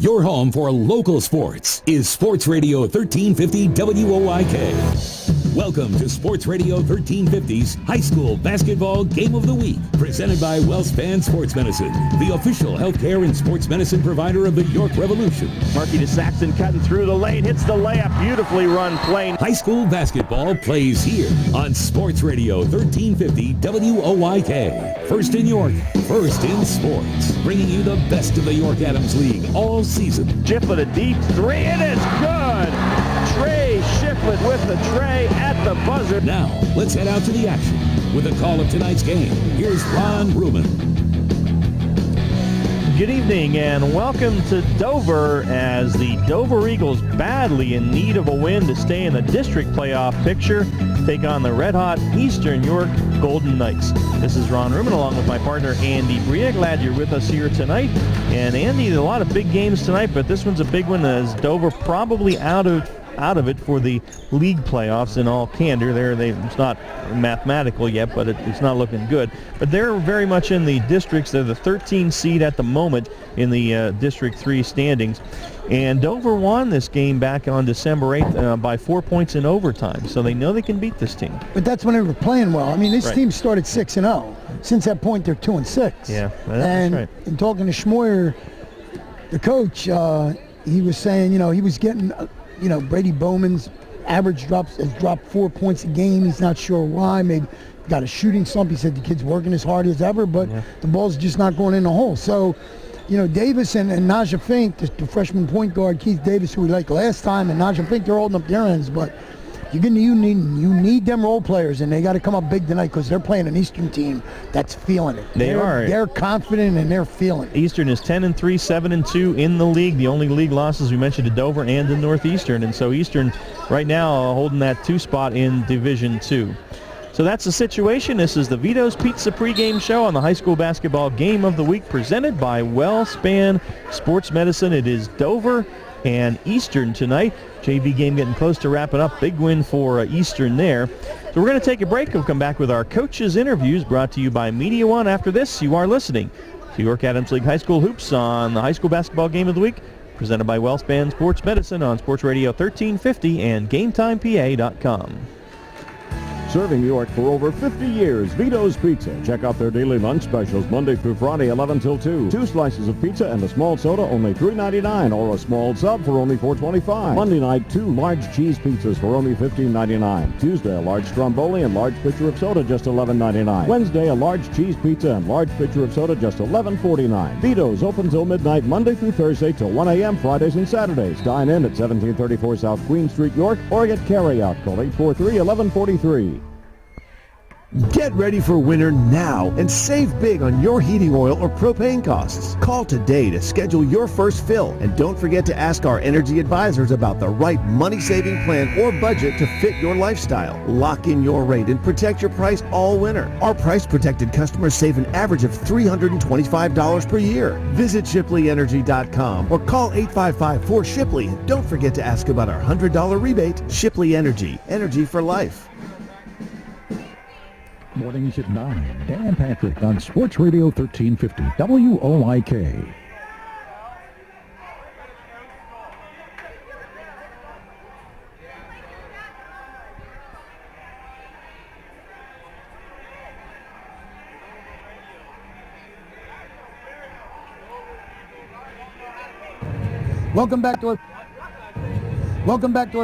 Your home for local sports is Sports Radio 1350 WOIK. Welcome to Sports Radio 1350's High School Basketball Game of the Week, presented by WellSpan Sports Medicine, the official healthcare and sports medicine provider of the York Revolution. Markey to Saxton, cutting through the lane, hits the layup, beautifully run play. High school basketball plays here on Sports Radio 1350 WOIK. First in York, first in sports, bringing you the best of the York Adams League all season. Shiflett a deep three, and it's good! Trey Shiflett with the tray at the buzzer. Now, let's head out to the action with a call of tonight's game. Here's Ron Ruben. Good evening and welcome to Dover as the Dover Eagles, badly in need of a win to stay in the district playoff picture, take on the red-hot Eastern York Golden Knights. This is Ron Ruben along with my partner Andy Bria. Glad you're with us here tonight. And Andy, a lot of big games tonight, but this one's a big one as Dover probably out of it for the league playoffs in all candor. It's not mathematical yet, but it's not looking good. But they're very much in the districts. They're the 13th seed at the moment in the District 3 standings. And Dover won this game back on December 8th by 4 points in overtime. So they know they can beat this team. But that's when they were playing well. I mean, this team started 6-0. Since that point, they're 2-6. Yeah, that's right. And talking to Schmoyer, the coach, he was saying, he was getting... Brady Bowman's average has dropped 4 points a game. He's not sure why. Maybe got a shooting slump. He said the kid's working as hard as ever, but the ball's just not going in the hole. So, Davis and Naja Fink, the freshman point guard, Keith Davis, who we liked last time, and Naja Fink, they're holding up their ends, but you need them role players, and they got to come up big tonight because they're playing an Eastern team that's feeling it. They're confident and they're feeling it. Eastern is 10-3, 7-2 in the league. The only league losses we mentioned to Dover and to Northeastern, and so Eastern right now holding that 2 spot in Division 2. So that's the situation. This is the Vito's Pizza pregame show on the High School Basketball Game of the Week, presented by WellSpan Sports Medicine. It is Dover and Eastern tonight. JV game getting close to wrapping up. Big win for Eastern there. So we're going to take a break. We'll come back with our coaches' interviews brought to you by Media One. After this, you are listening to York Adams League High School Hoops on the High School Basketball Game of the Week, presented by WellSpan Sports Medicine on Sports Radio 1350 and GameTimePA.com. Serving York for over 50 years, Vito's Pizza. Check out their daily lunch specials Monday through Friday, 11 till 2. 2 slices of pizza and a small soda, only $3.99, or a small sub for only $4.25. Monday night, 2 large cheese pizzas for only $15.99. Tuesday, a large stromboli and large pitcher of soda, just $11.99. Wednesday, a large cheese pizza and large pitcher of soda, just $11.49. Vito's open till midnight, Monday through Thursday till 1 a.m. Fridays and Saturdays. Dine in at 1734 South Queen Street, York, or get carry-out. Call 843-1143. Get ready for winter now and save big on your heating oil or propane costs. Call today to schedule your first fill, and don't forget to ask our energy advisors about the right money-saving plan or budget to fit your lifestyle. Lock in your rate and protect your price all winter. Our price-protected customers save an average of $325 per year. Visit ShipleyEnergy.com or call 855-4-SHIPLEY, and don't forget to ask about our $100 rebate. Shipley Energy, energy for life. Mornings at 9. Dan Patrick on Sports Radio 1350 WOIK. Welcome back to our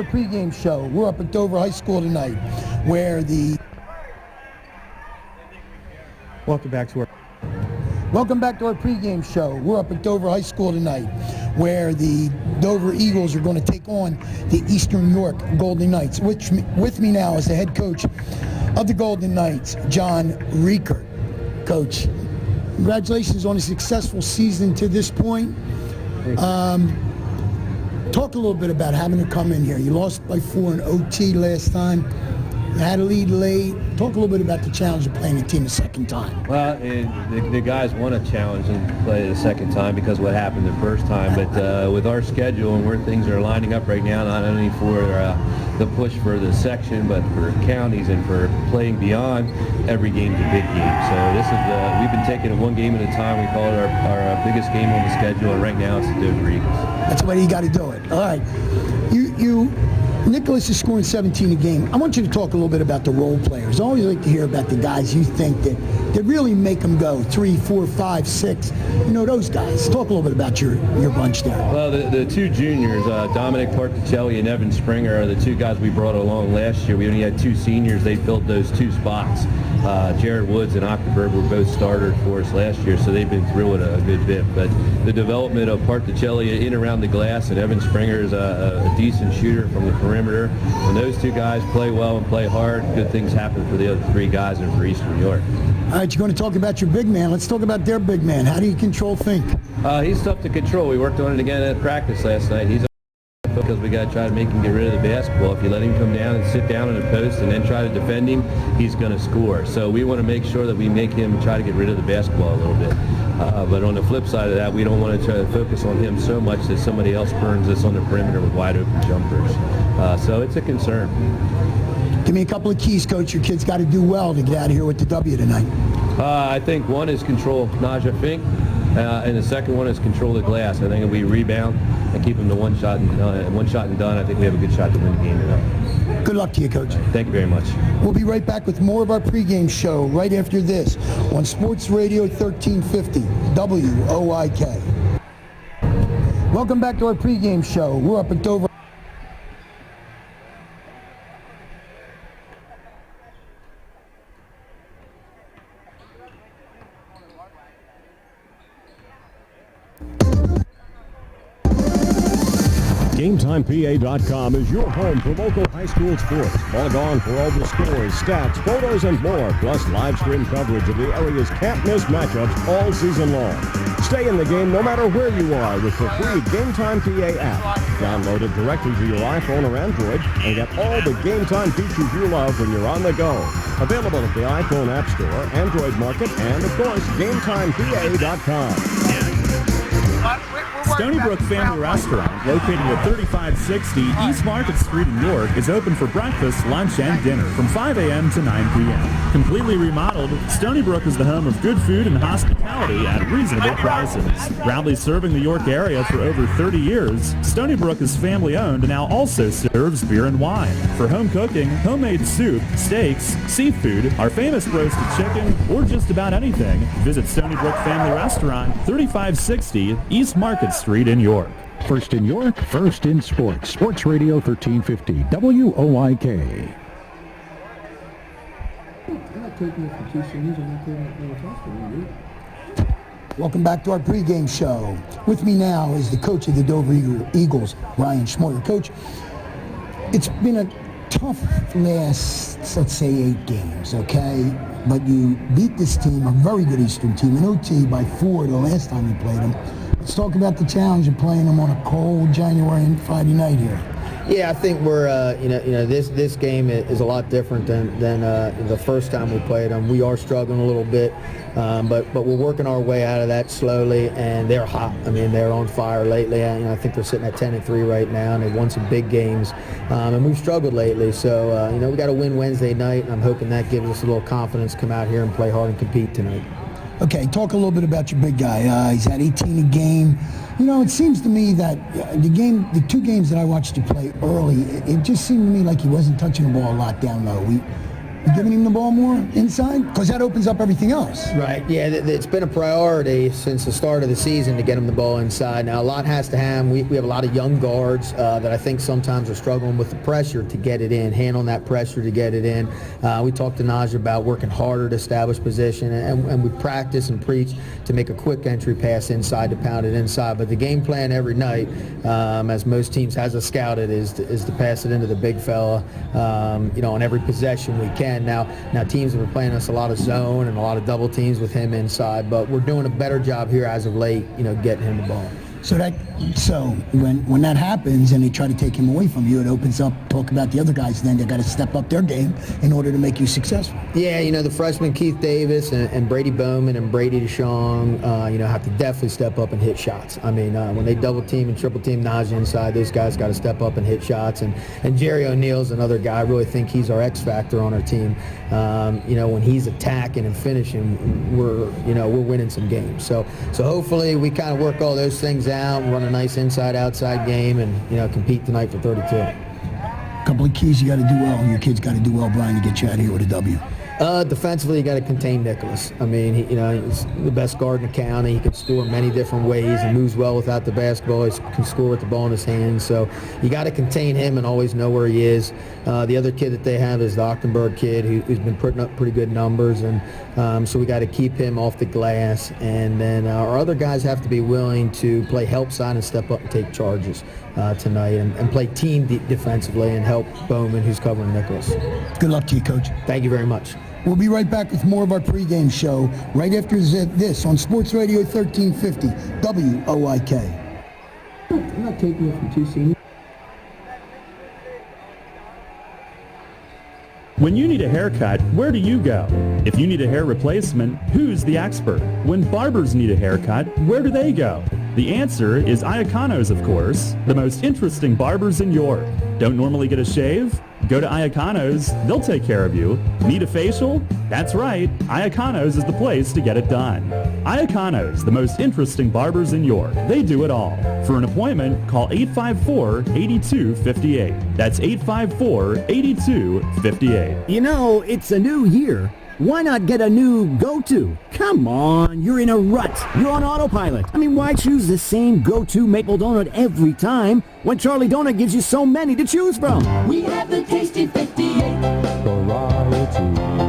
pregame show. We're up at Dover High School tonight, where the Welcome back to our pregame show. We're up at Dover High School tonight, where the Dover Eagles are going to take on the Eastern York Golden Knights. With me now is the head coach of the Golden Knights, John Riekert. Coach, congratulations on a successful season to this point. Talk a little bit about having to come in here. You lost by 4 in OT last time. You had a lead late. Talk a little bit about the challenge of playing a team a second time. Well, the guys want a challenge and play the second time because of what happened the first time. But with our schedule and where things are lining up right now, not only for the push for the section, but for counties and for playing beyond, every game's a big game. So this is we've been taking it one game at a time. We call it our biggest game on the schedule, and right now it's the Dover Eagles. That's the way you got to do it. All right. Nicholas is scoring 17 a game. I want you to talk a little bit about the role players. I always like to hear about the guys you think that really make them go 3, 4, 5, 6. You know, those guys. Talk a little bit about your bunch there. Well, the two juniors, Dominic Particelli and Evan Springer, are the two guys we brought along last year. We only had 2 seniors. They filled those 2 spots. Jared Woods and Ockerberg were both starters for us last year, so they've been through it a good bit. But the development of Particelli in around the glass, and Evan Springer is a decent shooter from the perimeter. When those 2 guys play well and play hard, good things happen for the other 3 guys and for Eastern New York. All right, you're going to talk about your big man. Let's talk about their big man. How do you control Fink? He's tough to control. We worked on it again at practice last night. He's because we got to try to make him get rid of the basketball. If you let him come down and sit down in a post and then try to defend him, he's going to score. So we want to make sure that we make him try to get rid of the basketball a little bit. But on the flip side of that, we don't want to try to focus on him so much that somebody else burns us on the perimeter with wide open jumpers. So it's a concern. Give me a couple of keys, Coach. Your kid's got to do well to get out of here with the W tonight. I think one is control Naja Fink, and the second one is control the glass. I think if we rebound and keep them to one shot and done, I think we have a good shot to win the game tonight. Good luck to you, Coach. Thank you very much. We'll be right back with more of our pregame show right after this on Sports Radio 1350 WOIK. Welcome back to our pregame show. We're up at Dover. GameTimePA.com is your home for local high school sports. Log on for all the scores, stats, photos, and more, plus live stream coverage of the area's can't-miss matchups all season long. Stay in the game no matter where you are with the free GameTime PA app. Download it directly to your iPhone or Android and get all the GameTime features you love when you're on the go. Available at the iPhone App Store, Android Market, and, of course, GameTimePA.com. Stony Brook Family Restaurant, located at 3560 East Market Street in York, is open for breakfast, lunch, and dinner from 5 a.m. to 9 p.m. Completely remodeled, Stony Brook is the home of good food and hospitality at reasonable prices. Proudly serving the York area for over 30 years, Stony Brook is family-owned and now also serves beer and wine. For home cooking, homemade soup, steaks, seafood, our famous roasted chicken, or just about anything, visit Stony Brook Family Restaurant, 3560 East Market Street in York. First in York, first in sports. Sports Radio 1350 WOIK. Welcome back to our pregame show. With me now is the coach of the Dover Eagles, Ryan Schmoyer. Coach, it's been a tough last, let's say, 8 games, okay? But you beat this team, a very good Eastern team, in OT by 4 the last time you played them. Let's talk about the challenge of playing them on a cold January and Friday night here. Yeah, I think we're, this game is a lot different than the first time we played them. We are struggling a little bit, but we're working our way out of that slowly, and they're hot. I mean, they're on fire lately. I think they're sitting at 10-3 right now, and they've won some big games, and we've struggled lately. So, we got to win Wednesday night, and I'm hoping that gives us a little confidence to come out here and play hard and compete tonight. Okay, talk a little bit about your big guy. He's at 18 a game. It seems to me that the 2 games that I watched you play early, it just seemed to me like he wasn't touching the ball a lot down low. You giving him the ball more inside? Because that opens up everything else. Right, yeah, it's been a priority since the start of the season to get him the ball inside. Now, a lot has to happen. We have a lot of young guards that I think sometimes are struggling with the pressure to get it in, handling that pressure to get it in. We talked to Naja about working harder to establish position, and we practice and preach to make a quick entry pass inside to pound it inside. But the game plan every night, as most teams has us scouted, is to pass it into the big fella, on every possession we can. Now teams have been playing us a lot of zone and a lot of double teams with him inside, but we're doing a better job here as of late, getting him the ball. So when that happens and they try to take him away from you, it opens up, talk about the other guys, then they got to step up their game in order to make you successful. Yeah, the freshmen Keith Davis and Brady Bowman and Brady DeShong, have to definitely step up and hit shots. I mean, when they double team and triple team Najee inside, those guys got to step up and hit shots. And Jerry O'Neal's another guy. I really think he's our X factor on our team. When he's attacking and finishing, we're winning some games. So hopefully we kind of work all those things out and run a nice inside-outside game and, compete tonight for 32. Couple of keys you got to do well. Your kids got to do well, Brian, to get you out of here with a W. Defensively, you got to contain Nicholas. I mean, he's the best guard in the county. He can score many different ways. He moves well without the basketball. He can score with the ball in his hands. So you got to contain him and always know where he is. The other kid that they have is the Octenberg kid, who's been putting up pretty good numbers, and so we got to keep him off the glass. And then our other guys have to be willing to play help side and step up and take charges tonight and play team defensively and help Bowman, who's covering Nicholas. Good luck to you, Coach. Thank you very much. We'll be right back with more of our pregame show right after this on Sports Radio 1350 WOIK. I'm not taking it from two seniors. When you need a haircut, where do you go? If you need a hair replacement, who's the expert? When barbers need a haircut, where do they go? The answer is Iacanos, of course, the most interesting barbers in York. Don't normally get a shave? Go to Iacanos, they'll take care of you. Need a facial? That's right, Iacanos is the place to get it done. Iacanos, the most interesting barbers in York. They do it all. For an appointment, call 854-8258. That's 854-8258. It's a new year. Why not get a new go-to? Come on, you're in a rut. You're on autopilot. I mean, why choose the same go-to maple donut every time when Charlie Donut gives you so many to choose from? We have the tasty 58 variety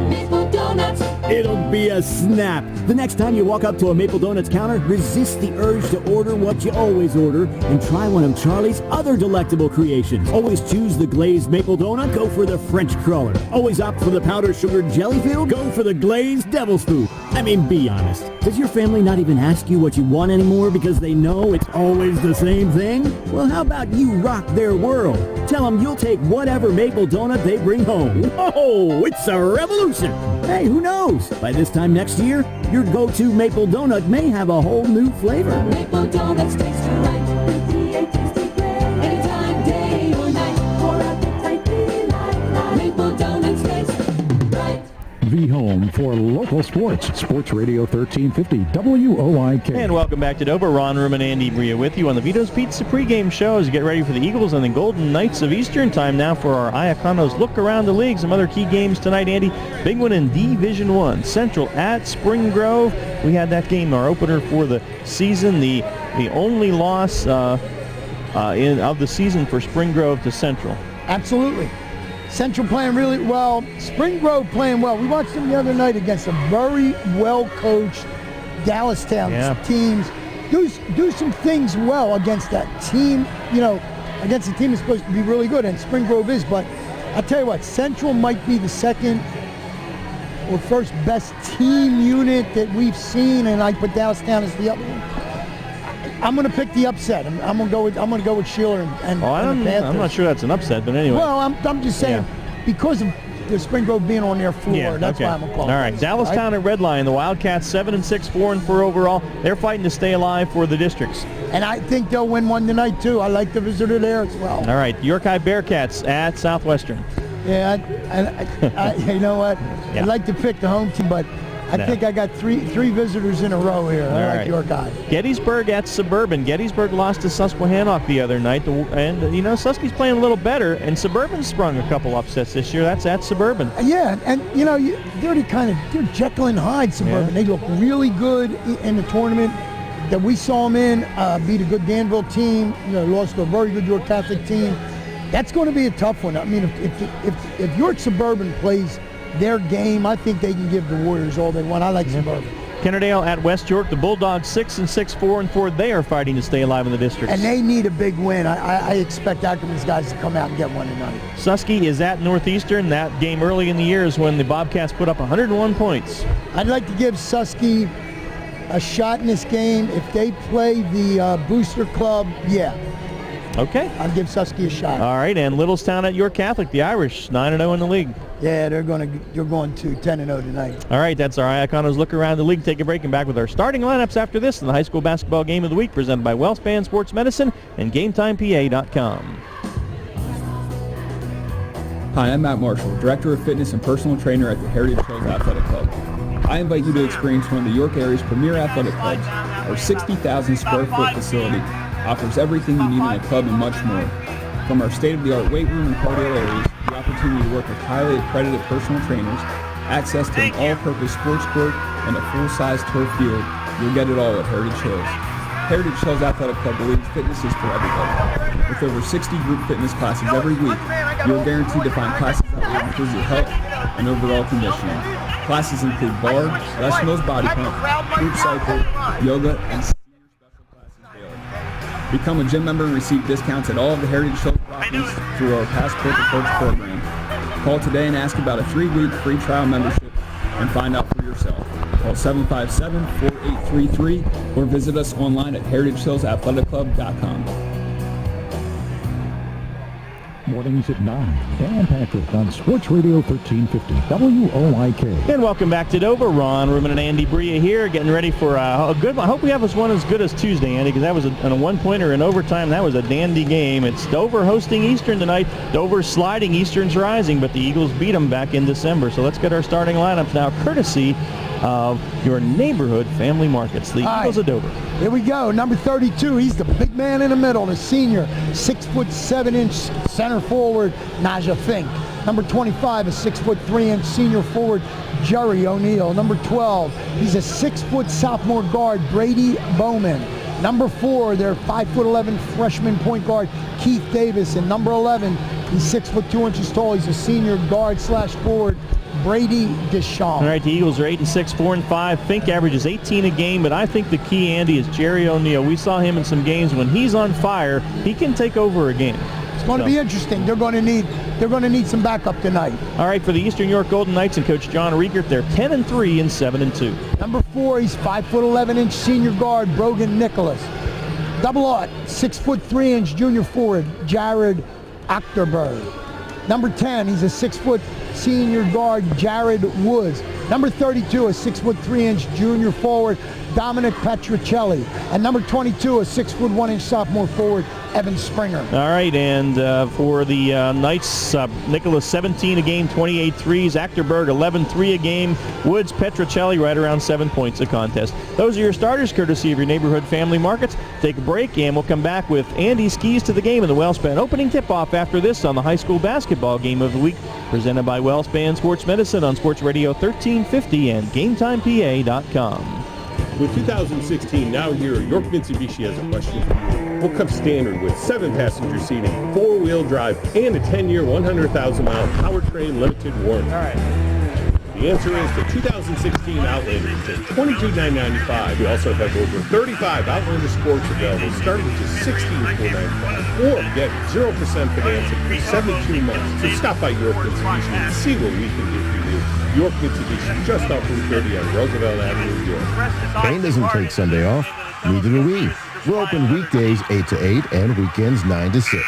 maple donuts. It'll be a snap. The next time you walk up to a Maple Donuts counter, resist the urge to order what you always order and try one of Charlie's other delectable creations. Always choose the glazed maple donut, go for the French crawler. Always opt for the powdered sugar jelly filled, go for the glazed devil's food. I mean, be honest. Does your family not even ask you what you want anymore because they know it's always the same thing? Well, how about you rock their world? Tell them you'll take whatever maple donut they bring home. Whoa, it's a revolution. Hey, who knows? By this time next year, your go-to maple donut may have a whole new flavor. Maple donuts taste right. 58 tasty great. Anytime, day or night. For appetite delight. Maple donuts taste right. The home for local sports. Sports Radio 1350 WOIK. And welcome back to Dover. Ron Room and Andy Bria with you on the Vito's Pizza pregame show as you get ready for the Eagles and the Golden Knights of Eastern. Time now for our Iacanos look around the league. Some other key games tonight, Andy. Big one in Division I. Central at Spring Grove. We had that game, our opener for the season. The only loss of the season for Spring Grove to Central. Absolutely. Central playing really well. Spring Grove playing well. We watched them the other night against a very well-coached Dallastown teams. Do some things well against that team, against a team that's supposed to be really good, and Spring Grove is. But I'll tell you what, Central might be the second or first best team unit that we've seen, and I put Dallastown as the other one. I'm going to pick the upset. I'm going to go with Sheila and the Panthers. I'm not sure that's an upset, but anyway. Well, I'm just saying because of the Spring Grove being on their floor. That's why I'm going to call it. All right, Dallastown at Red Lion. The Wildcats 7-6, 4-4 overall. They're fighting to stay alive for the districts. And I think they'll win one tonight too. I like the visitor there as well. All right, York High Bearcats at Southwestern. Yeah, I you know what? Yeah. I'd like to pick the home team, but I think I got three visitors in a row here. I like York High. Gettysburg at Suburban. Gettysburg lost to Susquehannock the other night, and Susky's playing a little better, and Suburban sprung a couple upsets this year. That's at Suburban. Yeah, and they're Jekyll and Hyde, Suburban. Yeah. They look really good in the tournament that we saw them in. Beat a good Danville team. Lost to a very good York Catholic team. That's going to be a tough one. I mean, if York Suburban plays their game, I think they can give the Warriors all they want. I like Suburban. Kennerdale at West York. The Bulldogs 6-6, 4-4. They are fighting to stay alive in the district. And they need a big win. I expect Ackerman's guys to come out and get one tonight. Susky is at Northeastern. That game early in the year is when the Bobcats put up 101 points. I'd like to give Susky a shot in this game. If they play the Booster Club, yeah. Okay. I'll give Susky a shot. All right, and Littlestown at York Catholic, the Irish, 9-0 in the league. Yeah, they're going to 10-0 tonight. All right, that's our Iaconos look around the league. Take a break and back with our starting lineups after this in the high school basketball game of the week presented by WellSpan Sports Medicine and GameTimePA.com. Hi, I'm Matt Marshall, Director of Fitness and Personal Trainer at the Heritage Hills Athletic Club. I invite you to experience one of the York area's premier athletic clubs. Our 60,000 square foot facility offers everything you need in a club and much more. From our state-of-the-art weight room and cardio areas, the opportunity to work with highly accredited personal trainers, access to an all-purpose sports court, and a full-size turf field, you'll get it all at Heritage Hills. Heritage Hills Athletic Club believes fitness is for everybody. With over 60 group fitness classes every week, you're guaranteed to find classes that will improve your health and overall conditioning. Classes include bar, Les Mills body pump, group cycle, yoga, and senior special classes daily. Become a gym member and receive discounts at all of the Heritage Hills properties through our Passport to Perks program. Call today and ask about a 3-week free trial membership and find out for yourself. Call 757-4833 or visit us online at heritagehillsathleticClub.com. Mornings at 9. Dan Patrick on Sports Radio 1350 WOIK. And welcome back to Dover. Ron Ruben and Andy Bria here, getting ready for a good one. I hope we have us one as good as Tuesday, Andy, because that was a one-pointer in overtime. That was a dandy game. It's Dover hosting Eastern tonight. Dover's sliding, Eastern's rising, but the Eagles beat them back in December. So let's get our starting lineups now, courtesy of your neighborhood family markets, the Eagles of Dover. Here we go. Number 32, he's the big man in the middle, the senior, 6'7" center forward, Najah Fink. Number 25, a 6'3" senior forward, Jerry O'Neal. Number 12, he's a 6' sophomore guard, Brady Bowman. Number 4, their 5'11" freshman point guard, Keith Davis. And number 11, he's 6'2" tall. He's a senior guard slash forward, Brady Deschamps. All right, the Eagles are 8-6, 4-5. Fink averages 18 a game, but I think the key, Andy, is Jerry O'Neal. We saw him in some games. When he's on fire, he can take over a game. It's going to be interesting. They're going to need some backup tonight. All right, for the Eastern York Golden Knights and Coach John Riegert, they're 10-3 and 7-2. Number 4, he's 5'11" senior guard, Brogan Nicholas. Double aught, 6'3" junior forward, Jared Achterberg. Number 10, he's a 6' senior guard, Jared Woods. Number 32, a 6'3" junior forward, Dominic Petricelli. And number 22, a 6'1" sophomore forward, Evan Springer. All right, and for the Knights, Nicholas 17 a game, 28 threes. Achterberg 11-3 a game. Woods, Petricelli right around 7 points a contest. Those are your starters, courtesy of your neighborhood family markets. Take a break, and we'll come back with Andy's keys to the game and the WellSpan opening tip-off after this on the high school basketball game of the week, presented by WellSpan Sports Medicine on Sports Radio 1350 and GameTimePA.com. With 2016 now here, York Mitsubishi has a question for you. What comes standard with 7-passenger seating, 4-wheel drive, and a 10-year, 100,000-mile powertrain limited warranty? All right. The answer is the 2016 Outlander at $22,995. We also have over 35 Outlander Sports available, starting at just $16,495. Or get 0% financing for 72 months. So stop by York Mitsubishi and see what we can do for you. York Mitsubishi, just off Route 30 on Roosevelt Avenue, New York. Kane doesn't take Sunday off. Neither do we. We're open weekdays 8 to 8 and weekends 9 to 6.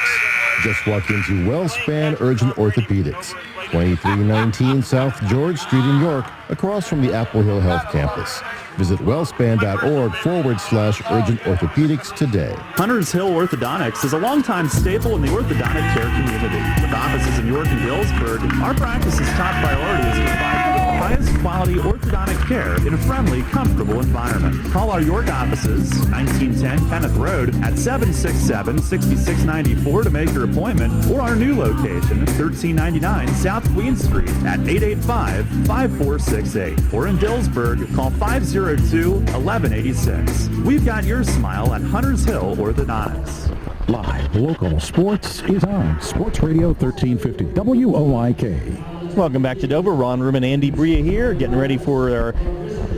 Just walk into WellSpan Urgent Orthopedics, 2319 South George Street in York, across from the Apple Hill Health Campus. Visit wellspan.org/urgent orthopedics today. Hunters Hill Orthodontics is a longtime staple in the orthodontic care community. With offices in York and Galesburg, our practice's top priority is to provide you with the highest quality orthodontic care in a friendly, comfortable environment. Call our York offices, 1910 Kenneth Road, at 767-6694 to make your appointment, or our new location, 1399 South Queen Street, at 885-5468. Or in Dillsburg, call 502-1186. We've got your smile at Hunters Hill Orthodontics. Live local sports is on Sports Radio 1350 WOIK. Welcome back to Dover. Ron Ruben, Andy Bria here, getting ready for our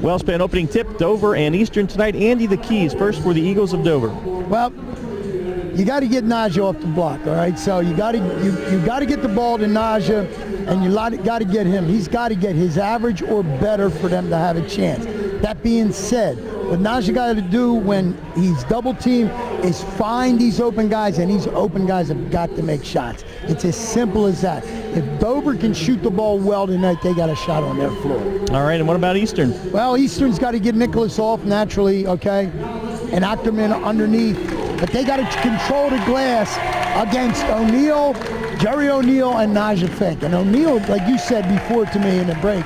WellSpan opening tip, Dover and Eastern tonight. Andy, the keys first for the Eagles of Dover. Well, you got to get Najah off the block, all right? So you got to get the ball to Najah, and you got to get him. He's got to get his average or better for them to have a chance. That being said, What Najee got to do when he's double teamed is find these open guys, and these open guys have got to make shots. It's as simple as that. If Dover can shoot the ball well tonight, they got a shot on their floor. All right, and what about Eastern? Well, Eastern's got to get Nicholas off naturally, okay, and Ackerman underneath. But they got to control the glass against O'Neal, Jerry O'Neal, and Najee Fink. And O'Neal, like you said before to me in the break,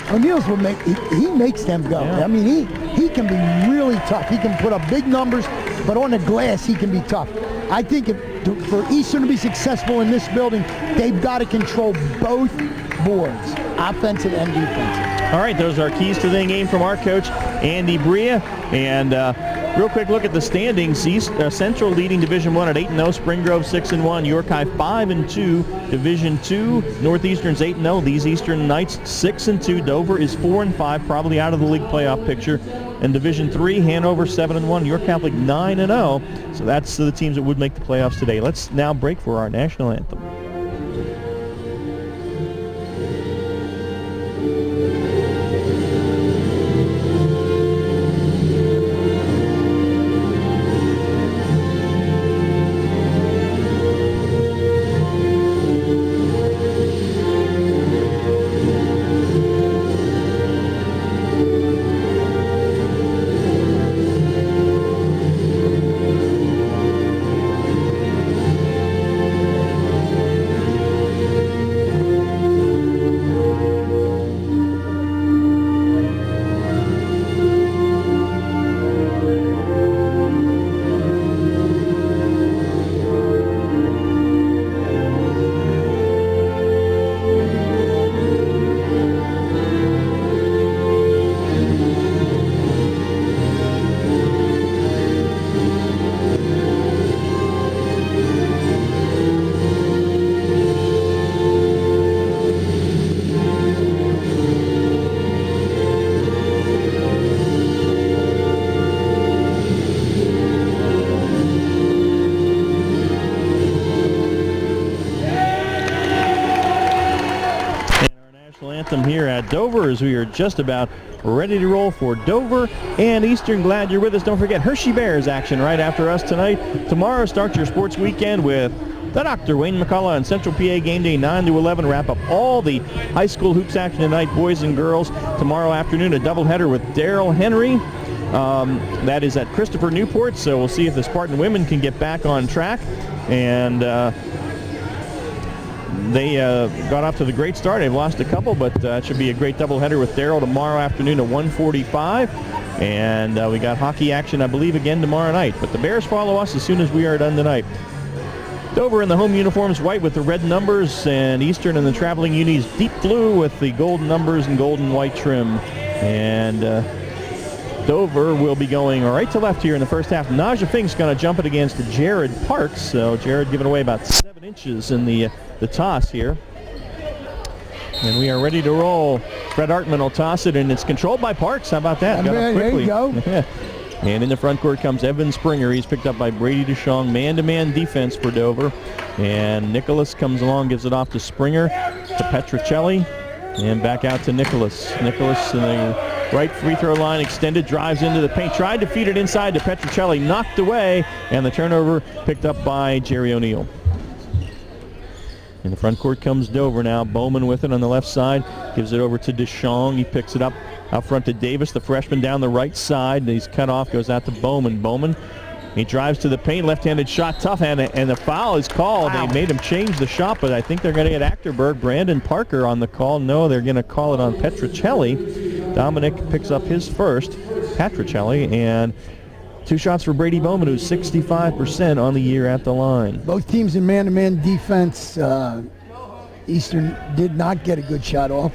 O'Neal's will make he makes them go. Yeah. I mean, he can be really tough. He can put up big numbers, but on the glass he can be tough. I think for Eastern to be successful in this building, they've got to control both boards, offensive and defensive. All right, those are keys to the game from our coach, Andy Bria. And real quick look at the standings. Central leading Division I at 8-0, Spring Grove 6-1, York High 5-2, Division II, Northeastern's 8-0, these Eastern Knights 6-2, Dover is 4-5, probably out of the league playoff picture. And Division III, Hanover 7-1, York Catholic 9-0. So that's the teams that would make the playoffs today. Let's now break for our national anthem. Anthem here at Dover as we are just about ready to roll for Dover and Eastern. Glad you're with us. Don't forget Hershey Bears action right after us tonight. Tomorrow start your sports weekend with the Dr. Wayne McCullough and Central PA Game Day 9 to 11. Wrap up all the high school hoops action tonight, boys and girls. Tomorrow afternoon a doubleheader with Darrell Henry. That is at Christopher Newport, so we'll see if the Spartan women can get back on track. And they got off to the great start. They've lost a couple, but it should be a great doubleheader with Darrell tomorrow afternoon at 1:45. And we got hockey action, I believe, again tomorrow night. But the Bears follow us as soon as we are done tonight. Dover in the home uniforms, white with the red numbers, and Eastern in the traveling unis, deep blue with the golden numbers and golden white trim. And Dover will be going right to left here in the first half. Najee Fink's going to jump it against Jared Parks. So Jared giving away about 7 inches in the toss here. And we are ready to roll. Fred Hartman will toss it, and it's controlled by Parks. How about that? Got up quickly. There you go. And in the front court comes Evan Springer. He's picked up by Brady DeShong. Man-to-man defense for Dover. And Nicholas comes along, gives it off to Springer, to Petrocelli, and back out to Nicholas. Nicholas in the right free throw line, extended, drives into the paint, tried to feed it inside to Petrocelli, knocked away, and the turnover picked up by Jerry O'Neal. In the front court comes Dover now. Bowman with it on the left side. Gives it over to DeShong. He picks it up out front to Davis, the freshman down the right side. He's cut off, goes out to Bowman. Bowman, he drives to the paint. Left-handed shot, tough, and the foul is called. Wow. They made him change the shot, but I think they're going to get Achterberg. Brandon Parker on the call. No, they're going to call it on Petrocelli. Dominic picks up his first. Petrocelli, and 2 shots for Brady Bowman, who's 65% on the year at the line. Both teams in man-to-man defense. Eastern did not get a good shot off.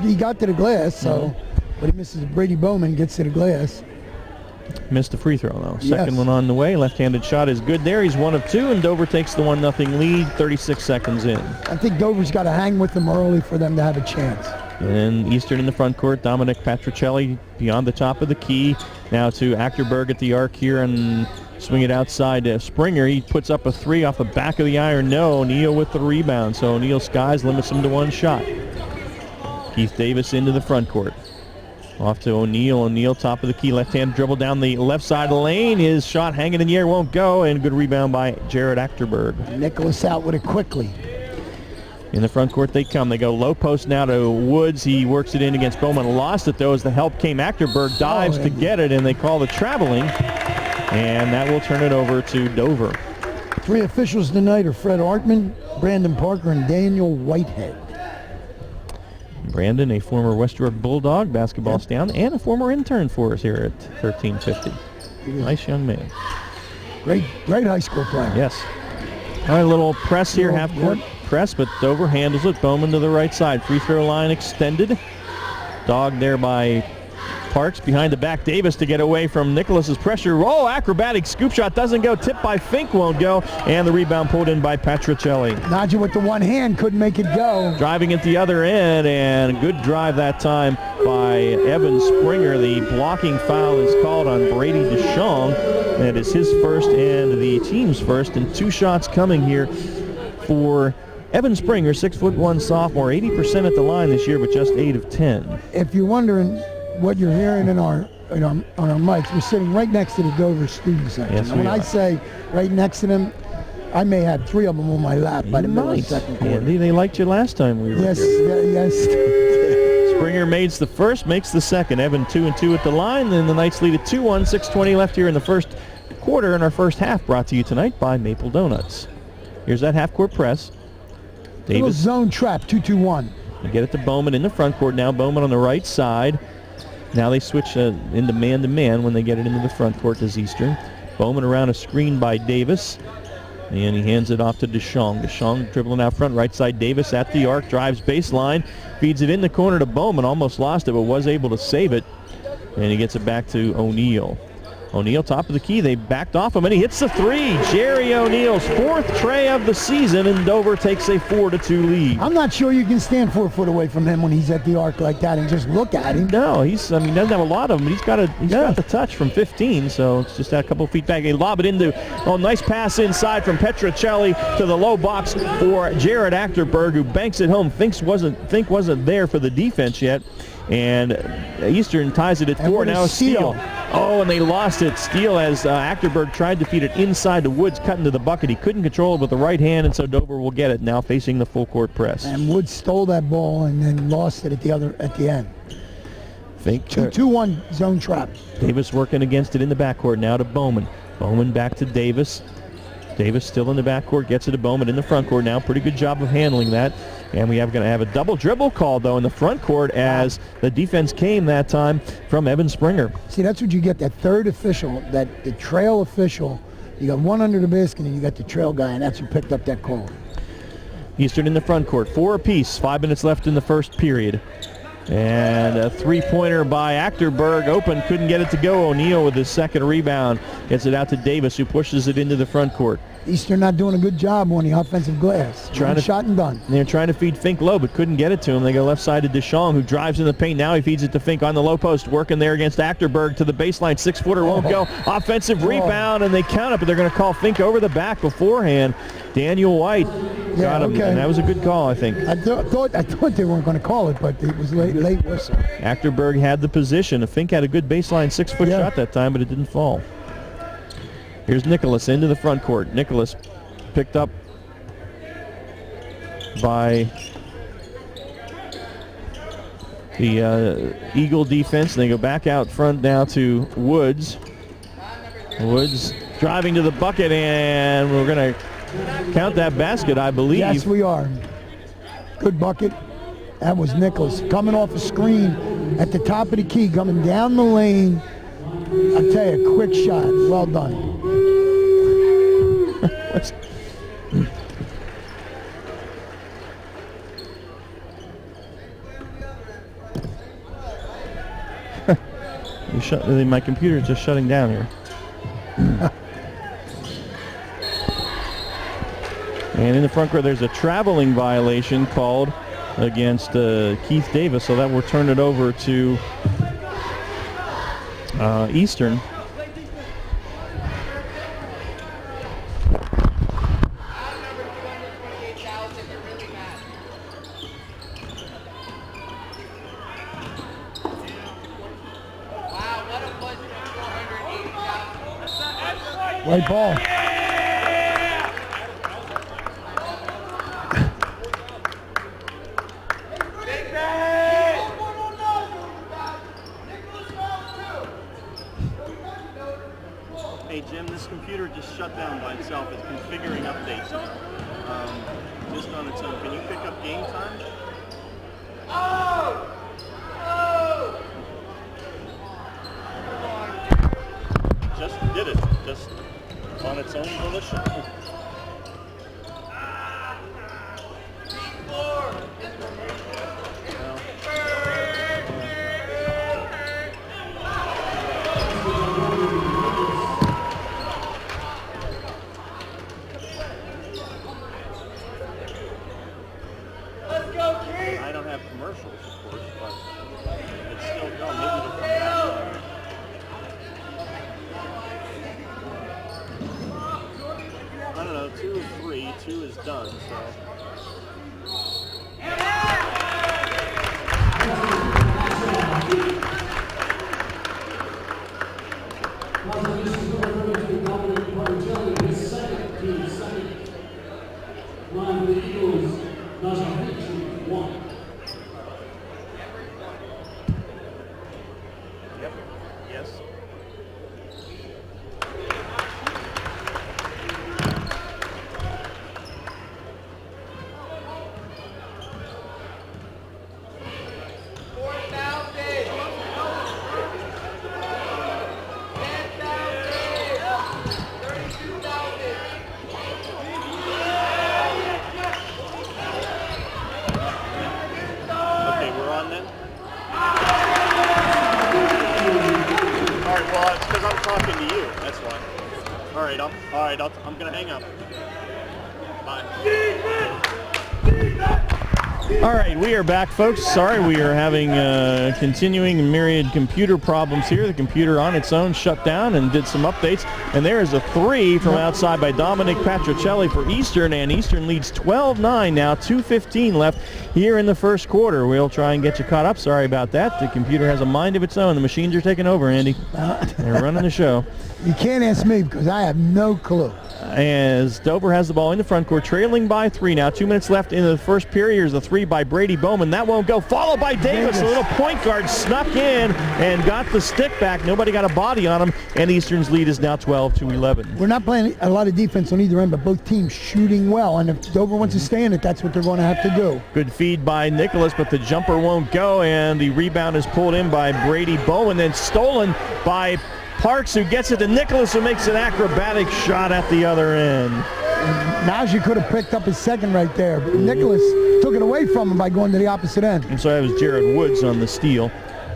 He got to the glass, so, but he misses. Brady Bowman gets to the glass. Missed the free throw, though. Second one on the way. Left-handed shot is good there. He's 1 of 2, and Dover takes the 1-0 lead, 36 seconds in. I think Dover's got to hang with them early for them to have a chance. And Eastern in the front court, Dominic Petrocelli beyond the top of the key. Now to Achterberg at the arc here and swing it outside to Springer. He puts up a 3 off the back of the iron. No, O'Neal with the rebound. So O'Neal skies, limits him to 1 shot. Keith Davis into the front court. Off to O'Neal. O'Neal, top of the key, left-hand dribble down the left side of the lane. His shot hanging in the air, won't go, and good rebound by Jared Achterberg. Nicholas out with it quickly. In the front court they come. They go low post now to Woods. He works it in against Bowman. Lost it, though, as the help came. Achterberg dives to get it, and they call the traveling, and that will turn it over to Dover. 3 officials tonight are Fred Artman, Brandon Parker, and Daniel Whitehead. Brandon, a former West York Bulldog, basketball down, and a former intern for us here at 1350. Nice young man. Great high school player. Yes. All right, a little press here, half-court press, but Dover handles it. Bowman to the right side. Free throw line extended. Dogged there by Parks. Behind the back, Davis to get away from Nicholas's pressure. Oh, acrobatic scoop shot doesn't go. Tipped by Fink, won't go. And the rebound pulled in by Patricelli. Nadja with the one hand, couldn't make it go. Driving at the other end, and good drive that time by Evan Springer. The blocking foul is called on Brady DeShong. That is his first and the team's first, and 2 shots coming here for Evan Springer, 6'1" sophomore, 80% at the line this year, but just 8 of 10. If you're wondering what you're hearing on our mics, we're sitting right next to the Dover student section. Yes, when I say right next to them, I may have 3 of them on my lap by the middle of the second quarter. Andy, they liked you last time we were here. Yes. Springer makes the first, makes the second. Evan 2 and 2 at the line. Then the Knights lead at 2-1, 6:20 left here in the first quarter in our first half, brought to you tonight by Maple Donuts. Here's that half-court press. Little Davis. zone trap, 2-2-1. They get it to Bowman in the front court now. Bowman on the right side. Now they switch into man-to-man when they get it into the front court as Eastern. Bowman around a screen by Davis. And he hands it off to DeShong. DeShong dribbling out front, right side. Davis at the arc, drives baseline, feeds it in the corner to Bowman. Almost lost it, but was able to save it. And he gets it back to O'Neal. O'Neal, top of the key. They backed off him, and he hits the 3. Jerry O'Neal's 4th tray of the season, and Dover takes a 4-2 lead. I'm not sure you can stand 4 foot away from him when he's at the arc like that and just look at him. No, doesn't have a lot of them, but he's got the touch from 15, so it's just a couple feet back. They lob it into, nice pass inside from Petrocelli to the low box for Jared Achterberg, who banks it home. Fink wasn't there for the defense yet, and Eastern ties it at 4. Now a steal. Oh, and they lost it. Steal as Achterberg tried to feed it inside to Woods, cut into the bucket. He couldn't control it with the right hand, and so Dover will get it now facing the full court press. And Woods stole that ball and then lost it at the end. Fink 2-2-1 zone trap. Davis working against it in the backcourt now to Bowman. Bowman back to Davis. Davis still in the backcourt, gets it to Bowman in the front court now. Pretty good job of handling that. And we are going to have a double dribble called, though, in the front court as the defense came that time from Evan Springer. See, that's what you get, that third official, the trail official. You got one under the basket, and you got the trail guy, and that's who picked up that call. Eastern in the front court, 4 apiece. 5 minutes left in the first period. And a 3-pointer by Achterberg. Open, couldn't get it to go. O'Neal with his second rebound. Gets it out to Davis, who pushes it into the front court. Eastern not doing a good job on the offensive glass. Shot and done. They're trying to feed Fink low, but couldn't get it to him. They go left side to DeShong, who drives in the paint. Now he feeds it to Fink on the low post, working there against Achterberg to the baseline. 6-footer won't go. Offensive rebound, and they count it, but they're going to call Fink over the back beforehand. Daniel White got him, and that was a good call, I think. I thought they weren't going to call it, but it was late whistle. Achterberg had the position. Fink had a good baseline 6-foot shot that time, but it didn't fall. Here's Nicholas into the front court. Nicholas picked up by the Eagle defense. They go back out front now to Woods. Woods driving to the bucket, and we're going to count that basket, I believe. Yes, we are. Good bucket. That was Nicholas coming off a screen at the top of the key, coming down the lane. I'll tell you, quick shot. Well done. My computer's just shutting down here. And in the front court, there's a traveling violation called against Keith Davis, so that will turn it over to Eastern. White ball. Hey Jim, this computer just shut down by itself. It's configuring updates just on its own. Can you pick up game time? Just did it, just on its own volition. I don't have commercials, of course, but it's still going. Maybe it'll come back. I don't know, 2 or 3. 2 is done, so. Yep. Yes. Okay, we're on then? All right, well, it's because I'm talking to you. That's why. All right, I'm going to hang up. Bye. All right, we are back, folks. Sorry, we are having continuing myriad computer problems here. The computer on its own shut down and did some updates. And there is a 3 from outside by Dominic Patricelli for Eastern, and Eastern leads 12-9 now, 2:15 left here in the first quarter. We'll try and get you caught up. Sorry about that. The computer has a mind of its own. The machines are taking over, Andy. They're running the show. You can't ask me because I have no clue. As Dover has the ball in the front court, trailing by 3 now. 2 minutes left in the first period. Here's the 3 by Brady Bowman. That won't go. Followed by Davis. A little point guard snuck in and got the stick back. Nobody got a body on him, and Eastern's lead is now 12-11. We're not playing a lot of defense on either end, but both teams shooting well. And if Dover wants to stay in it, that's what they're going to have to do. Good feed by Nicholas, but the jumper won't go, and the rebound is pulled in by Brady Bowman, then stolen by Parks, who gets it to Nicholas, who makes an acrobatic shot at the other end. Najee could have picked up his second right there, but Nicholas took it away from him by going to the opposite end. And so that was Jared Woods on the steal.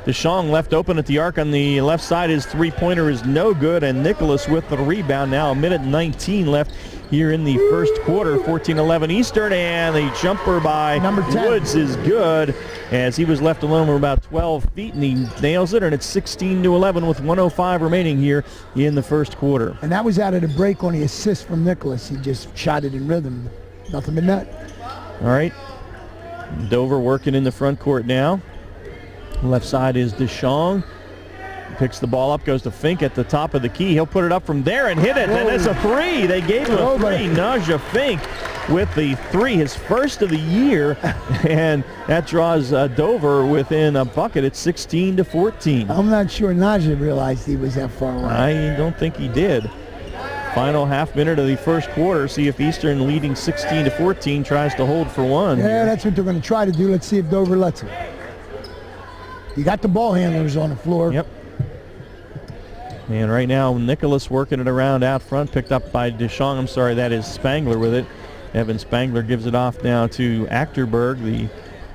DeShong left open at the arc on the left side. His three-pointer is no good, and Nicholas with the rebound now. A minute and 19 left here in the first quarter. 14-11 Eastern, and the jumper by Number 10. Woods is good as he was left alone for about 12 feet, and he nails it, and it's 16-11 with 1:05 remaining here in the first quarter. And that was out of the break on the assist from Nicholas. He just shot it in rhythm. Nothing but net. All right. Dover working in the front court now. Left side is DeShong. Picks the ball up, goes to Fink at the top of the key. He'll put it up from there and hit it. And it's a 3. They gave him a 3. Najee Fink with the 3, his first of the year. And that draws Dover within a bucket. It's 16-14. I'm not sure Najee realized he was that far away. I don't think he did. Final half minute of the first quarter. See if Eastern, leading 16-14, tries to hold for one. Yeah, that's what they're going to try to do. Let's see if Dover lets him. You got the ball handlers on the floor. Yep. And right now, Nicholas working it around out front, picked up by DeShong. I'm sorry, that is Spangler with it. Evan Spangler gives it off now to Achterberg, the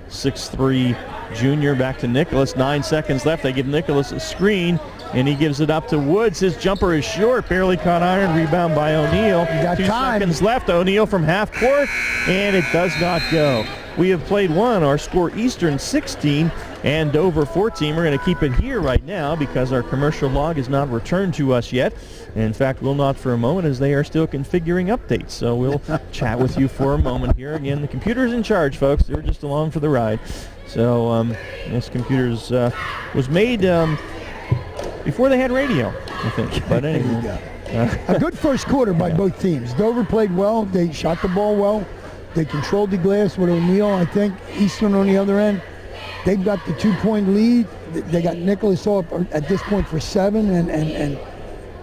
6'3" junior. Back to Nicholas. 9 seconds left. They give Nicholas a screen, and he gives it up to Woods. His jumper is short, barely caught iron. Rebound by O'Neal. 2 seconds left. O'Neal from half court, and it does not go. We have played one. Our score, Eastern 16 and Dover 14. We're going to keep it here right now because our commercial log is not returned to us yet. In fact, will not for a moment, as they are still configuring updates. So we'll chat with you for a moment here. Again, the computer's in charge, folks. They're just along for the ride. So this computer's was made before they had radio, I think. But anyway. A good first quarter by both teams. Dover played well. They shot the ball well. They controlled the glass with O'Neill, I think. Eastern on the other end. They've got the 2-point lead. They got Nicholas off at this point for 7, and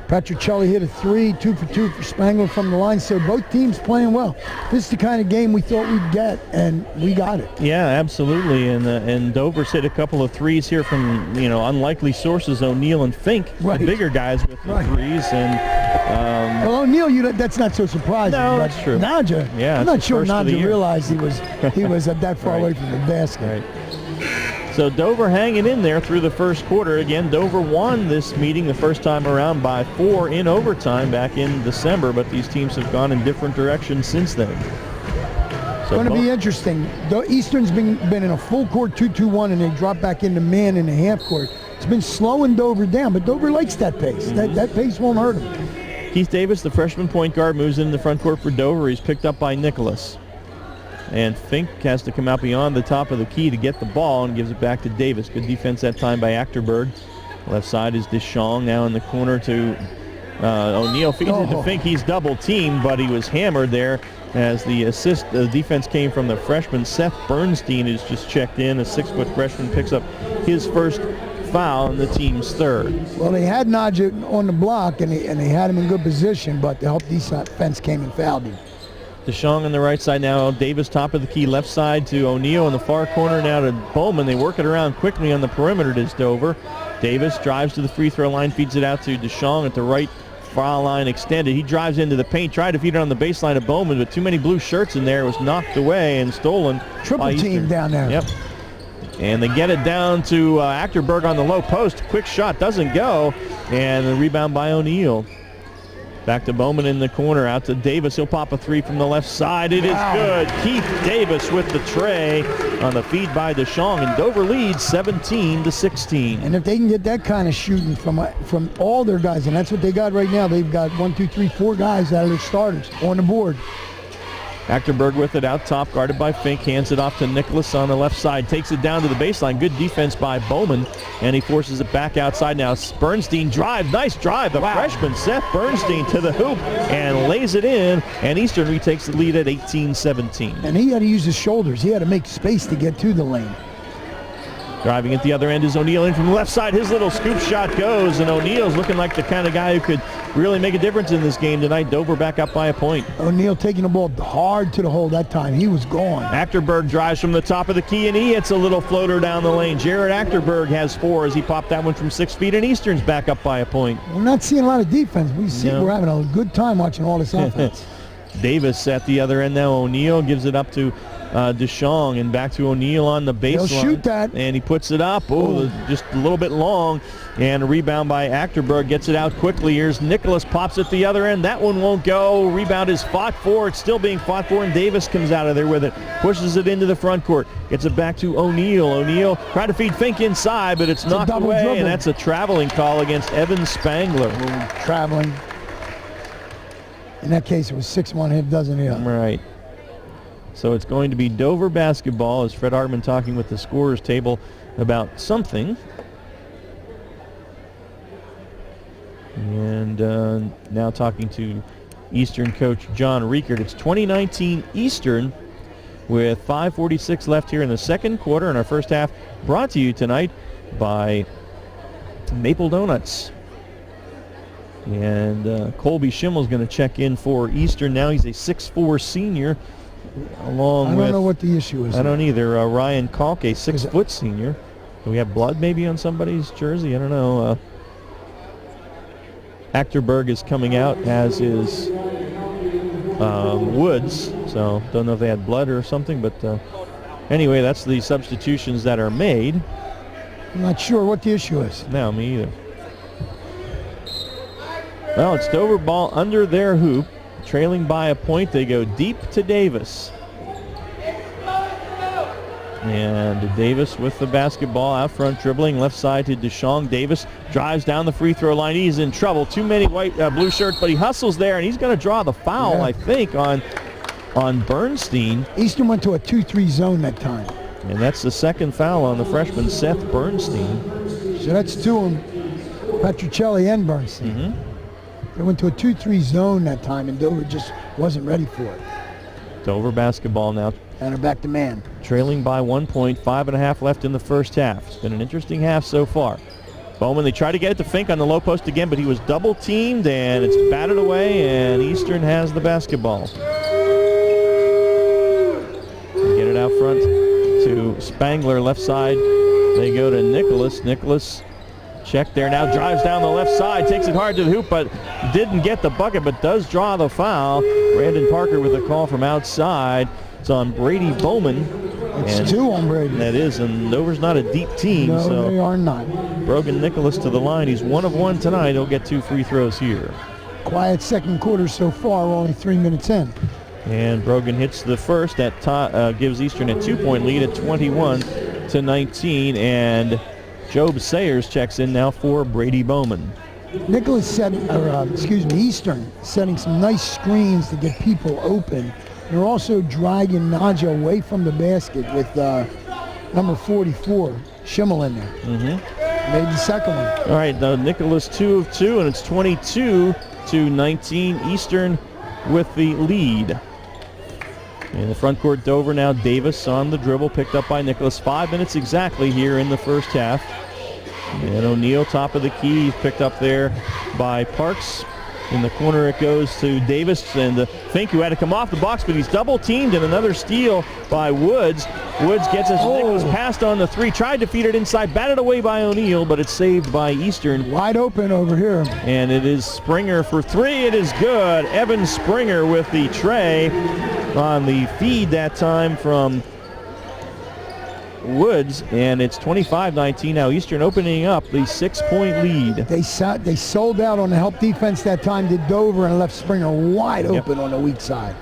Patricelli hit a 3, 2 for 2 for Spangler from the line. So both teams playing well. This is the kind of game we thought we'd get, and we got it. Yeah, absolutely. And Dover's hit a couple of threes here from unlikely sources. O'Neill and Fink, the bigger guys with the threes, and well, O'Neill, that's not so surprising. No, that's true. Naja, yeah, I'm not sure Naja Naja realized he was that far away from the basket. So Dover hanging in there through the first quarter. Again, Dover won this meeting the first time around by 4 in overtime back in December, but these teams have gone in different directions since then. It's going to be interesting. Eastern's been in a full court 2-2-1, and they drop back into man in the half court. It's been slowing Dover down, but Dover likes that pace. That pace won't hurt them. Keith Davis, the freshman point guard, moves into the front court for Dover. He's picked up by Nicholas. And Fink has to come out beyond the top of the key to get the ball and gives it back to Davis. Good defense that time by Achterberg. Left side is Deschong now in the corner to O'Neill. Feeds it to Fink. He's double teamed, but he was hammered there as the defense came from the freshman Seth Bernstein, who's just checked in. A 6-foot freshman picks up his first foul and the team's third. Well, they had Naja on the block, and they had him in good position, but the help defense came and fouled him. Deschong on the right side now. Davis top of the key, left side to O'Neill in the far corner now to Bowman. They work it around quickly on the perimeter to Dover. Davis drives to the free throw line, feeds it out to Deschong at the right foul line extended. He drives into the paint, tried to feed it on the baseline of Bowman, but too many blue shirts in there. It was knocked away and stolen. Triple team down there. Yep. And they get it down to Achterberg on the low post. Quick shot doesn't go, and the rebound by O'Neill. Back to Bowman in the corner, out to Davis. He'll pop a 3 from the left side. It is good. Keith Davis with the tray on the feed by Deschong, and Dover leads 17-16. And if they can get that kind of shooting from all their guys, and that's what they got right now, they've got 1, 2, 3, 4 guys out of their starters on the board. Achterberg with it out top, guarded by Fink, hands it off to Nicholas on the left side, takes it down to the baseline. Good defense by Bowman, and he forces it back outside now. Bernstein drive, nice drive. The freshman Seth Bernstein to the hoop and lays it in, and Eastern retakes the lead at 18-17. And he had to use his shoulders. He had to make space to get to the lane. Driving at the other end is O'Neill in from the left side. His little scoop shot goes, and O'Neill's looking like the kind of guy who could really make a difference in this game tonight. Dover back up by a point. O'Neill taking the ball hard to the hole that time. He was gone. Achterberg drives from the top of the key, and he hits a little floater down the lane. Jared Achterberg has 4 as he popped that one from 6 feet, and Eastern's back up by a point. We're not seeing a lot of defense. We're having a good time watching all this offense. Davis at the other end now. O'Neill gives it up to Deschong, and back to O'Neill on the baseline. He'll shoot that. And he puts it up. Oh, just a little bit long. And a rebound by Achterberg. Gets it out quickly. Here's Nicholas, pops at the other end. That one won't go. Rebound is fought for. It's still being fought for, and Davis comes out of there with it. Pushes it into the front court. Gets it back to O'Neill. O'Neill trying to feed Fink inside, but it's knocked away. Dribble. And that's a traveling call against Evan Spangler. Traveling. In that case, it was 6-1 hit, doesn't it? Right. So it's going to be Dover basketball, as Fred Hartman talking with the scorers table about something. And now talking to Eastern coach John Riekert. It's 2019 Eastern with 5:46 left here in the second quarter, and our first half brought to you tonight by Maple Donuts. And Colby Schimmel's going to check in for Eastern now. He's a 6'4 senior. I don't know what the issue is. I don't either. Ryan Kalk, a 6-foot senior. Do we have blood maybe on somebody's jersey? I don't know. Achterberg is coming out, as is Woods. So don't know if they had blood or something. But anyway, that's the substitutions that are made. I'm not sure what the issue is. No, me either. Well, it's Dover ball under their hoop. Trailing by a point, they go deep to Davis. And Davis with the basketball out front, dribbling left side to Deschong. Davis drives down the free throw line. He's in trouble. Too many blue shirts, but he hustles there, and he's going to draw the foul, I think, on Bernstein. Eastern went to a 2-3 zone that time. And that's the second foul on the freshman, Seth Bernstein. So that's 2 on Patricelli and Bernstein. They went to a 2-3 zone that time, and Dover just wasn't ready for it. Dover basketball now. And they're back to man. Trailing by 1 point, 5.5 left in the first half. It's been an interesting half so far. Bowman, they tried to get it to Fink on the low post again, but he was double teamed, and it's batted away, and Eastern has the basketball. Get it out front to Spangler, left side. They go to Nicholas. Nicholas check there now, drives down the left side, takes it hard to the hoop, but didn't get the bucket, but does draw the foul. Brandon Parker with a call from outside. It's on Brady Bowman. It's 2 on Brady. That is, and Dover's not a deep team. No, so they are not. Brogan Nicholas to the line. He's 1 of 1 tonight. He'll get 2 free throws here. Quiet second quarter so far. We're only 3 minutes in. And Brogan hits the first. That gives Eastern a 2-point lead at 21-19. And Job Sayers checks in now for Brady Bowman. Nicholas Eastern setting some nice screens to get people open. They're also dragging Naja away from the basket with number 44, Schimmel in there. Made the second one. All right, now Nicholas 2 of 2, and it's 22-19. Eastern with the lead. In the front court, Dover now. Davis on the dribble, picked up by Nicholas. 5 minutes exactly here in the first half. And O'Neal, top of the key, he's picked up there by Parks. In the corner it goes to Davis, and Fink, who had to come off the box, but he's double teamed, and another steal by Woods. Woods gets his Nicholas passed on the 3, tried to feed it inside, batted away by O'Neal, but it's saved by Eastern. Wide open over here. And it is Springer for 3. It is good. Evan Springer with the tray on the feed that time from Woods, and it's 25-19 now. Eastern opening up the 6-point lead. They sold out on the help defense that time, did Dover, and left Springer wide open on the weak side.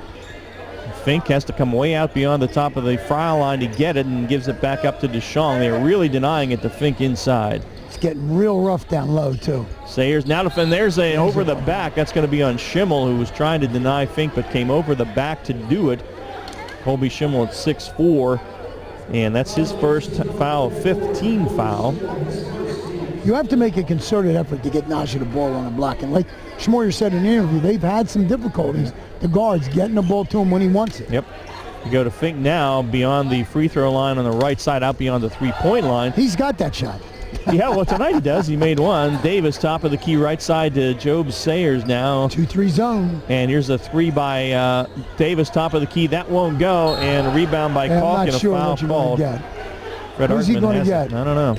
Fink has to come way out beyond the top of the foul line to get it, and gives it back up to DeShong. They're really denying it to Fink inside. It's getting real rough down low, too. Sayers now defend. There's a over the back. That's going to be on Schimmel, who was trying to deny Fink, but came over the back to do it. Colby Schimmel at 6'4". And that's his first foul, 15 foul. You have to make a concerted effort to get Naja the ball on the block. And like Schmoyer said in the interview, they've had some difficulties, the guards, getting the ball to him when he wants it. Yep. You go to Fink now, beyond the free throw line on the right side, out beyond the three-point line. He's got that shot. Yeah, well, tonight he does. He made one. Davis, top of the key, right side to Job Sayers now. 2-3 zone. And here's a 3 by Davis, top of the key. That won't go. And a rebound by Kalk and a foul called. Who's he going to get? I don't know.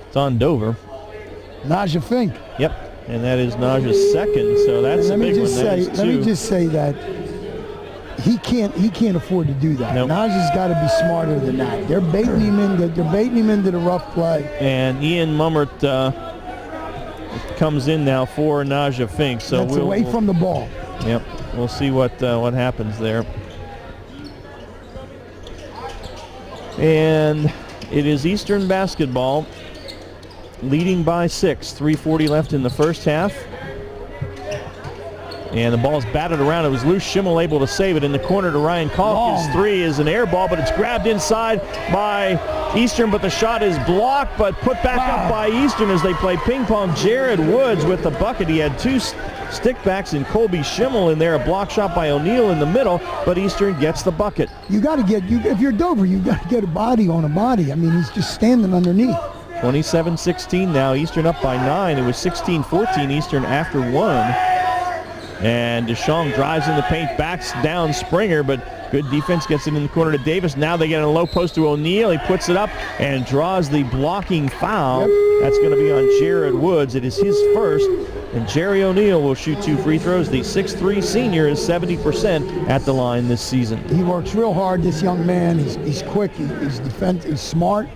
It's on Dover. Naja Fink. Yep. And that is Naja's second, so that's a big one. Let me just say that he can't afford to do that. Nope. Naja's got to be smarter than that. They're baiting him into the rough play. And Ian Mummert comes in now for Naja Fink. So that's away from the ball. Yep. We'll see what happens there. And it is Eastern basketball, leading by 6. 3:40 left in the first half. And the ball's batted around. It was loose. Schimmel able to save it in the corner to Ryan Kalk. His 3 is an air ball, but it's grabbed inside by Eastern, but the shot is blocked, but put back up by Eastern as they play ping pong. Jared Woods with the bucket. He had 2 stickbacks and Colby Schimmel in there. A block shot by O'Neal in the middle, but Eastern gets the bucket. You got to get, if you're Dover, you got to get a body on a body. I mean, he's just standing underneath. 27-16 now. Eastern up by 9. It was 16-14 Eastern after 1. And DeShong drives in the paint, backs down Springer, but good defense, gets it in the corner to Davis. Now they get a low post to O'Neal. He puts it up and draws the blocking foul. That's going to be on Jared Woods. It is his first, and Jerry O'Neal will shoot 2 free throws. The 6'3 senior is 70% at the line this season. He works real hard, this young man. He's quick, he's smart,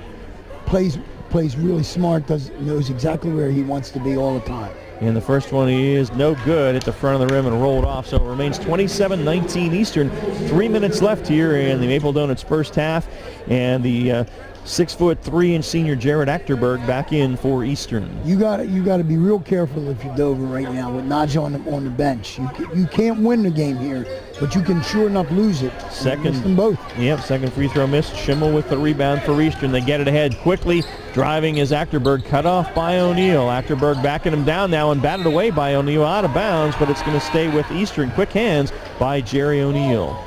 plays really smart, knows exactly where he wants to be all the time. And the first one is no good at the front of the rim and rolled off, so it remains 27-19 Eastern. 3 minutes left here in the Maple Donuts first half, and the 6'3" senior Jared Achterberg back in for Eastern. You got to be real careful if you're Dover right now with Najee on the bench. You can't win the game here, but you can sure enough lose it. Second, them both. Yep, second free throw missed. Schimmel with the rebound for Eastern. They get it ahead quickly. Driving is Achterberg, cut off by O'Neal. Achterberg backing him down now and batted away by O'Neal out of bounds, but it's going to stay with Eastern. Quick hands by Jerry O'Neal.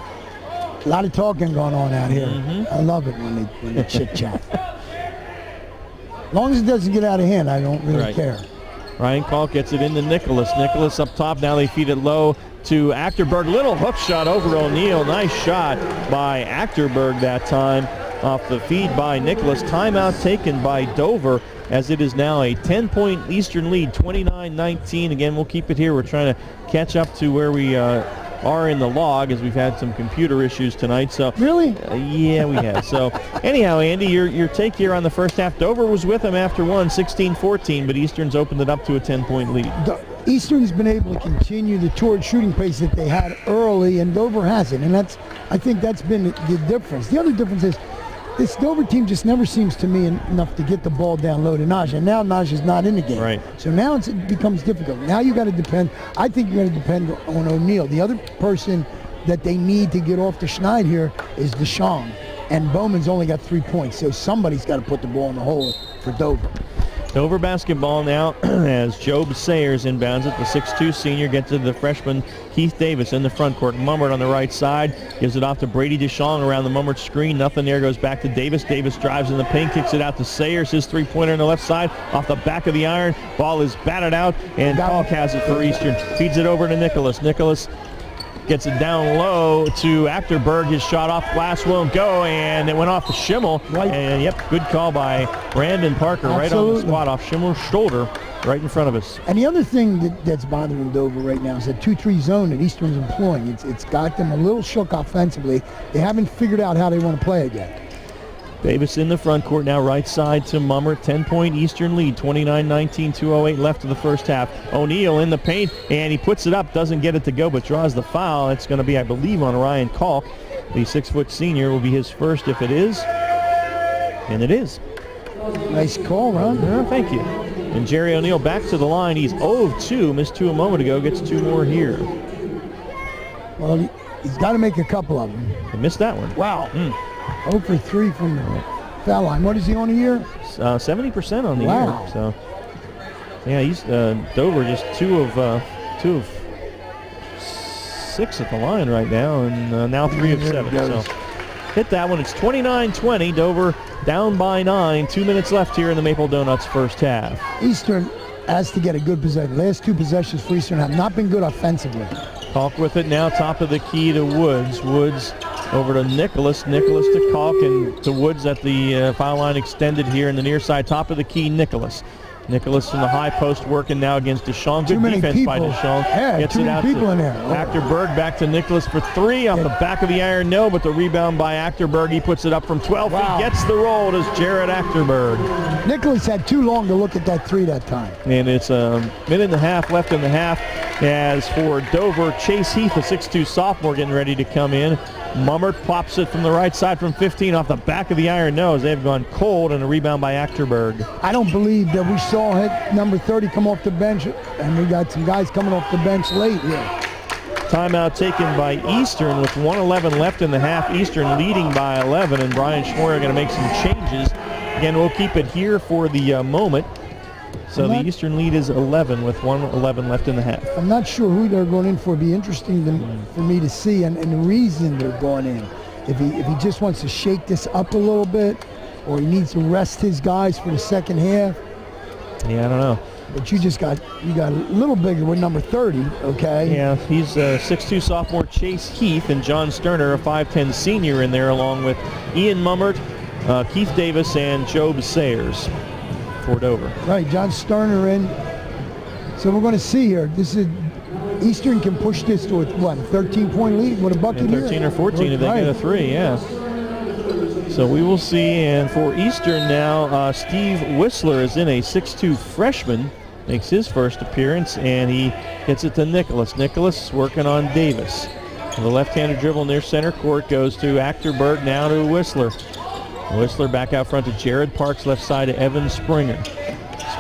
A lot of talking going on out here. I love it when they chit-chat. As long as it doesn't get out of hand, I don't really care. Ryan Kalk gets it into Nicholas. Nicholas up top. Now they feed it low to Achterberg. Little hook shot over O'Neal. Nice shot by Achterberg that time off the feed by Nicholas. Timeout taken by Dover as it is now a 10-point Eastern lead, 29-19. Again, we'll keep it here. We're trying to catch up to where we are in the log as we've had some computer issues tonight. So really? Yeah, we have. So anyhow, Andy, your take here on the first half. Dover was with them after 16-14, but Eastern's opened it up to a 10-point lead. Eastern's been able to continue the torrid shooting pace that they had early, and Dover hasn't. And I think that's been the difference. The other difference is this Dover team just never seems to me enough to get the ball down low to Najee. And now Najee's not in the game. Right. So now it becomes difficult. Now you got to depend. I think you're going to depend on O'Neal. The other person that they need to get off the schneid here is Deshaun. And Bowman's only got 3 points. So somebody's got to put the ball in the hole for Dover. Dover basketball now as Job Sayers inbounds it. The 6'2 senior gets it to the freshman Keith Davis in the front court. Mummert on the right side gives it off to Brady Deschong around the Mummert screen. Nothing there. Goes back to Davis. Davis drives in the paint, kicks it out to Sayers. His three-pointer on the left side off the back of the iron. Ball is batted out, and Kalk has it for Eastern. Feeds it over to Nicholas. Nicholas gets it down low to Achterberg. His shot off glass won't go, and it went off to Schimmel. Right. And yep, good call by Brandon Parker. Right on the spot off Schimmel's shoulder, right in front of us. And the other thing that's bothering Dover right now is that 2-3 zone that Eastern's employing. It's got them a little shook offensively. They haven't figured out how they want to play again. Davis in the front court now, right side to Mummert. 10-point Eastern lead, 29-19, 2:08 left of the first half. O'Neal in the paint, and he puts it up, doesn't get it to go, but draws the foul. It's going to be, I believe, on Ryan Kalk. The 6-foot senior will be his first if it is, and it is. Nice call, Ron. Yeah, thank you. And Jerry O'Neal back to the line. He's 0 of 2, missed 2 a moment ago, gets 2 more here. Well, he's got to make a couple of them. He missed that one. Wow. 0 for 3 from the foul line. What is he on a year? 70% on the year. So, yeah, he's Dover just 2 of 6 at the line right now, and now 3 of 7. So, hit that one. It's 29-20. Dover down by 9. 2 minutes left here in the Maple Donuts first half. Eastern has to get a good possession. Last 2 possessions for Eastern have not been good offensively. Kalk with it now, top of the key to Woods. Woods over to Nicholas. Nicholas to Kalk and to Woods at the foul line extended here in the near side. Top of the key, Nicholas. Nicholas in the high post working now against Deschong. Good defense by Deschong. Yeah, gets too it many out people to in there. Achterberg back to Nicholas for 3 off the back of the iron. No, but the rebound by Achterberg. He puts it up from 12 feet. Gets the roll. It is Jared Achterberg. Nicholas had too long to look at that 3 that time. And it's a minute and a half left in the half. As for Dover, Chase Heath, a 6'2 sophomore, getting ready to come in. Mummert pops it from the right side from 15 off the back of the iron nose. They've gone cold, and a rebound by Achterberg. I don't believe that we saw number 30 come off the bench, and we got some guys coming off the bench late here. Timeout taken by Eastern with 1:11 left in the half. Eastern leading by 11, and Brian Schmoyer going to make some changes. Again, we'll keep it here for the moment. So the Eastern lead is 11 with 1:11 left in the half. I'm not sure who they're going in for. It'd be interesting for me to see, and the reason they're going in. If he just wants to shake this up a little bit, or he needs to rest his guys for the second half. Yeah, I don't know. But you got a little bigger with number 30, okay? Yeah, he's a 6'2 sophomore Chase Heath, and John Sterner, a 5'10 senior in there, along with Ian Mummert, Keith Davis, and Job Sayers. Dover. Right, John Sterner in. So we're going to see here. This is Eastern can push this to a 13-point lead with a bucket here. 13 or 14 if they get a 3, yeah. So we will see. And for Eastern now, Steve Whistler is in, a 6'2 freshman, makes his first appearance, and he hits it to Nicholas. Nicholas working on Davis. The left-handed dribble near center court goes to Achterberg, now to Whistler. Whistler back out front to Jared Parks, left side to Evan Springer.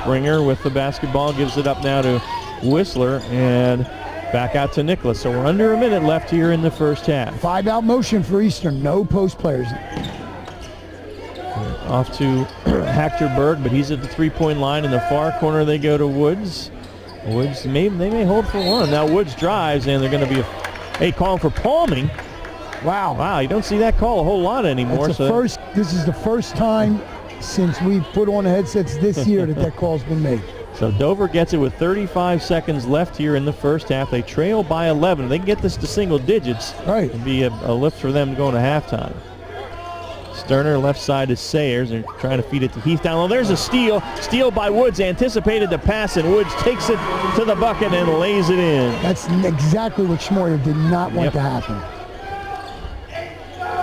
Springer with the basketball, gives it up now to Whistler, and back out to Nicholas. So we're under a minute left here in the first half. 5-out motion for Eastern, no post players. Off to Hector Berg, but he's at the three-point line. In the far corner they go to Woods. Woods, they may hold for one. Now Woods drives, and they're going to be calling for palming. Wow, you don't see that call a whole lot anymore. This is the first time since we put on the headsets this year that call's been made. So Dover gets it with 35 seconds left here in the first half. They trail by 11. If they can get this to single digits, it'd be a lift for them going to halftime. Sterner left side to Sayers. They're trying to feed it to Heath down low. There's a steal. Steal by Woods. Anticipated the pass, and Woods takes it to the bucket and lays it in. That's exactly what Schmoyer did not want to happen.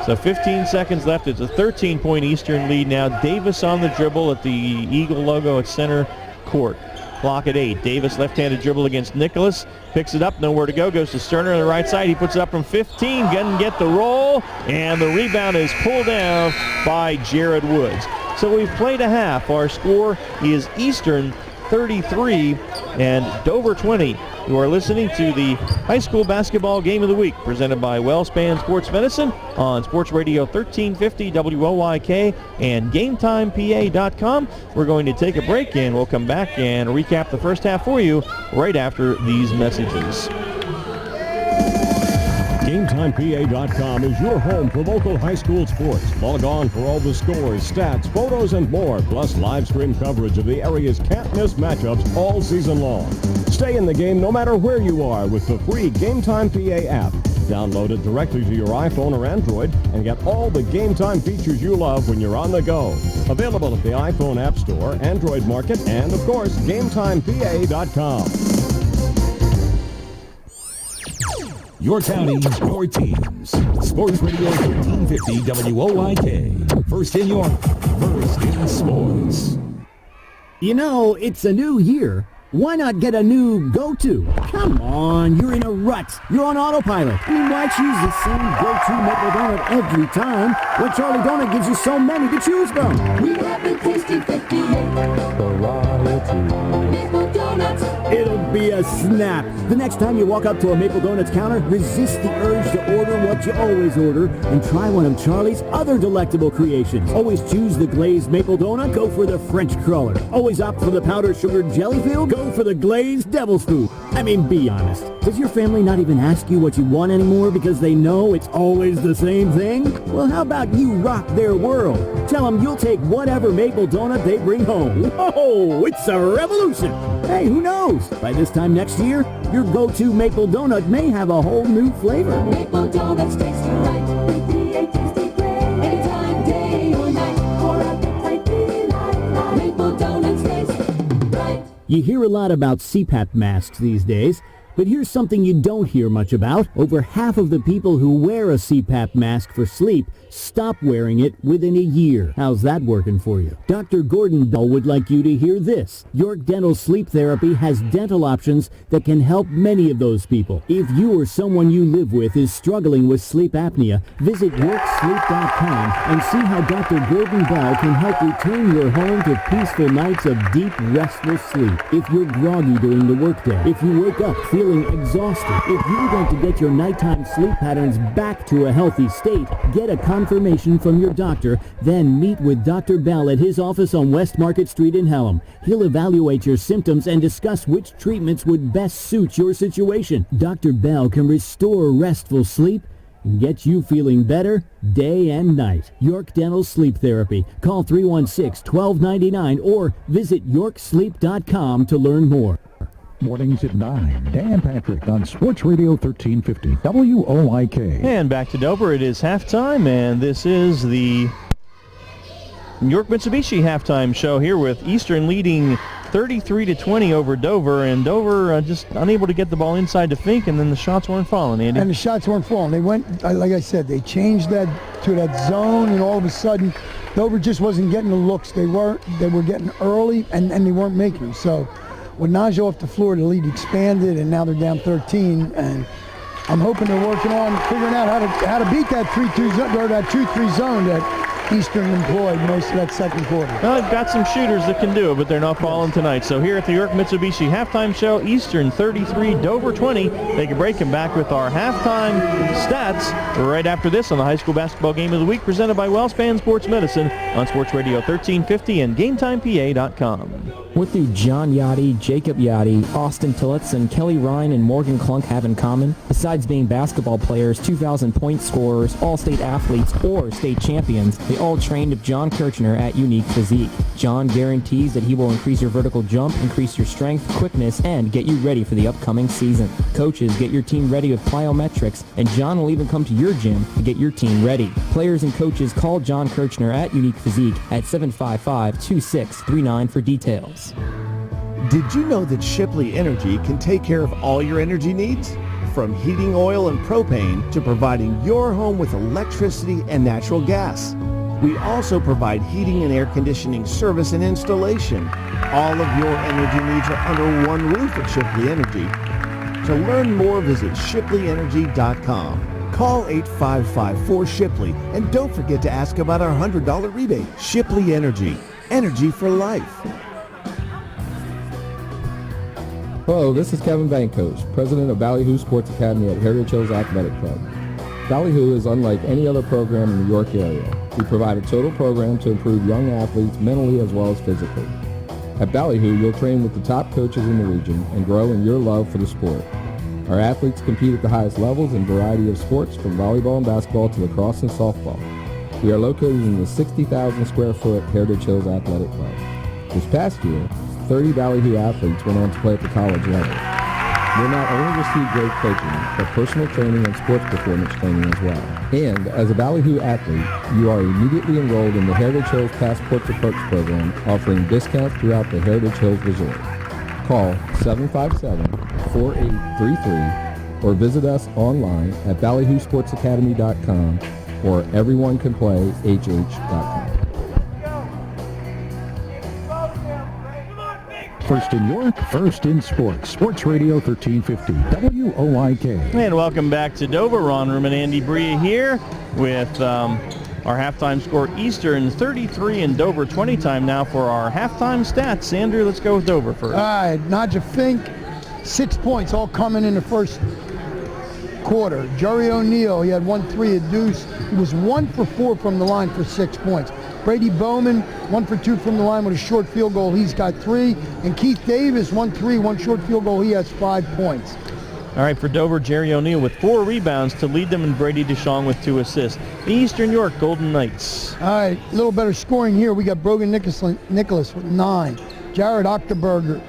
So 15 seconds left. It's a 13-point Eastern lead now. Davis on the dribble at the Eagle logo at center court. Clock at 8. Davis left-handed dribble against Nicholas. Picks it up, nowhere to go. Goes to Sterner on the right side. He puts it up from 15. Doesn't get the roll. And the rebound is pulled down by Jared Woods. So we've played a half. Our score is Eastern 33 and Dover 20. You are listening to the High School Basketball Game of the Week presented by WellSpan Sports Medicine on Sports Radio 1350 WOYK and GameTimePA.com. We're going to take a break, and we'll come back and recap the first half for you right after these messages. GameTimePA.com is your home for local high school sports. Log on for all the scores, stats, photos, and more, plus live stream coverage of the area's can't-miss matchups all season long. Stay in the game no matter where you are with the free GameTime PA app. Download it directly to your iPhone or Android and get all the Game Time features you love when you're on the go. Available at the iPhone App Store, Android Market, and, of course, GameTimePA.com. Your county, your teams. Sports Radio 1350 WOYK. First in York, first in sports. You know, it's a new year. Why not get a new go-to? Come on, you're in a rut. You're on autopilot. I mean, why choose the same go-to maple donut every time when Charlie Donut gives you so many to choose from? We have the tasty 58 variety maple donuts. It'll be a snap. The next time you walk up to a Maple Donuts counter, resist the urge to order what you always order and try one of Charlie's other delectable creations. Always choose the glazed maple donut, go for the French crawler. Always opt for the powdered sugar jelly filled, go for the glazed devil's food. I mean, be honest. Does your family not even ask you what you want anymore because they know it's always the same thing? Well, how about you rock their world? Tell them you'll take whatever maple donut they bring home. Whoa, it's a revolution. Hey, who knows? By this time next year, your go-to maple donut may have a whole new flavor. Maple donuts taste right. 58 tasty great. Anytime, day or night. For appetite delight. Maple donuts taste right. You hear a lot about CPAP masks these days, but here's something you don't hear much about. Over half of the people who wear a CPAP mask for sleep stop wearing it within a year. How's that working for you? Dr. Gordon Bell would like you to hear this. York Dental Sleep Therapy has dental options that can help many of those people. If you or someone you live with is struggling with sleep apnea, visit YorkSleep.com and see how Dr. Gordon Bell can help return your home to peaceful nights of deep, restful sleep. If you're groggy during the workday, if you wake up feeling exhausted, if you want to get your nighttime sleep patterns back to a healthy state, get a confirmation from your doctor, then meet with Dr. Bell at his office on West Market Street in Hellam. He'll evaluate your symptoms and discuss which treatments would best suit your situation. Dr. Bell can restore restful sleep and get you feeling better day and night. York Dental Sleep Therapy. Call 316-1299 or visit YorkSleep.com to learn more. Mornings at 9. Dan Patrick on Sports Radio 1350 WOYK. And back to Dover. It is halftime, and this is the York Mitsubishi halftime show here with Eastern leading 33-20 over Dover, and Dover just unable to get the ball inside to Fink, and then the shots weren't falling, Andy. And the shots weren't falling. They went, like I said, they changed that to that zone, and all of a sudden, Dover just wasn't getting the looks. They were getting early, and they weren't making them. So with Najo off the floor, the lead expanded, and now they're down 13. And I'm hoping they're working on figuring out how to beat that 3-2 zone or that 2-3 zone that Eastern employed most of that second quarter. Well, they've got some shooters that can do it, but they're not falling tonight. So here at the York Mitsubishi Halftime Show, Eastern 33, Dover 20. Take a break and back with our halftime stats right after this on the High School Basketball Game of the Week, presented by WellSpan Sports Medicine on Sports Radio 1350 and GameTimePA.com. What do John Yachty, Jacob Yachty, Austin Tillitz, and Kelly Ryan and Morgan Klunk have in common? Besides being basketball players, 2,000-point scorers, all-state athletes, or state champions, they all trained with John Kirchner at Unique Physique. John guarantees that he will increase your vertical jump, increase your strength, quickness, and get you ready for the upcoming season. Coaches, get your team ready with plyometrics, and John will even come to your gym to get your team ready. Players and coaches, call John Kirchner at Unique Physique at 755-2639 for details. Did you know that Shipley Energy can take care of all your energy needs? From heating oil and propane to providing your home with electricity and natural gas. We also provide heating and air conditioning service and installation. All of your energy needs are under one roof at Shipley Energy. To learn more, visit ShipleyEnergy.com. Call 855-4-SHIPLEY and don't forget to ask about our $100 rebate. Shipley Energy. Energy for life. Hello, this is Kevin Bankos, president of Ballyhoo Sports Academy at Heritage Hills Athletic Club. Ballyhoo is unlike any other program in the York area. We provide a total program to improve young athletes mentally as well as physically. At Ballyhoo, you'll train with the top coaches in the region and grow in your love for the sport. Our athletes compete at the highest levels in a variety of sports, from volleyball and basketball to lacrosse and softball. We are located in the 60,000 square foot Heritage Hills Athletic Club. This past year, 30 Ballyhoo athletes went on to play at the college level. You'll not only receive great coaching, but personal training and sports performance training as well. And as a Ballyhoo athlete, you are immediately enrolled in the Heritage Hills Passport to Perks program, offering discounts throughout the Heritage Hills Resort. Call 757-4833 or visit us online at ballyhoosportsacademy.com or everyonecanplayhh.com. First in York, first in sports. Sports Radio 1350, WOIK. And welcome back to Dover. Ron Room and Andy Bria here with our halftime score, Eastern 33 and Dover 20. Time now for our halftime stats. Andrew, let's go with Dover first. All right, Nadja Fink, 6 points, all coming in the first quarter. Jerry O'Neal, he had 1-3 at deuce. He was 1 for 4 from the line for 6 points. Brady Bowman, 1 for 2 from the line with a short field goal. He's got 3. And Keith Davis, 1-3, 1 short field goal. He has 5 points. All right, for Dover, Jerry O'Neal with 4 rebounds to lead them, and Brady Deschong with 2 assists. The Eastern York Golden Knights. All right, a little better scoring here. We got Brogan Nicholas with 9. Jared Octoberg,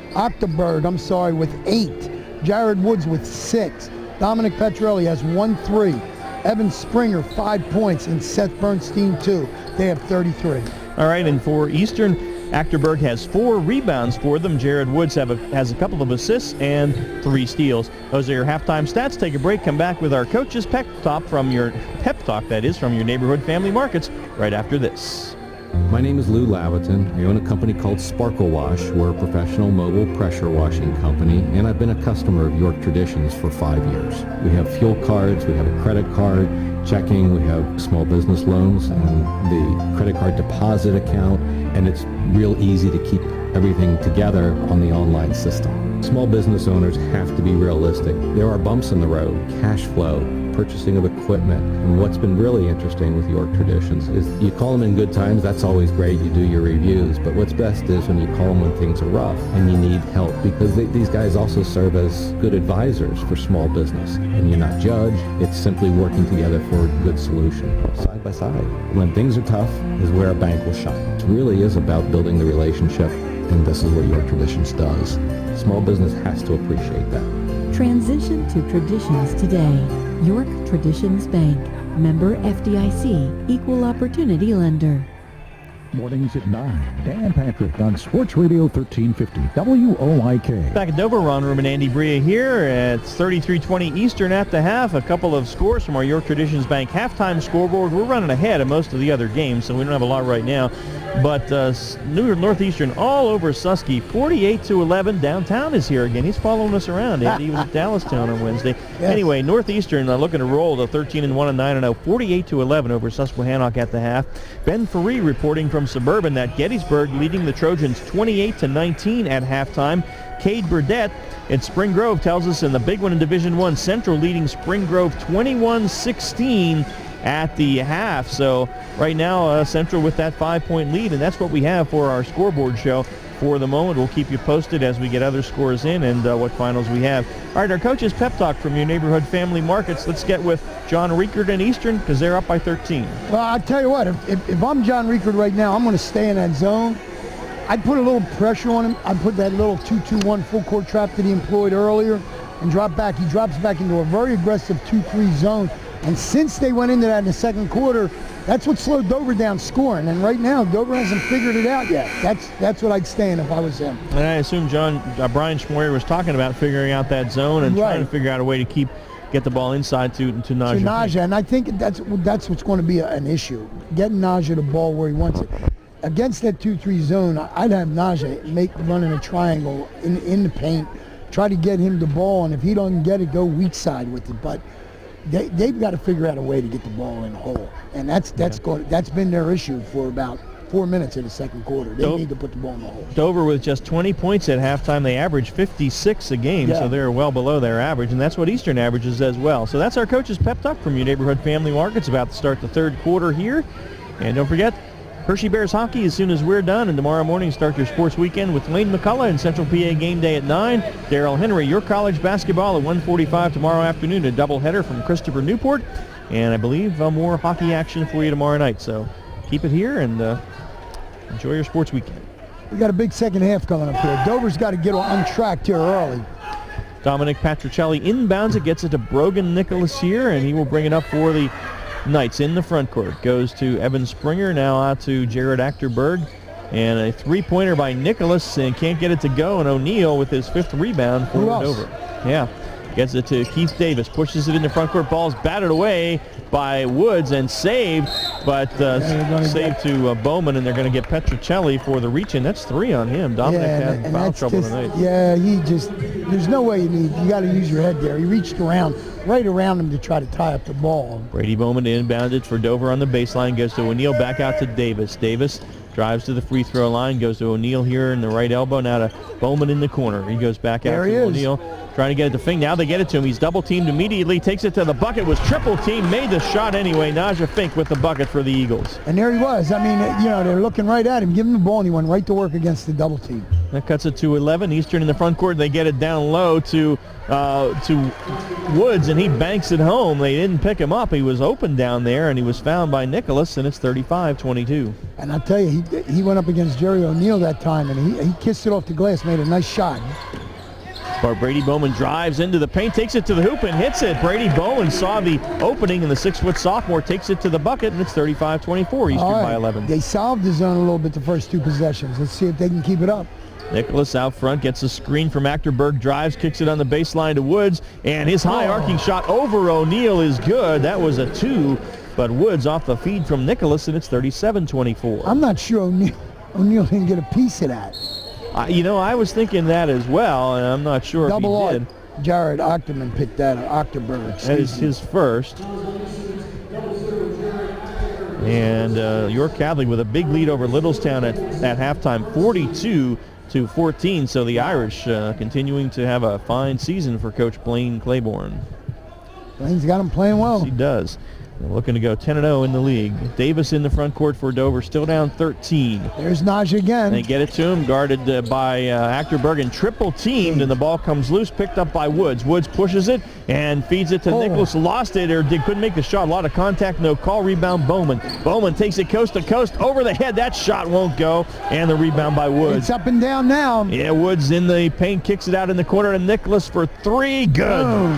with 8. Jared Woods with 6. Dominic Petrelli has 1-3. Evan Springer, 5 points, and Seth Bernstein, 2. They have 33. All right, and for Eastern, Achterberg has 4 rebounds for them. Jared Woods has a couple of assists and 3 steals. Those are your halftime stats. Take a break. Come back with our coaches pep talk from your neighborhood family markets right after this. My name is Lou Laviton. I own a company called Sparkle Wash. We're a professional mobile pressure washing company, and I've been a customer of York Traditions for 5 years. We have fuel cards, we have a credit card, checking, we have small business loans, and the credit card deposit account, and it's real easy to keep everything together on the online system. Small business owners have to be realistic. There are bumps in the road, cash flow, purchasing of equipment. And what's been really interesting with York Traditions is you call them in good times, that's always great, you do your reviews, but what's best is when you call them when things are rough and you need help, because these guys also serve as good advisors for small business. And you're not judged, it's simply working together for a good solution, side by side. When things are tough is where a bank will shine. It really is about building the relationship, and this is what York Traditions does. Small business has to appreciate that. Transition to traditions today. York Traditions Bank. Member FDIC. Equal Opportunity Lender. Mornings at 9. Dan Patrick on Sports Radio 1350 WOIK. Back at Dover, Ron Room and Andy Bria here. It's 33-20 Eastern at the half. A couple of scores from our York Traditions Bank halftime scoreboard. We're running ahead of most of the other games, so we don't have a lot right now. But Northeastern all over Susky, 48-11. Downtown is here again. He's following us around. Andy was at Dallastown on Wednesday. Yes. Anyway, Northeastern looking to roll to 13-1 and 9-0, 48-11 over Susquehannock at the half. Ben Ferree reporting from Suburban that Gettysburg leading the Trojans 28-19 at halftime. Cade Burdett in Spring Grove tells us in the big one in Division I, Central leading Spring Grove 21-16 at the half. So right now Central with that 5-point lead, and that's what we have for our scoreboard show for the moment. We'll keep you posted as we get other scores in and what finals we have. All right, our coach's pep talk from your neighborhood family markets. Let's get with John Riekert and Eastern because they're up by 13. Well, I tell you what, if I'm John Riekert right now, I'm going to stay in that zone. I'd put a little pressure on him. I'd put that little 2-2-1 full court trap that he employed earlier and drop back. He drops back into a very aggressive 2-3 zone. And since they went into that in the second quarter, that's what slowed Dover down scoring. And right now, Dover hasn't figured it out yet. That's what I'd stay in if I was him. And I assume Brian Schmoyer was talking about figuring out that zone and trying to figure out a way to get the ball inside to Najee. And I think that's what's going to be an issue, getting Najee the ball where he wants it. Against that 2-3 zone, I'd have Najee running a triangle in the paint, try to get him the ball, and if he doesn't get it, go weak side with it. But they've got to figure out a way to get the ball in the hole, and that's been their issue for about 4 minutes in the second quarter. They need to put the ball in the hole. Dover with just 20 points at halftime. They average 56 a game, so they're well below their average, and that's what Eastern averages as well. So that's our coach's pep talk from your neighborhood family markets about to start the third quarter here. And don't forget, Hershey Bears hockey as soon as we're done, and tomorrow morning start your sports weekend with Wayne McCullough and Central PA game day at 9. Darrell Henry, your college basketball at 1:45 tomorrow afternoon, a doubleheader from Christopher Newport, and I believe more hockey action for you tomorrow night. So keep it here and enjoy your sports weekend. We got a big second half coming up here. Dover's got to get on track here early. Dominic Patricelli inbounds it, gets it to Brogan Nicholas here, and he will bring it up for the Knights in the front court. Goes to Evan Springer, now out to Jared Achterberg, and a three-pointer by Nicholas, and can't get it to go, and O'Neal with his fifth rebound for Dover. Yeah, gets it to Keith Davis, pushes it in the front court, ball's batted away by Woods and saved, but saved to Bowman, and they're going to get Petrocelli for the reach-in. That's 3 on him. Dominic had foul trouble tonight. Yeah, there's no way you got to use your head there. He reached right around him to try to tie up the ball. Brady Bowman inbounded for Dover on the baseline, goes to O'Neal, back out to Davis. Davis drives to the free throw line, goes to O'Neal here in the right elbow, now to Bowman in the corner. He goes back out to O'Neal, trying to get it to Fink. Now they get it to him. He's double teamed immediately, takes it to the bucket, was triple teamed, made the shot anyway. Najah Fink with the bucket for the Eagles. And there he was. I mean, they're looking right at him, give him the ball, and he went right to work against the double team. That cuts it to 11. Eastern in the front court. They get it down low to Woods, and he banks it home. They didn't pick him up. He was open down there, and he was found by Nicholas, and it's 35-22. And I'll tell you, he went up against Jerry O'Neal that time, and he kissed it off the glass, made a nice shot. But Brady Bowman drives into the paint, takes it to the hoop, and hits it. Brady Bowman saw the opening, and the 6-foot sophomore takes it to the bucket, and it's 35-24. Eastern by 11. They solved the zone a little bit the first two possessions. Let's see if they can keep it up. Nicholas out front gets a screen from Achterberg, drives, kicks it on the baseline to Woods, and his high arcing shot over O'Neal is good. That was a 2, but Woods off the feed from Nicholas, and it's 37-24. I'm not sure O'Neal didn't get a piece of that. I was thinking that as well, and I'm not sure if he did. Jared Achterman picked that, Achterberg. That is his first. And York Catholic with a big lead over Littlestown at halftime, 42-14. So the Irish continuing to have a fine season for Coach Blaine Claiborne. Blaine's got him playing well. Yes, he does. They're looking to go 10-0 in the league. Davis in the front court for Dover, still down 13. There's Najee again. They get it to him, guarded by Achterberg, and triple teamed, and the ball comes loose, picked up by Woods. Woods pushes it and feeds it to Nicholas. Lost it, or couldn't make the shot. A lot of contact, no call. Rebound Bowman. Bowman takes it coast to coast, over the head. That shot won't go, and the rebound by Woods. It's up and down now. Yeah, Woods in the paint, kicks it out in the corner to Nicholas for 3. Good. Boom.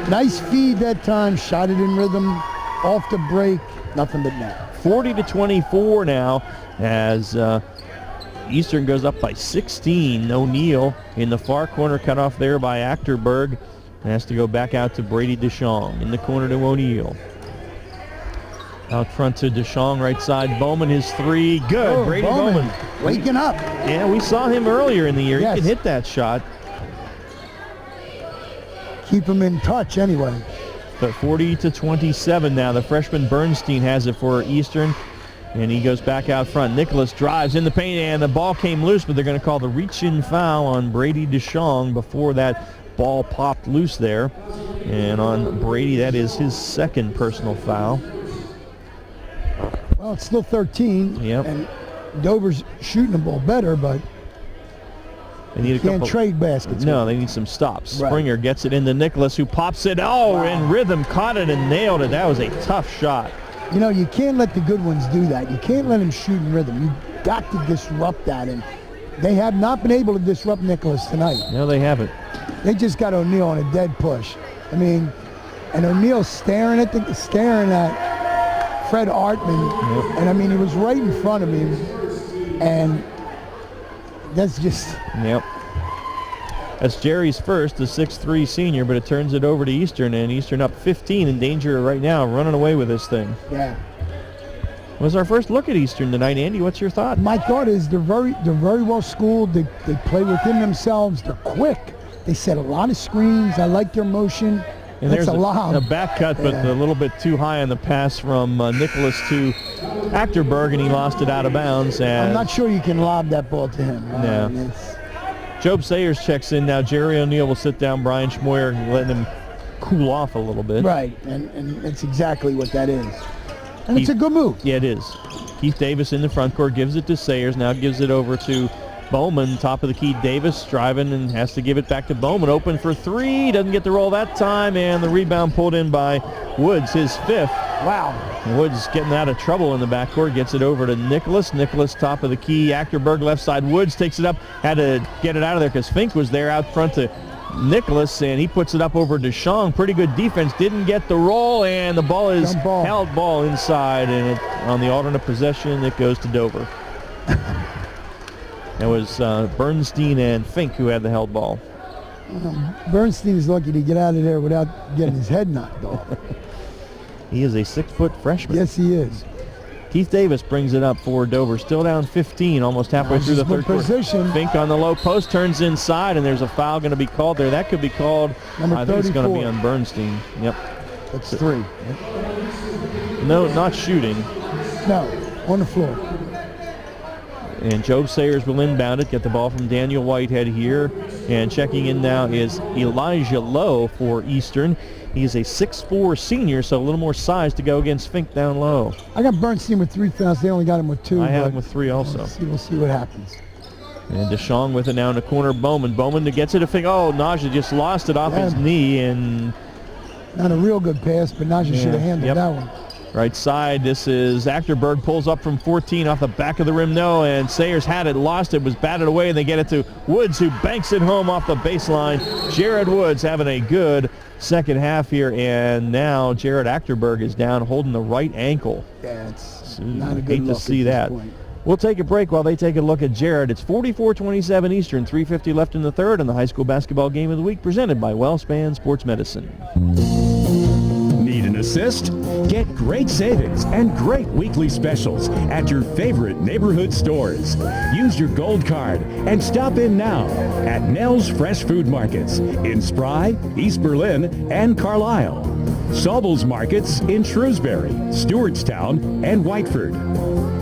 Nice feed that time. Shot it in rhythm. Off the break. Nothing but net. 40-24 now as Eastern goes up by 16. O'Neill in the far corner, cut off there by Achterberg. Has to go back out to Brady DeShong. In the corner to O'Neill. Out front to DeShong, right side. Bowman, his three. Good. Oh, Brady Bowman. Waking up. Yeah, we saw him earlier in the year. Yes. He can hit that shot. Keep him in touch anyway. But 40-27 now. The freshman Bernstein has it for Eastern. And he goes back out front. Nicholas drives in the paint, and the ball came loose, but they're going to call the reach-in foul on Brady DeShong before that ball popped loose there. And on Brady, that is his second personal foul. Well, it's still 13. Yep. And Dover's shooting the ball better, but they need a can't couple. trade baskets. No, they need some stops. Right. Springer gets it into Nicholas, who pops it. Oh, in rhythm, caught it and nailed it. That was a tough shot. You know, you can't let the good ones do that. You can't let them shoot in rhythm. You've got to disrupt that, and they have not been able to disrupt Nicholas tonight. No, they haven't. They just got O'Neill on a dead push. I mean, and O'Neill staring at Fred Artman, and I mean, he was right in front of him, and that's just... Yep. That's Jerry's first, the 6'3 senior, but it turns it over to Eastern, and Eastern up 15, in danger right now, running away with this thing. Yeah. Was our first look at Eastern tonight, Andy. What's your thought? My thought is they're very well schooled. They play within themselves. They're quick. They set a lot of screens. I like their motion. And that's there's allowed. a back cut, but a little bit too high on the pass from Nicholas to Achterberg, and he lost it out of bounds. I'm not sure you can lob that ball to him. No. Job Sayers checks in now. Jerry O'Neill will sit down Brian Schmoyer, letting him cool off a little bit. Right, and that's exactly what that is. And it's a good move. Yeah, it is. Keith Davis in the front court gives it to Sayers, now gives it over to Bowman, top of the key. Davis driving and has to give it back to Bowman. Open for three, doesn't get the roll that time, and the rebound pulled in by Woods, his fifth. Wow. Woods getting out of trouble in the backcourt, gets it over to Nicholas. Nicholas, top of the key. Achterberg, left side. Woods takes it up, had to get it out of there because Fink was there out front to Nicholas, and he puts it up over DeShong. Pretty good defense, didn't get the roll, and the ball is held ball inside, and on the alternate possession, it goes to Dover. It was Bernstein and Fink who had the held ball. Bernstein is lucky to get out of there without getting his head knocked off. He is a 6-foot freshman. Yes, he is. Keith Davis brings it up for Dover. Still down 15, almost halfway through the third quarter. Fink on the low post, turns inside, and there's a foul going to be called there. That could be called, I think it's going to be on Bernstein. Yep. That's three. No, not shooting. No, on the floor. And Job Sayers will inbound it, get the ball from Daniel Whitehead here. And checking in now is Elijah Lowe for Eastern. He's a 6'4 senior, so a little more size to go against Fink down low. I got Bernstein with 3 fouls. They only got him with 2. I have him with 3 also. We'll see what happens. And DeShong with it now in the corner. Bowman gets it to Fink. Oh, Naja just lost it off his knee. And not a real good pass, but Naja should have handled that one. Right side, this is Achterberg, pulls up from 14 off the back of the rim. No, and Sayers had it, lost it, was batted away, and they get it to Woods, who banks it home off the baseline. Jared Woods having a good second half here, and now Jared Achterberg is down holding the right ankle. Yeah, it's not a good hate to look see at this that. point. We'll take a break while they take a look at Jared. It's 44-27 Eastern, 3:50 left in the third, and the high school basketball game of the week presented by WellSpan Sports Medicine. Need an assist? Get great savings and great weekly specials at your favorite neighborhood stores. Use your gold card and stop in now at Nell's Fresh Food Markets in Spry, East Berlin, and Carlisle. Sobel's Markets in Shrewsbury, Stewartstown, and Whiteford.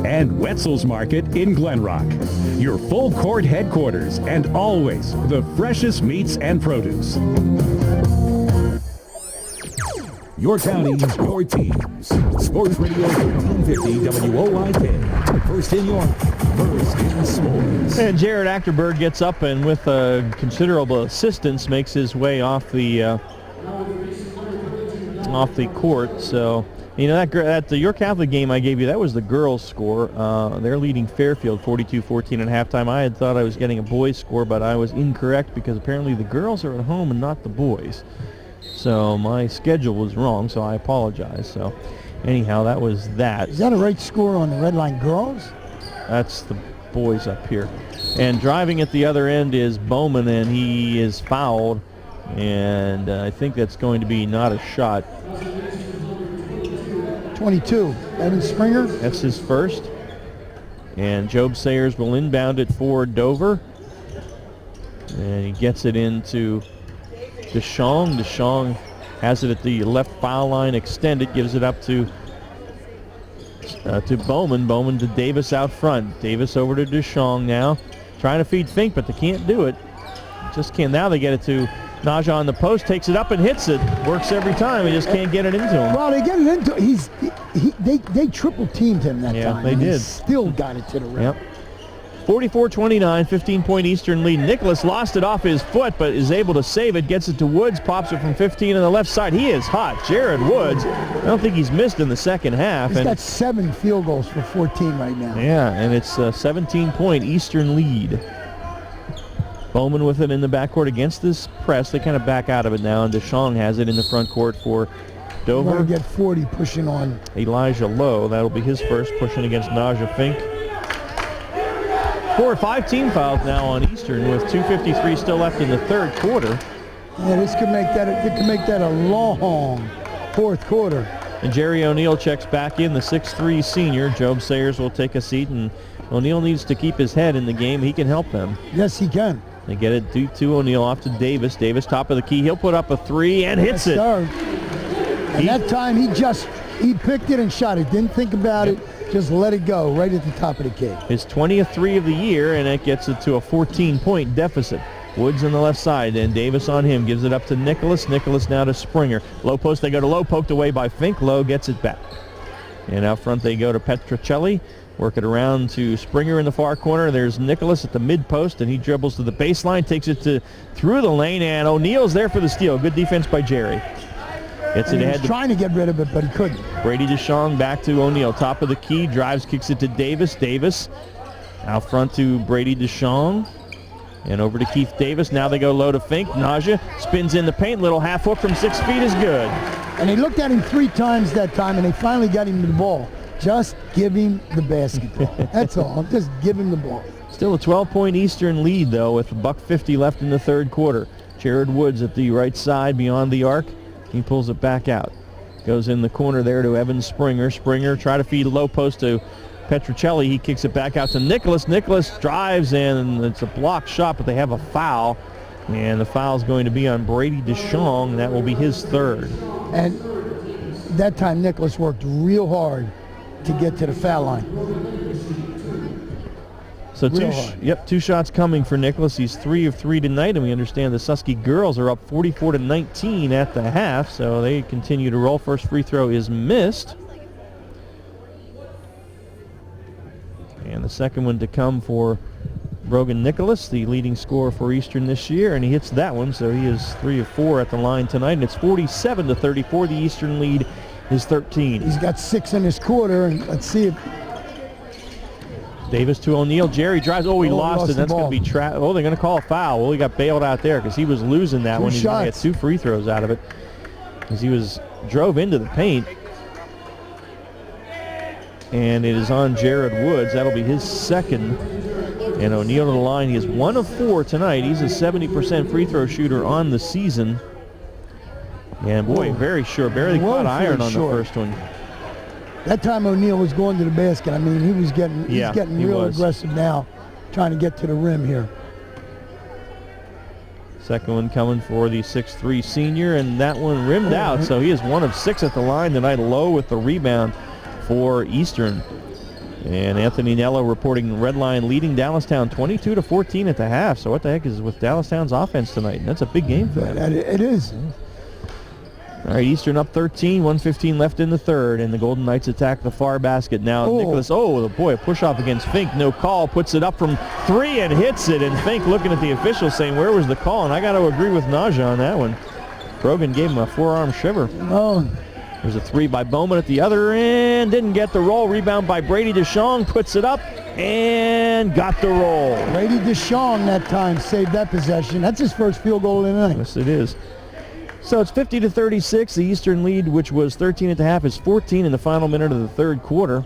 And Wetzel's Market in Glenrock. Your full court headquarters and always the freshest meats and produce. Your counties, your teams. Sports Radio 1350 WOIK. First in York, first in sports. And Jared Achterberg gets up and with considerable assistance makes his way off the court. So, you know, that the York Catholic game I gave you, that was the girls' score. They're leading Fairfield 42-14 at halftime. I had thought I was getting a boys' score, but I was incorrect because apparently the girls are at home and not the boys. So my schedule was wrong, so I apologize. So Anyhow, that was that. Is that a right score on the Red Line girls? That's the boys up here. And driving at the other end is Bowman, and he is fouled. And I think that's going to be not a shot. 22, Evan Springer. That's his first. And Job Sayers will inbound it for Dover. And he gets it into DeShong. DeShong has it at the left foul line extended, gives it up to Bowman. Bowman to Davis out front. Davis over to DeShong now. Trying to feed Fink, but they can't do it. Just can't. Now they get it to Naja on the post, takes it up and hits it. Works every time. He just can't get it into him. Well, they get it into they triple teamed him that time. Yeah, they and did. He still got it to the rim. Yep. 44-29, 15-point Eastern lead. Nicholas lost it off his foot, but is able to save it. Gets it to Woods, pops it from 15 on the left side. He is hot. Jared Woods, I don't think he's missed in the second half. He's got 7 field goals for 14 right now. Yeah, and it's a 17-point Eastern lead. Bowman with it in the backcourt against this press. They kind of back out of it now, and DeShong has it in the front court for Dover. We're going to get 40 pushing on Elijah Lowe. That'll be his first, pushing against Naja Fink. 4 or 5 team fouls now on Eastern with 2:53 still left in the third quarter. Yeah, this could make that a long fourth quarter. And Jerry O'Neal checks back in, the 6'3 senior. Job Sayers will take a seat, and O'Neal needs to keep his head in the game. He can help them. Yes, he can. They get it to O'Neal, off to Davis. Davis top of the key. He'll put up a 3 and hits it. And that time he picked it and shot it. Didn't think about it. Just let it go right at the top of the key. His 20th 3 of the year, and that gets it to a 14-point deficit. Woods on the left side, and Davis on him. Gives it up to Nicholas. Nicholas now to Springer. Low post, they go to Lowe, poked away by Fink. Lowe gets it back. And out front they go to Petrocelli. Work it around to Springer in the far corner. There's Nicholas at the mid post, and he dribbles to the baseline, takes it through the lane, and O'Neal's there for the steal. Good defense by Jerry. Gets it he ahead. was trying to get rid of it, but he couldn't. Brady DeShong back to O'Neal. Top of the key, drives, kicks it to Davis. Davis out front to Brady DeShong. And over to Keith Davis. Now they go low to Fink. Naja spins in the paint. Little half hook from 6 feet is good. And they looked at him 3 times that time, and they finally got him the ball. Just give him the basketball. That's all. Just give him the ball. Still a 12-point Eastern lead, though, with $1:50 left in the third quarter. Jared Woods at the right side beyond the arc. He pulls it back out. Goes in the corner there to Evan Springer. Springer try to feed low post to Petrocelli. He kicks it back out to Nicholas. Nicholas drives, and it's a blocked shot, but they have a foul. And the foul is going to be on Brady DeShong. That will be his third. And that time Nicholas worked real hard to get to the foul line. So two shots coming for Nicholas. He's 3 of 3 tonight, and we understand the Susky girls are up 44-19 at the half, so they continue to roll. First free throw is missed. And the second one to come for Brogan Nicholas, the leading scorer for Eastern this year, and he hits that one, so he is 3 of 4 at the line tonight, and it's 47-34. The Eastern lead is 13. He's got 6 in this quarter, and let's see if Davis to O'Neal. Jerry drives. Oh, he lost it. That's going to be trapped. Oh, they're going to call a foul. Well, he got bailed out there because he was losing that one. He's going to get 2 free throws out of it because he drove into the paint. And it is on Jared Woods. That'll be his second. And O'Neal to the line. He is 1 of 4 tonight. He's a 70% free throw shooter on the season. And boy, very sure. Barely caught iron on the first one. that time O'Neal was going to the basket. I mean, he's getting real aggressive now, trying to get to the rim here. Second one coming for the 6'3 senior, and that one rimmed out, so he is 1 of 6 at the line tonight. Low with the rebound for Eastern. And Anthony Nello reporting Red Line leading Dallastown 22-14 at the half. So what the heck is with Dallastown's offense tonight? And that's a big game for them. It is. All right, Eastern up 13, 1:15 left in the third, and the Golden Knights attack the far basket now. Nicholas, a push off against Fink, no call, puts it up from 3 and hits it, and Fink looking at the officials saying, where was the call? And I got to agree with Naja on that one. Brogan gave him a forearm shiver. There's a 3 by Bowman at the other end, didn't get the roll. Rebound by Brady DeShong, puts it up, and got the roll. Brady DeShong that time saved that possession. That's his first field goal of the night. Yes, it is. So it's 50-36. The Eastern lead, which was 13 at the half, is 14 in the final minute of the third quarter.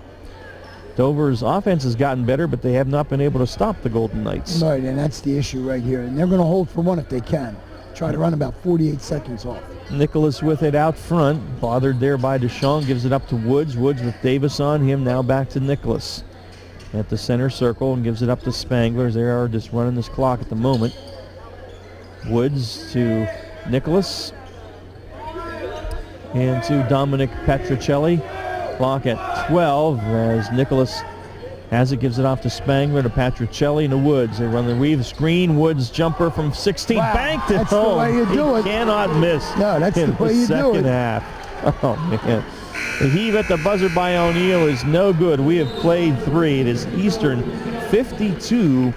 Dover's offense has gotten better, but they have not been able to stop the Golden Knights. Right, and that's the issue right here. And they're going to hold for one if they can. Try to run about 48 seconds off. Nicholas with it out front, bothered there by DeShong, gives it up to Woods. Woods with Davis on him, now back to Nicholas at the center circle and gives it up to Spanglers. They are just running this clock at the moment. Woods to Nicholas and to Dominic Petrocelli. Clock at 12 as Nicholas has it, gives it off to Spangler, to Petrocelli, and to Woods. They run the weave screen. Woods jumper from 16, wow, banked it that's home. The way you do it. Cannot miss. No, that's the way you do it. Second half. Oh man, the heave at the buzzer by O'Neal is no good. We have played 3. It is Eastern 52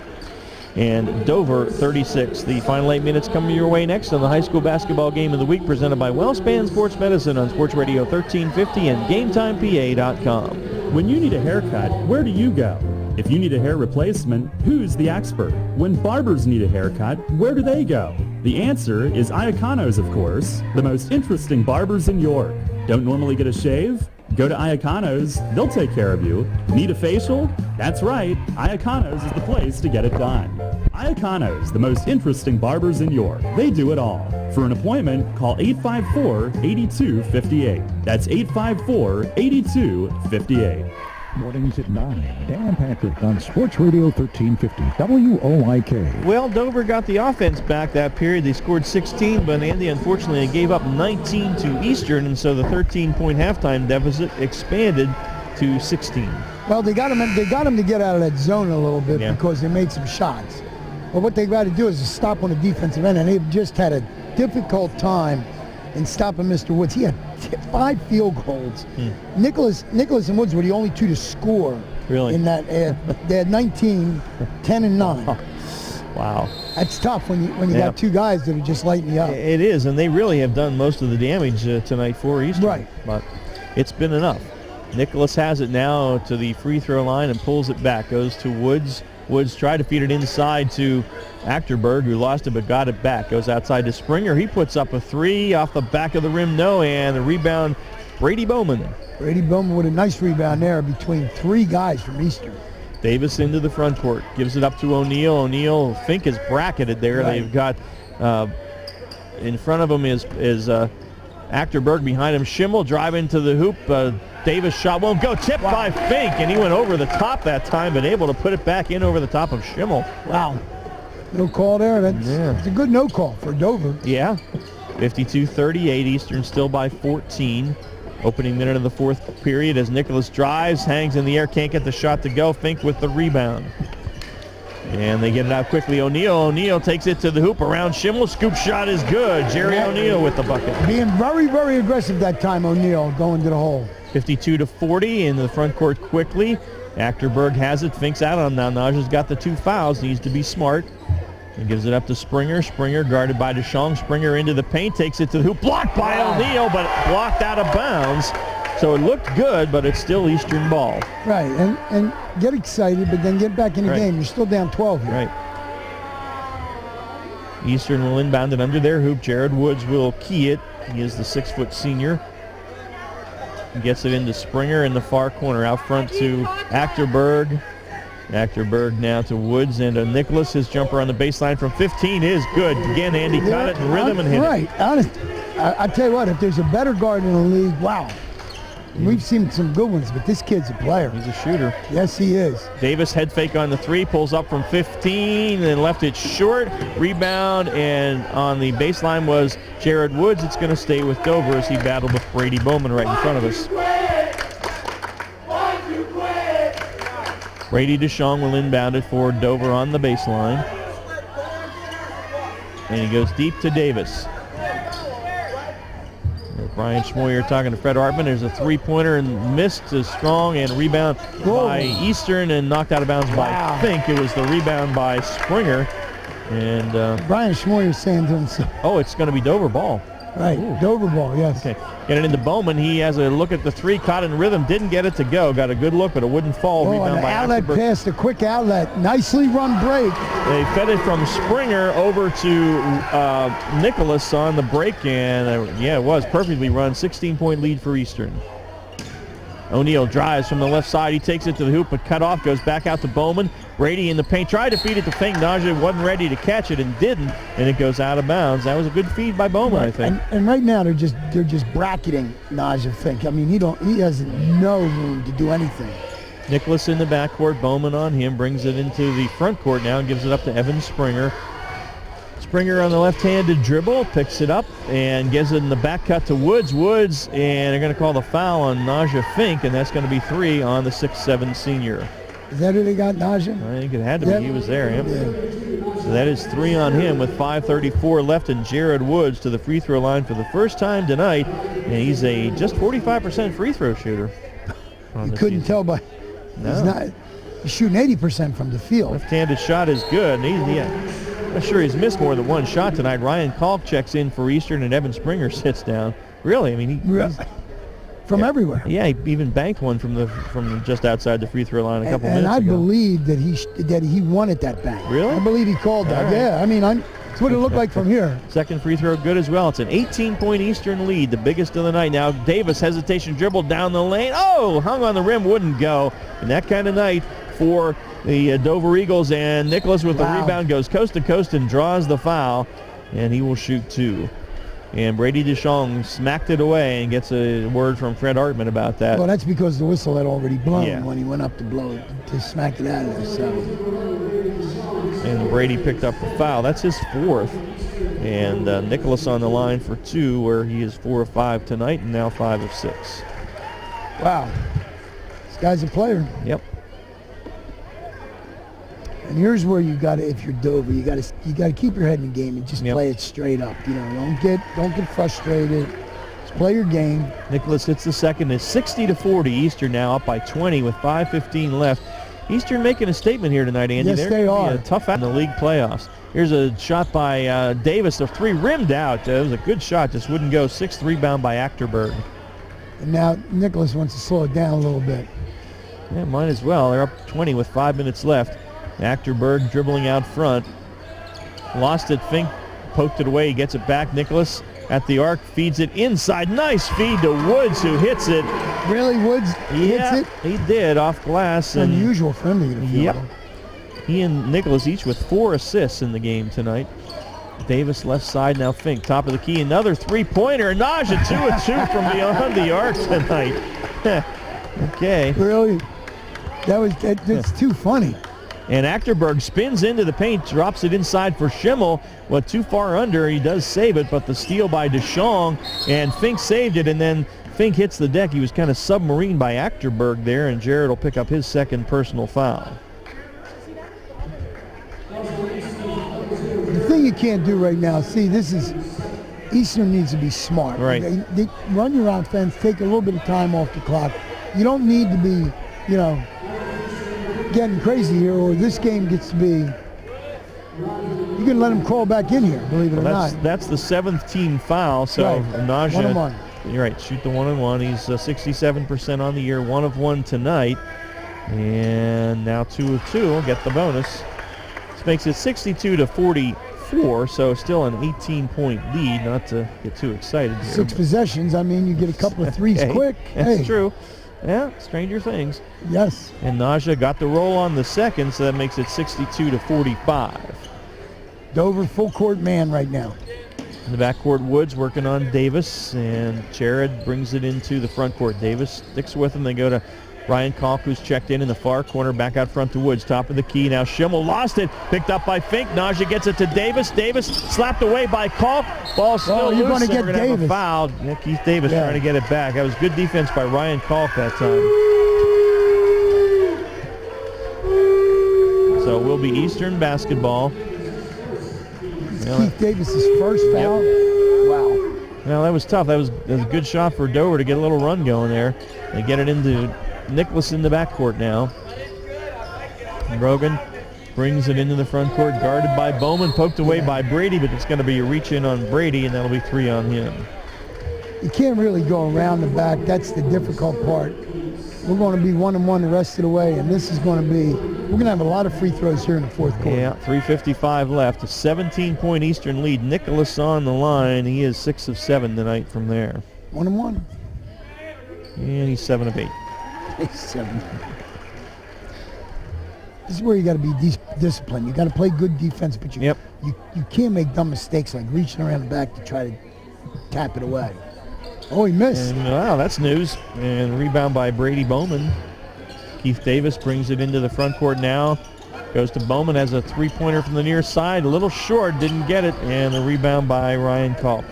and Dover 36. The final 8 minutes coming your way next on the high school basketball game of the week, presented by WellSpan Sports Medicine on Sports Radio 1350 and GameTimePA.com. When you need a haircut, where do you go? If you need a hair replacement, who's the expert? When barbers need a haircut, where do they go? The answer is Iaconos, of course, the most interesting barbers in York. Don't normally get a shave? Go to Iaconos, they'll take care of you. Need a facial? That's right, Iaconos is the place to get it done. Iaconos, the most interesting barbers in York. They do it all. For an appointment, call 854-8258. That's 854-8258. Mornings at 9. Dan Patrick on Sports Radio 1350 WOIK. Well, Dover got the offense back that period. They scored 16, but Andy, unfortunately, gave up 19 to Eastern, and so the 13-point halftime deficit expanded to 16. Well, they got him to get out of that zone a little bit because they made some shots. But what they got to do is to stop on the defensive end, and they've just had a difficult time in stopping Mr. Woods. He had 5 field goals. Nicholas and Woods were the only 2 to score. Really? In that, they had 19, 10, and 9. Oh, wow. That's tough when you got 2 guys that are just lighting you up. It is, and they really have done most of the damage tonight for Eastern. Right. But it's been enough. Nicholas has it now to the free throw line and pulls it back. Goes to Woods. Woods tried to feed it inside to Achterberg, who lost it but got it back. Goes outside to Springer. He puts up a 3 off the back of the rim. No, and the rebound, Brady Bowman. Brady Bowman with a nice rebound there between 3 guys from Eastern. Davis into the front court. Gives it up to O'Neal. O'Neal, Fink is bracketed there. Right. They've got in front of him is Achterberg. Behind him, Schimmel driving to the hoop. Davis shot won't go. Tipped by Fink, and he went over the top that time, but able to put it back in over the top of Schimmel. Wow. No call there. That's a good no call for Dover. Yeah. 52-38. Eastern still by 14. Opening minute of the fourth period as Nicholas drives, hangs in the air, can't get the shot to go. Fink with the rebound. And they get it out quickly. O'Neal takes it to the hoop around Schimmel. Scoop shot is good. Jerry O'Neal with the bucket. Being very, very aggressive that time, O'Neal going to the hole. 52-40 in the front court quickly. Achterberg has it. Fink's out on him now. Naja's got the 2 fouls. Needs to be smart. And gives it up to Springer. Springer guarded by DeShong. Springer into the paint. Takes it to the hoop. Blocked by O'Neal, but blocked out of bounds. So it looked good, but it's still Eastern ball. Right, and get excited, but then get back in the game. You're still down 12 here. Right. Eastern will inbound it under their hoop. Jared Woods will key it. He is the 6-foot senior. Gets it into Springer in the far corner. Out front to Achterberg. Achterberg now to Woods and to Nicholas. His jumper on the baseline from 15 is good. Again, Andy caught it in rhythm and hit it. Right. I tell you what, if there's a better guard in the league, wow. We've seen some good ones, but this kid's a player. He's a shooter. Yes, he is. Davis head fake on the 3, pulls up from 15, then left it short. Rebound, and on the baseline was Jared Woods. It's going to stay with Dover as he battled with Brady Bowman right in front of us. Brady DeShong will inbound it for Dover on the baseline. And he goes deep to Davis. Brian Schmoyer talking to Fred Hartman. There's a 3-pointer and missed is strong, and rebound by Eastern and knocked out of bounds by Fink. It was the rebound by Springer. And Brian Schmoyer saying to himself, oh, it's going to be Dover ball. Right, Dover ball, yes. Okay, get it into Bowman. He has a look at the three, caught in rhythm, didn't get it to go. Got a good look, but it wouldn't fall. Oh, Rebound an by outlet Ackerberg. pass, the quick outlet. Nicely run break. They fed it from Springer over to Nicholas on the break, and yeah, it was perfectly run. 16-point lead for Eastern. O'Neal drives from the left side. He takes it to the hoop, but cut off. Goes back out to Bowman. Brady in the paint. Tried to feed it to Fink. Najee wasn't ready to catch it and didn't, and it goes out of bounds. That was a good feed by Bowman, I think. And right now they're just bracketing Najee Fink. I mean, he has no room to do anything. Nicholas in the backcourt. Bowman on him. Brings it into the front court now and gives it up to Evan Springer. Springer on the left-handed dribble, picks it up and gives it in the back cut to Woods. Woods, and they're going to call the foul on Najee Fink, and that's going to be 3 on the 6'7" senior. Is that who they got, Najee? I think it had to be. He was there. Yep. Yeah. So that is 3 on him with 5:34 left, and Jared Woods to the free throw line for the first time tonight, and he's a just 45% free throw shooter. You couldn't tell by he's shooting 80% from the field. Left-handed shot is good. And I'm sure he's missed more than one shot tonight. Ryan Kalk checks in for Eastern, and Evan Springer sits down. Really, I mean, he's from everywhere. Yeah, he even banked one from just outside the free throw line a couple minutes ago. And I believe that he wanted that bank. Really? I believe he called that. Right. Yeah, I mean, it's what it looked like from here. Second free throw good as well. It's an 18-point Eastern lead, the biggest of the night. Now Davis, hesitation dribble down the lane. Oh, hung on the rim, wouldn't go. And that kind of night for the Dover Eagles, and Nicholas with the rebound goes coast to coast and draws the foul, and he will shoot 2. And Brady DeShong smacked it away and gets a word from Fred Hartman about that. Well, that's because the whistle had already blown when he went up to blow it, to smack it out of there. So. And Brady picked up the foul. That's his 4th. And Nicholas on the line for 2, where he is 4 of 5 tonight and now 5 of 6. Wow. This guy's a player. Yep. And here's where you got to, if you're Dover, you got to keep your head in the game and just play it straight up. You know, don't get frustrated. Just play your game. Nicholas hits the second. It's 60-40. Eastern now up by 20 with 5:15 left. Eastern making a statement here tonight, Andy. Yes, they are. A tough out in the league playoffs. Here's a shot by Davis. The 3 rimmed out. It was a good shot, just wouldn't go. 6th rebound by Achterberg. And now Nicholas wants to slow it down a little bit. Yeah, might as well. They're up 20 with 5 minutes left. Achterberg dribbling out front. Lost it. Fink poked it away. He gets it back. Nicholas at the arc, feeds it inside. Nice feed to Woods, who hits it. Really, Woods hits it? He did, off glass. It's unusual for him to get a field. Yep. He and Nicholas each with 4 assists in the game tonight. Davis left side, now Fink. Top of the key, another three-pointer. Najee 2 of 2 from beyond the arc tonight. Okay. Really? That's too funny. And Achterberg spins into the paint, drops it inside for Schimmel. But too far under, he does save it, but the steal by DeShong, and Fink saved it, and then Fink hits the deck. He was kind of submarined by Achterberg there, and Jared will pick up his 2nd personal foul. The thing you can't do right now, Eastern needs to be smart. Right. They run your offense, take a little bit of time off the clock. You don't need to be, getting crazy here, or this game gets to be, you can let him crawl back in here, believe it or not. That's the 7th team foul, so right. Najee, 1-on-1. You're right, shoot the 1-on-1. He's 67% on the year, 1 of 1 tonight, and now 2 of 2 will get the bonus. This makes it 62-44, so still an 18-point lead, not to get too excited here. 6 possessions, I mean, you get a couple of threes quick. That's true. Yeah, stranger things. Yes. And Najee got the roll on the second, so that makes it 62-45. Dover full court man right now. In the backcourt, Woods working on Davis, and Jared brings it into the front court. Davis sticks with him. They go to Ryan Kalk, who's checked in the far corner, back out front to Woods. Top of the key. Now Schimmel lost it. Picked up by Fink. Najee gets it to Davis. Davis slapped away by Kalk. Ball still loose. You're going to get We're gonna have a Davis. foul. Yeah, Keith Davis trying to get it back. That was good defense by Ryan Kalk that time. So it will be Eastern basketball. Keith Davis's first foul. Wow. Well, that was tough. That was a good shot for Dover to get a little run going there. They get it into Nicholas in the backcourt now. Brogan brings it into the front court, guarded by Bowman, poked away by Brady, but it's going to be a reach in on Brady, and that'll be 3 on him. You can't really go around the back. That's the difficult part. We're going to be 1-1 the rest of the way, and this is going to be, we're going to have a lot of free throws here in the fourth quarter. Yeah, 3:55 left. A 17-point Eastern lead. Nicholas on the line. He is 6 of 7 tonight from there. 1-1. And he's 7 of 8. He's 7. This is where you got to be disciplined. You got to play good defense, but you can't make dumb mistakes like reaching around the back to try to tap it away. Oh, he missed. And, wow, that's news. And rebound by Brady Bowman. Keith Davis brings it into the front court now. Goes to Bowman, has a three-pointer from the near side. A little short, didn't get it. And the rebound by Ryan Culp.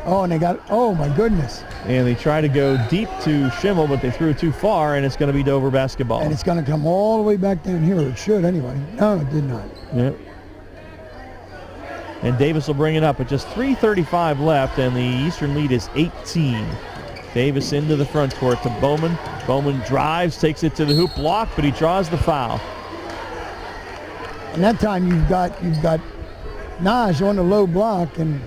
Oh, and they got, oh my goodness. And they try to go deep to Schimmel, but they threw it too far, and it's going to be Dover basketball. And it's going to come all the way back down here. It should anyway. No, it did not. Yep. And Davis will bring it up with just 3:35 left, and the Eastern lead is 18. Davis into the front court to Bowman. Bowman drives, takes it to the hoop, block, but he draws the foul. And that time you've got Naj on the low block, and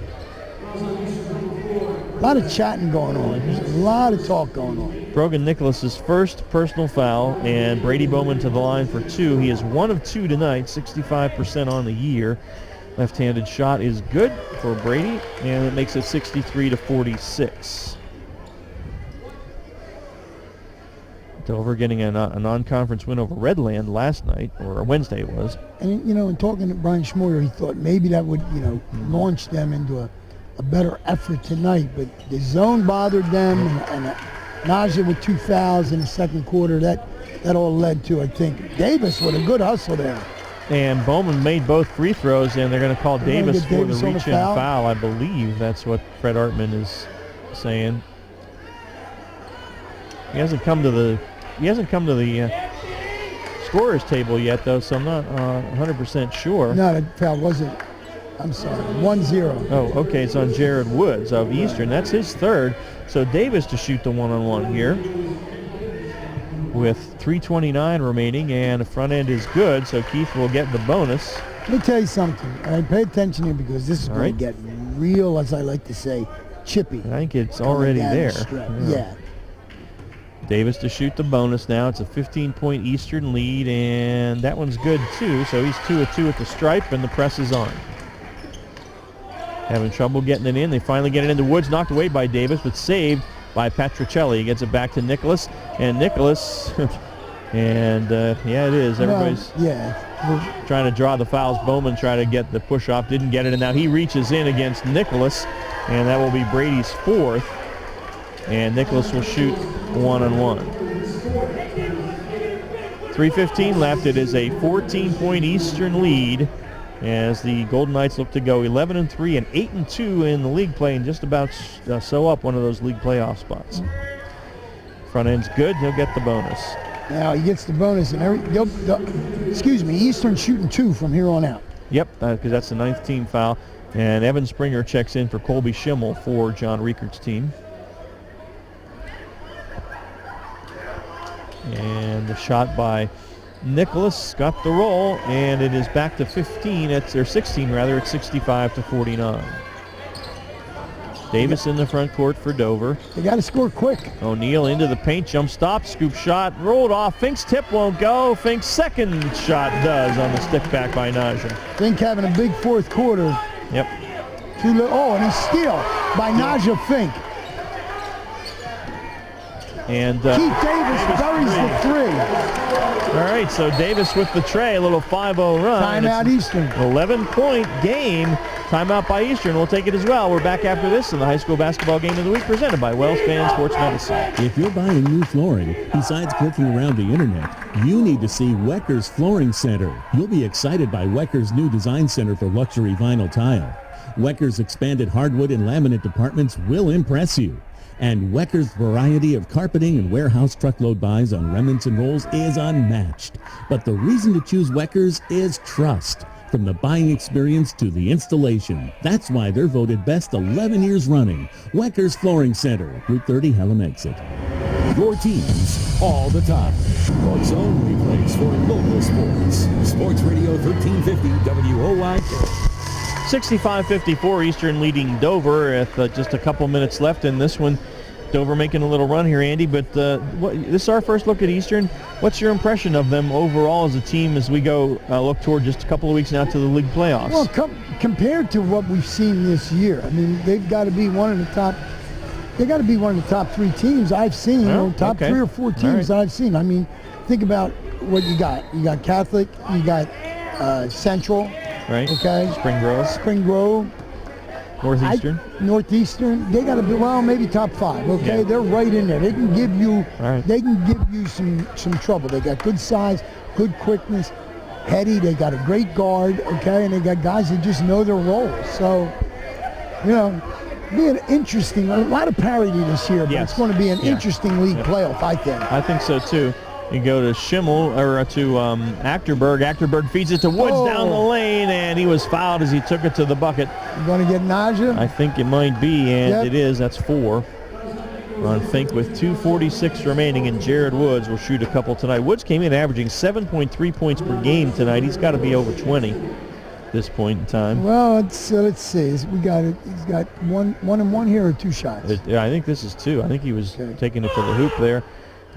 a lot of chatting going on. There's a lot of talk going on. Brogan Nicholas's first personal foul, and Brady Bowman to the line for 2. He is 1 of 2 tonight, 65% on the year. Left-handed shot is good for Brady, and it makes it 63-46. Dover getting a non-conference win over Redland last night, or Wednesday it was. And, in talking to Brian Schmoyer, he thought maybe that would, launch them into a better effort tonight. But the zone bothered them, and Naja with 2 fouls in the second quarter, that all led to, I think, Davis with a good hustle there. And Bowman made both free throws, and they're going to call Davis for the reach-in foul. I believe that's what Fred Artman is saying. He hasn't come to the scorer's table yet, though, so I'm not 100% sure. No, that foul wasn't. I'm sorry, 1-0. Oh, okay, it's on Jared Woods of Eastern. That's his third. So Davis to shoot the one-on-one here with 3:29 remaining, and the front end is good, so Keith will get the bonus. Let me tell you something. All right, pay attention here, because this is going to get real, as I like to say, chippy. I think it's already there. Yeah. Davis to shoot the bonus now. It's a 15-point Eastern lead, and that one's good too, so he's 2 of 2 at the stripe, and the press is on. Having trouble getting it in. They finally get it into Woods, knocked away by Davis, but saved by Patricelli. He gets it back to Nicholas, and Nicholas, and yeah, it is. Everybody's trying to draw the fouls. Bowman tried to get the push-off, didn't get it, and now he reaches in against Nicholas, and that will be Brady's 4th, and Nicholas will shoot one-on-one. 3:15 left. It is a 14-point Eastern lead as the Golden Knights look to go 11-3 and 8-2 in the league play, and just about sew up one of those league playoff spots. Front end's good. He'll get the bonus. Now he gets the bonus, and Eastern shooting 2 from here on out. Yep, because that's the 9th team foul. And Evan Springer checks in for Colby Schimmel for John Riekert's team. And the shot by Nicholas got the roll, and it is back to 16 rather. It's 65-49. Davis in the front court for Dover. They got to score quick. O'Neal into the paint, jump stop, scoop shot, rolled off. Fink's tip won't go. Fink's second shot does on the stick back by Naja. Fink having a big fourth quarter. Yep. And a steal by Naja Fink. And Keith Davis buries the 3. All right, so Davis with the tray, a little 5-0 run. Timeout Eastern. 11-point game. Timeout by Eastern. We'll take it as well. We're back after this in the high school basketball game of the week presented by Wells Fan Sports Medicine. If you're buying new flooring, besides clicking around the internet, you need to see Wecker's Flooring Center. You'll be excited by Wecker's new design center for luxury vinyl tile. Wecker's expanded hardwood and laminate departments will impress you. And Wecker's variety of carpeting and warehouse truckload buys on remnants and rolls is unmatched. But the reason to choose Wecker's is trust. From the buying experience to the installation. That's why they're voted best 11 years running. Wecker's Flooring Center, Route 30, Hallam Exit. Your teams all the time. Your zone place for local sports. Sports Radio 1350 WOYK. 65-54 Eastern leading Dover with just a couple minutes left in this one. Dover making a little run here, Andy, but this is our first look at Eastern. What's your impression of them overall as a team as we go look toward just a couple of weeks now to the league playoffs? Well, compared to what we've seen this year, I mean, they've got to be one of the top. They got to be one of the top 3 teams I've seen. Top 3 or 4 teams that I've seen. I mean, think about what you got. You got Catholic. You got Central. Right. Okay. Spring Grove. Northeastern. Northeastern. They got to be maybe top 5. Okay. Yeah. They're right in there. They can give you. They can give you some trouble. They got good size, good quickness, heady. They got a great guard. Okay, and they got guys that just know their roles. So, be an interesting. A lot of parity this year, but it's going to be an interesting league playoff. I think. I think so too. You go to Schimmel or to Achterberg. Achterberg feeds it to Woods down the lane, and he was fouled as he took it to the bucket. You going to get Naja? I think it might be, and it is. That's 4. On Fink with 2:46 remaining, and Jared Woods will shoot a couple tonight. Woods came in averaging 7.3 points per game tonight. He's got to be over 20 at this point in time. Well, let's see. We got it. He's got one and one here or 2 shots. I think this is 2. I think he was taking it to the hoop there.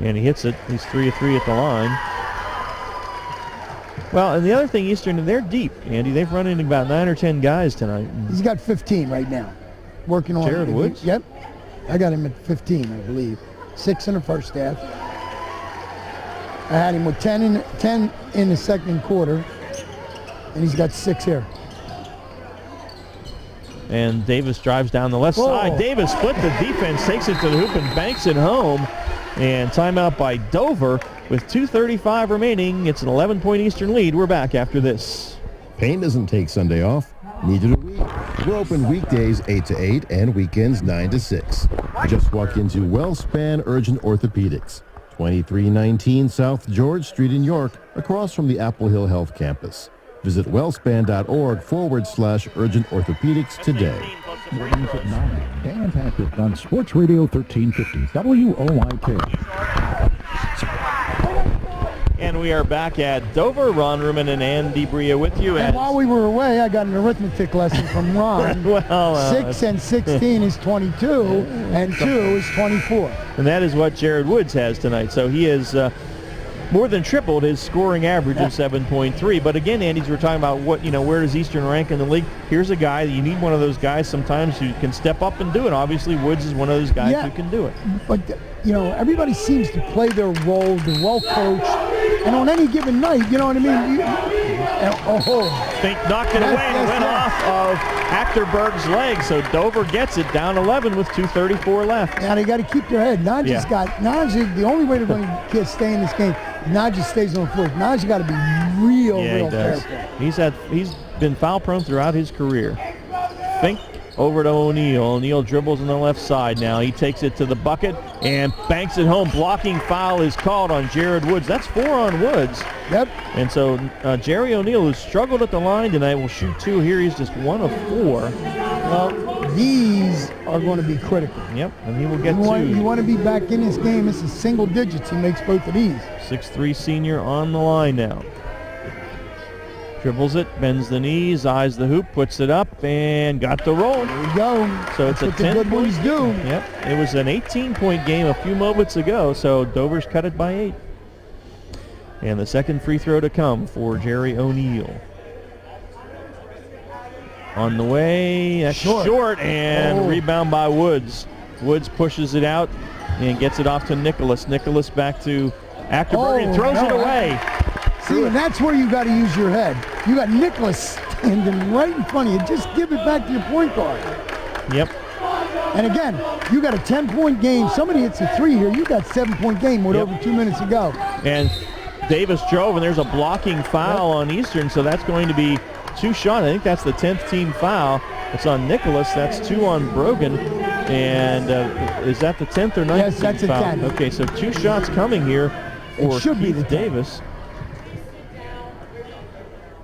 And he hits it. He's 3 of 3 at the line. Well, and the other thing, Eastern, they're deep, Andy. They've run into about 9 or 10 guys tonight. He's got 15 right now. Working on Jared Woods? Yep. I got him at 15, I believe. 6 in the first half. I had him with 10 in the second quarter. And he's got 6 here. And Davis drives down the left side. Davis split the defense, takes it to the hoop, and banks it home. And timeout by Dover with 2:35 remaining. It's an 11-point Eastern lead. We're back after this. Pain doesn't take Sunday off. Neither do we. We're open weekdays 8 to 8 and weekends 9 to 6. Just walk into WellSpan Urgent Orthopedics, 2319 South George Street in York, across from the Apple Hill Health Campus. Visit wellspan.org/urgent orthopedics today. Mornings at 9. Dan Patrick on Sports Radio 1350 WOYK. And we are back at Dover. Ron Ruman and Andy Bria with you. And while we were away, I got an arithmetic lesson from Ron. 6 and 16 is 22, and 2 is 24. And that is what Jared Woods has tonight. So he is more than tripled his scoring average of 7.3. But again, Andy, we're talking about where does Eastern rank in the league? Here's a guy that you need, one of those guys sometimes who can step up and do it. Obviously, Woods is one of those guys who can do it. But everybody seems to play their role. They're well coached, and on any given night, you know what I mean. Fink knocked it away and it went off of Achterberg's leg. So Dover gets it down 11 with 2:34 left. Now they got to keep their head. Naja, the only way they're going to stay in this game, Naja stays on the floor. Naja got to be real careful. He's been foul prone throughout his career. Fink over to O'Neal. O'Neal dribbles on the left side now. He takes it to the bucket and banks it home. Blocking foul is called on Jared Woods. That's 4 on Woods. Yep. And so Jerry O'Neal, who struggled at the line tonight, will shoot 2 here. He's just 1 of 4. Well, these are going to be critical. Yep, and he will get 2. You want to be back in this game. This is single digits. He makes both of these. 6'3" senior on the line now. Dribbles it, bends the knees, eyes the hoop, puts it up, and got the roll. There we go. So it's That's what the good ones do. Yep, it was an 18-point game a few moments ago, so Dover's cut it by 8. And the second free throw to come for Jerry O'Neal. On the way, that's short and rebound by Woods. Woods pushes it out and gets it off to Nicholas. Nicholas back to Achterberg and throws it away. See, and that's where you got to use your head. You got Nicholas standing right in front of you. Just give it back to your point guard. Yep. And again, you got a 10-point game. Somebody hits a 3 here. You got a 7-point game with over 2 minutes to go. And Davis drove, and there's a blocking foul on Eastern, so that's going to be 2 shots. I think that's the 10th team foul. It's on Nicholas. That's 2 on Brogan. And is that the 10th or 9th Yes, that's foul? a 10. Okay, so 2 shots coming here for It should be Keith the 10. Davis.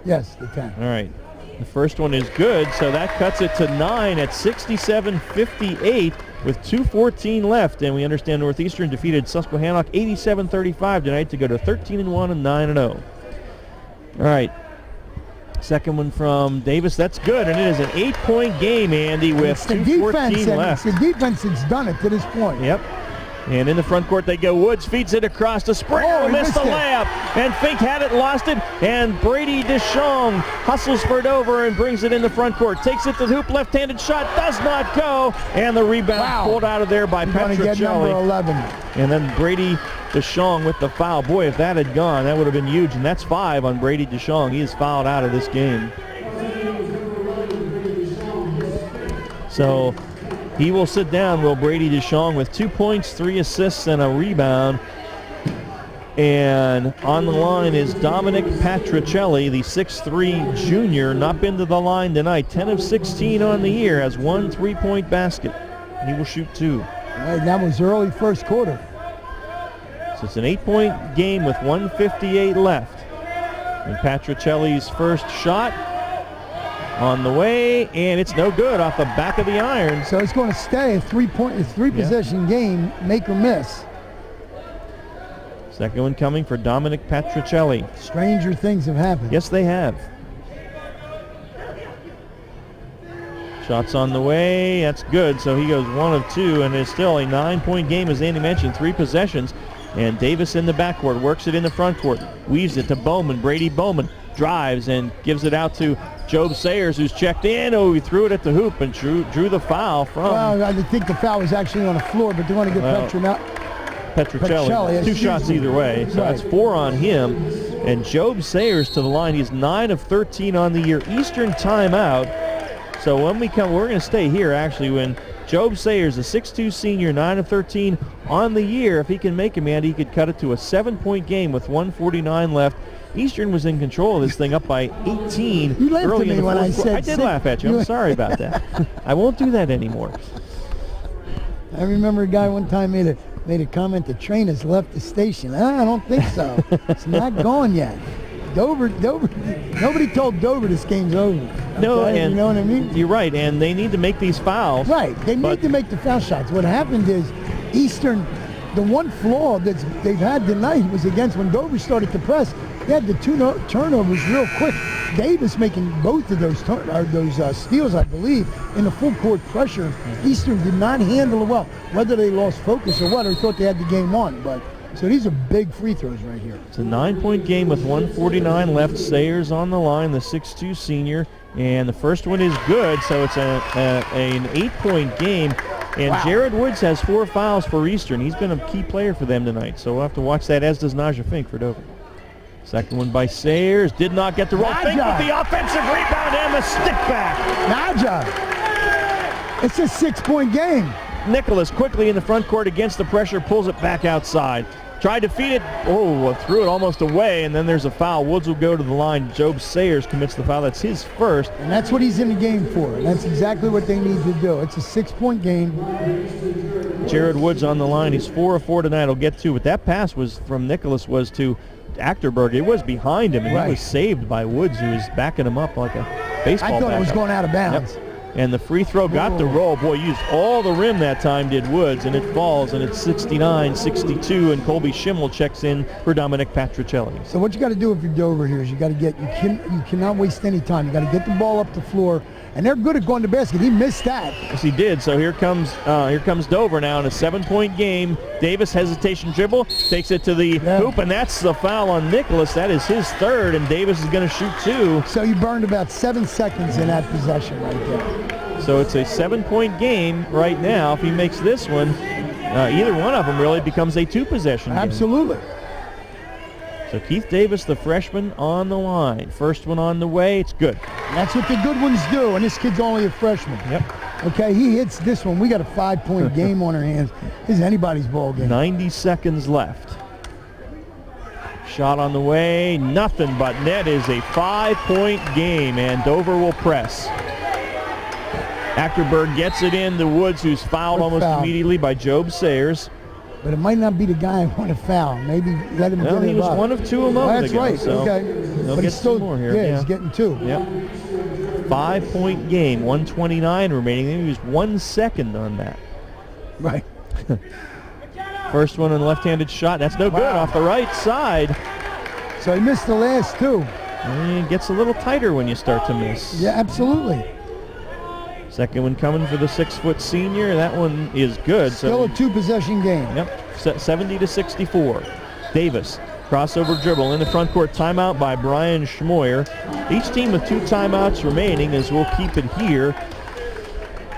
Yes, the 10. All right. The first one is good, so that cuts it to 9 at 67-58 with 2:14 left. And we understand Northeastern defeated Susquehannock 87-35 tonight to go to 13-1 and 9-0. All right. Second one from Davis. That's good, and it is an 8-point game, Andy, with 2:14 left. It's the defense that's done it to this point. Yep. And in the front court they go. Woods feeds it across to Springer. Missed the layup. And Fink had it, lost it. And Brady DeShong hustles for it over and brings it in the front court. Takes it to the hoop. Left-handed shot does not go. And the rebound pulled out of there by Petrocelli. Number 11. And then Brady DeShong with the foul. Boy, if that had gone, that would have been huge. And that's 5 on Brady DeShong. He is fouled out of this game. So he will sit down, will Brady DeShong, with 2 points, 3 assists, and a rebound. And on the line is Dominic Patricelli, the 6'3 junior. Not been to the line tonight. 10 of 16 on the year. Has 1 3-point basket. He will shoot 2. Right, that was early first quarter. So it's an 8-point game with 1:58 left. And Patricelli's first shot on the way, and it's no good off the back of the iron. So it's going to stay a three-possession game, make or miss. Second one coming for Dominic Patricelli. Stranger things have happened. Yes, they have. Shots on the way. That's good. So he goes 1 of 2, and it's still a 9-point game, as Andy mentioned. 3 possessions. And Davis in the backcourt, works it in the front court, weaves it to Bowman. Brady Bowman drives and gives it out to Job Sayers, who's checked in. Oh, he threw it at the hoop and drew the foul from... Well, I think the foul was actually on the floor, but they want to get Patricelli. 2 shots either way, so that's 4 on him. And Job Sayers to the line. He's 9 of 13 on the year. Eastern timeout. So when we come, we're going to stay here, actually, when Job Sayers, a 6'2 senior, 9 of 13 on the year. If he can make him, Andy, he could cut it to a 7-point game with 1:49 left. Eastern was in control of this thing, up by 18 you laughed early at me in the when fourth I quarter. said I did laugh at you. I'm sorry about that. I won't do that anymore. I remember a guy one time made a comment, the train has left the station. I don't think so. It's not gone yet. Dover, nobody told Dover this game's over. Okay? No, and you know what I mean? You're right, and they need to make these fouls. Right, they need to make the foul shots. What happened is Eastern, the one flaw that they've had tonight was against when Dover started to press. They had the 2 turnovers real quick. Davis making both of those steals, I believe, in the full court pressure. Eastern did not handle it well. Whether they lost focus or what, or thought they had the game on. But so these are big free throws right here. It's a 9-point game with 1:49 left. Sayers on the line, the 6'2 senior, and the first one is good. So it's an 8-point game. And Jared Woods has 4 fouls for Eastern. He's been a key player for them tonight. So we'll have to watch that, as does Naja Fink for Dover. Second one by Sayers. Did not get the roll. Fink with the offensive rebound and the stick back. Naja. It's a 6-point game. Nicholas quickly in the front court against the pressure, pulls it back outside. Tried to feed it. Oh, threw it almost away, and then there's a foul. Woods will go to the line. Job Sayers commits the foul. That's his first. And that's what he's in the game for. That's exactly what they need to do. It's a 6-point game. Jared Woods on the line. He's 4 of 4 tonight. He'll get 2. But that pass was from Nicholas was to Achterberg. It was behind him, and he was saved by Woods, who was backing him up like a baseball. I thought it was going out of bounds. Yep. And the free throw got the roll. Boy, used all the rim that time, did Woods, and it falls, and it's 69-62, and Colby Schimmel checks in for Dominic Patricelli. So what you got to do if you're Dover here is you got to get, you cannot waste any time. You got to get the ball up the floor, and they're good at going to basket. He missed that. Yes, he did. So here comes Dover now in a 7-point game. Davis hesitation dribble, takes it to the hoop, and that's the foul on Nicholas. That is his third, and Davis is going to shoot 2. So you burned about 7 seconds in that possession right there. So it's a 7-point game right now. If he makes this one, either one of them really becomes a 2-possession game. Absolutely. So Keith Davis, the freshman, on the line. First one on the way. It's good. That's what the good ones do, and this kid's only a freshman. Yep. Okay, he hits this one. We got a 5-point game on our hands. This is anybody's ball game. 90 seconds left. Shot on the way. Nothing but net. Is a 5-point game, and Dover will press. Achterberg gets it in to Woods, who's fouled immediately by Job Sayers. But it might not be the guy I want to foul. Maybe let him get it. He was 1 of 2 a moment ago. That's right. So okay. He'll but get still, 2 more here. Yeah, he's getting 2. Yep. 5-point game, 1:29 remaining. They used 1 second on that. Right. First one on the left-handed shot. That's no good off the right side. So he missed the last two. And it gets a little tighter when you start to miss. Yeah, absolutely. Second one coming for the 6-foot senior. That one is good. Still a 2-possession game. Yep, 70-64. Davis, crossover dribble in the front court. Timeout by Brian Schmoyer. Each team with 2 timeouts remaining, as we'll keep it here.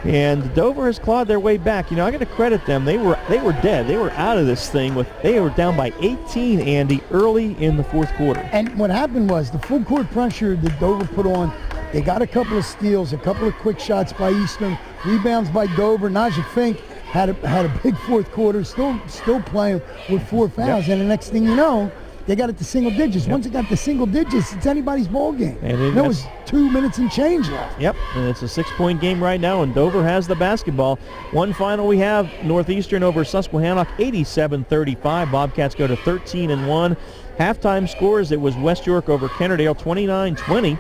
And Dover has clawed their way back. You know, I got to credit them. They were dead. They were out of this thing. They were down by 18, Andy, early in the fourth quarter. And what happened was the full court pressure that Dover put on, they got a couple of steals, a couple of quick shots by Eastern, rebounds by Dover. Naja Fink had a big fourth quarter, still playing with 4 fouls. And the next thing you know, they got it to single digits. Once it got to single digits, it's anybody's ball game. And there was 2 minutes and change left. Yep, and it's a 6-point game right now, and Dover has the basketball. One final we have, Northeastern over Susquehannock, 87-35. Bobcats go to 13-1. Halftime scores, it was West York over Kennerdale, 29-20.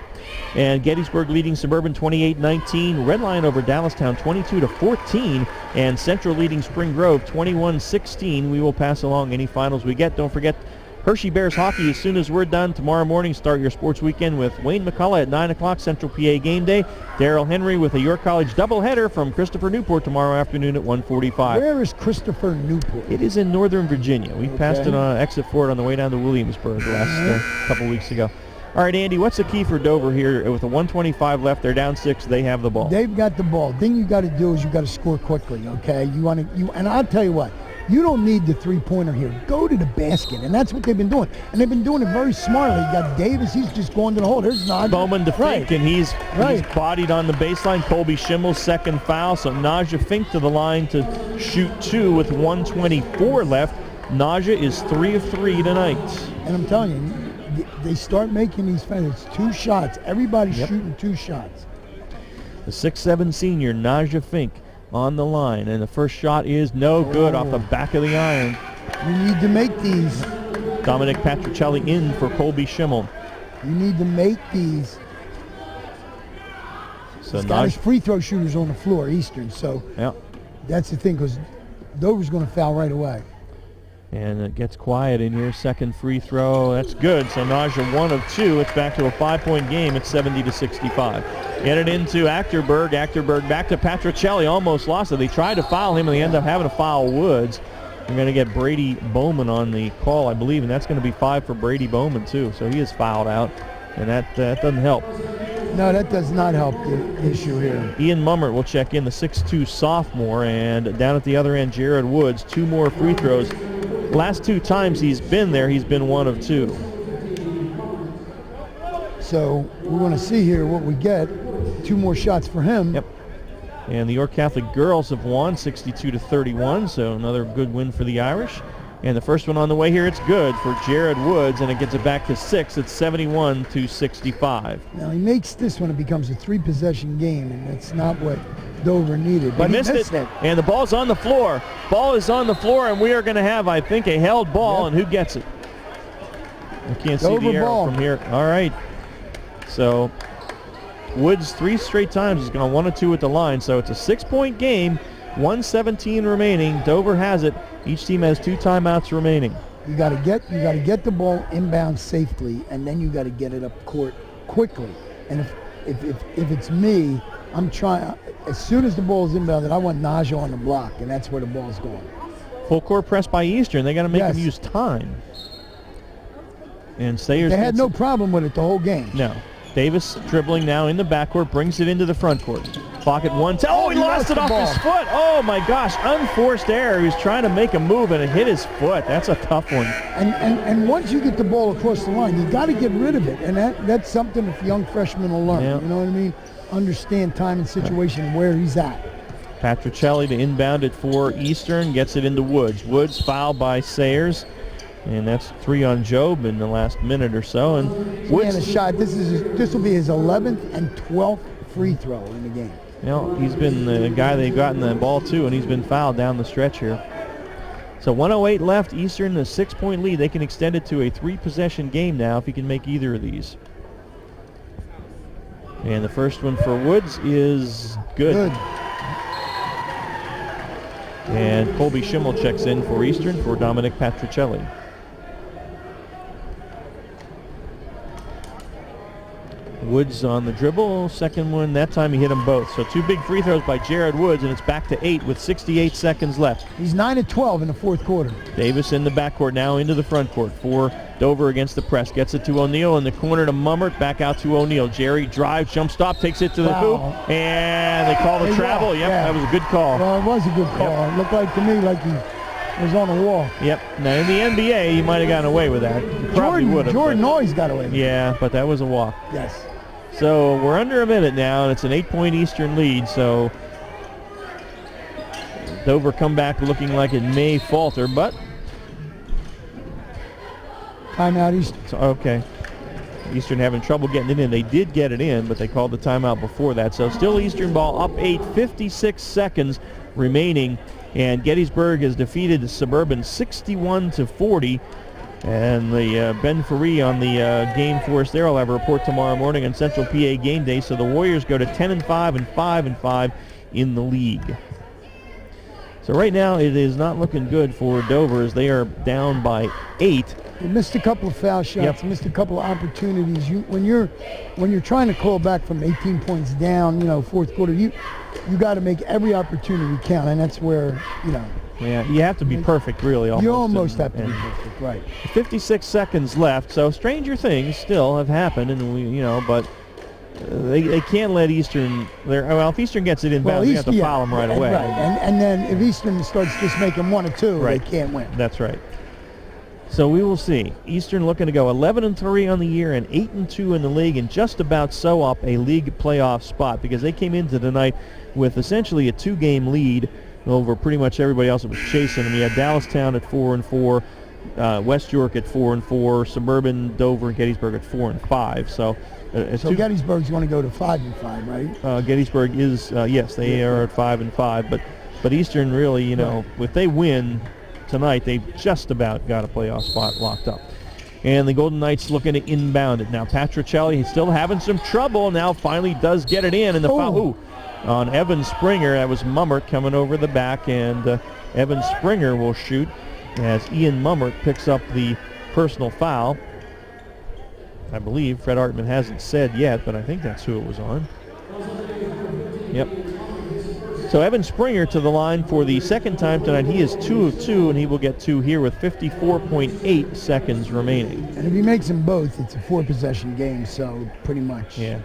And Gettysburg leading Suburban 28-19. Red Lion over Dallastown 22-14. And Central leading Spring Grove 21-16. We will pass along any finals we get. Don't forget Hershey Bears hockey as soon as we're done. Tomorrow morning, start your sports weekend with Wayne McCullough at 9 o'clock, Central PA game day. Darrell Henry with a York College doubleheader from Christopher Newport tomorrow afternoon at 1:45. Where is Christopher Newport? It is in Northern Virginia. We passed it on exit for it on the way down to Williamsburg last couple weeks ago. All right, Andy, what's the key for Dover here? With a 1:25 left, they're down 6. They have the ball. They've got the ball. Thing you got to do is you got to score quickly. Okay, and I'll tell you what. You don't need the three-pointer here. Go to the basket, and that's what they've been doing. And they've been doing it very smartly. You got Davis, he's just going to the hole. There's Naja. Bowman to Fink, and he's bodied on the baseline. Colby Schimmel's second foul, so Naja Fink to the line to shoot 2 with 1:24 left. Naja is 3 of 3 tonight. And I'm telling you, they start making these fouls. 2 shots. Everybody's shooting 2 shots. The 6'7" senior, Naja Fink, on the line, and the first shot is no good off the back of the iron. You need to make these. Dominic Patricelli in for Colby Schimmel. You need to make these. So He's got his free throw shooters on the floor, Eastern, so that's the thing, because Dover's going to foul right away. And it gets quiet in here. Second free throw. That's good. So Naja 1 of 2. It's back to a 5-point game. It's 70-65. Get it into Achterberg. Achterberg back to Patricelli. Almost lost it. They tried to foul him, and they end up having to foul Woods. We're going to get Brady Bowman on the call, I believe, and that's going to be 5 for Brady Bowman, too. So he is fouled out, and that doesn't help. No, that does not help the issue here. Ian Mummert will check in, the 6'2 sophomore, and down at the other end, Jared Woods. 2 more free throws. Last 2 times he's been there, he's been 1 of 2. So we're going to see here what we get. 2 more shots for him. Yep. And the York Catholic girls have won 62-31, so another good win for the Irish. And the first one on the way here, it's good for Jared Woods, and it gets it back to 6. It's 71-65. Now he makes this one, it becomes a 3-possession game, and that's not what Dover needed. But he missed it, and the ball's on the floor. Ball is on the floor, and we are going to have, I think, a held ball, and who gets it? I can't see the arrow from here. All right. So Woods 3 straight times has gone 1 of 2 at the line, so it's a 6-point game. 1:17 remaining. Dover has it. Each team has 2 timeouts remaining. You got to get the ball inbound safely, and then you got to get it up court quickly. And if it's me, I'm trying. As soon as the ball is inbounded, I want Naja on the block, and that's where the ball's going. Full court press by Eastern. They got to make them use time. And Sayers. They had no problem with it the whole game. No. Davis dribbling now in the backcourt, brings it into the front court. Clock at 1. Oh, he lost it off his foot. Oh, my gosh. Unforced error. He was trying to make a move, and it hit his foot. That's a tough one. And once you get the ball across the line, you got to get rid of it. And that's something that young freshmen will learn. Yeah. You know what I mean? Understand time and situation where he's at. Patricelli to inbound it for Eastern. Gets it into Woods. Woods fouled by Sayers. And that's 3 on Job in the last minute or so. And Woods, a shot. This will be his 11th and 12th free throw in the game. You know, he's been the guy they've gotten the ball to, and he's been fouled down the stretch here. So 1:08 left. Eastern a 6-point lead. They can extend it to a 3-possession game now if he can make either of these. And the first one for Woods is good. And Colby Schimmel checks in for Eastern for Dominic Patricelli. Woods on the dribble, second one, that time he hit them both. So 2 big free throws by Jared Woods, and it's back to 8 with 68 seconds left. He's 9 of 12 in the fourth quarter. Davis in the backcourt, now into the front court for Dover against the press. Gets it to O'Neal in the corner to Mummert, back out to O'Neal. Jerry drives, jump stop, takes it to the hoop, and they call the travel. Yep, that was a good call. Well, it was a good call. It looked like to me like he was on the wall. Yep. Now in the NBA, he might have gotten away with that. He probably would have. Jordan always got away with it. Yeah, but that was a walk. Yes. So we're under a minute now, and it's an 8-point Eastern lead. So Dover come back looking like it may falter, but timeout Eastern. So, okay. Eastern having trouble getting it in. They did get it in, but they called the timeout before that. So still Eastern ball up 8, 56 seconds remaining, and Gettysburg has defeated Suburban 61-40. And the Ben Ferree on the game for us there. I'll have a report tomorrow morning on Central PA Game Day. So the Warriors go to 10-5 and 5-5 in the league. So right now it is not looking good for Dover as they are down by 8. They missed a couple of foul shots, missed a couple of opportunities. When you're trying to claw back from 18 points down, fourth quarter, you got to make every opportunity count, and that's where, Yeah, you have to be perfect, really. You almost have to be perfect, right. 56 seconds left, so stranger things still have happened, and but they can't let Eastern. Well, if Eastern gets it inbound, they have to foul them right away. Right, and then if Eastern starts just making 1 or 2, they can't win. That's right. So we will see. Eastern looking to go 11-3 on the year and 8-2 in the league, and just about sew up a league playoff spot because they came into tonight with essentially a 2-game lead over pretty much everybody else that was chasing them. You had Dallastown at 4-4, West York at 4-4, Suburban, Dover, and Gettysburg at 4-5. So Gettysburg's going to go to 5-5, right? Gettysburg is yes, they are at 5-5, but Eastern really, if they win tonight, they've just about got a playoff spot locked up. And the Golden Knights looking to inbound it now. Patricelli still having some trouble. Now finally does get it in, and the foul on Evan Springer. That was Mummert coming over the back, and Evan Springer will shoot as Ian Mummert picks up the personal foul. I believe Fred Artman hasn't said yet, but I think that's who it was on. Yep. So Evan Springer to the line for the second time tonight. He is 2 of 2, and he will get 2 here with 54.8 seconds remaining. And if he makes them both, it's a 4-possession game, so pretty much. Yeah.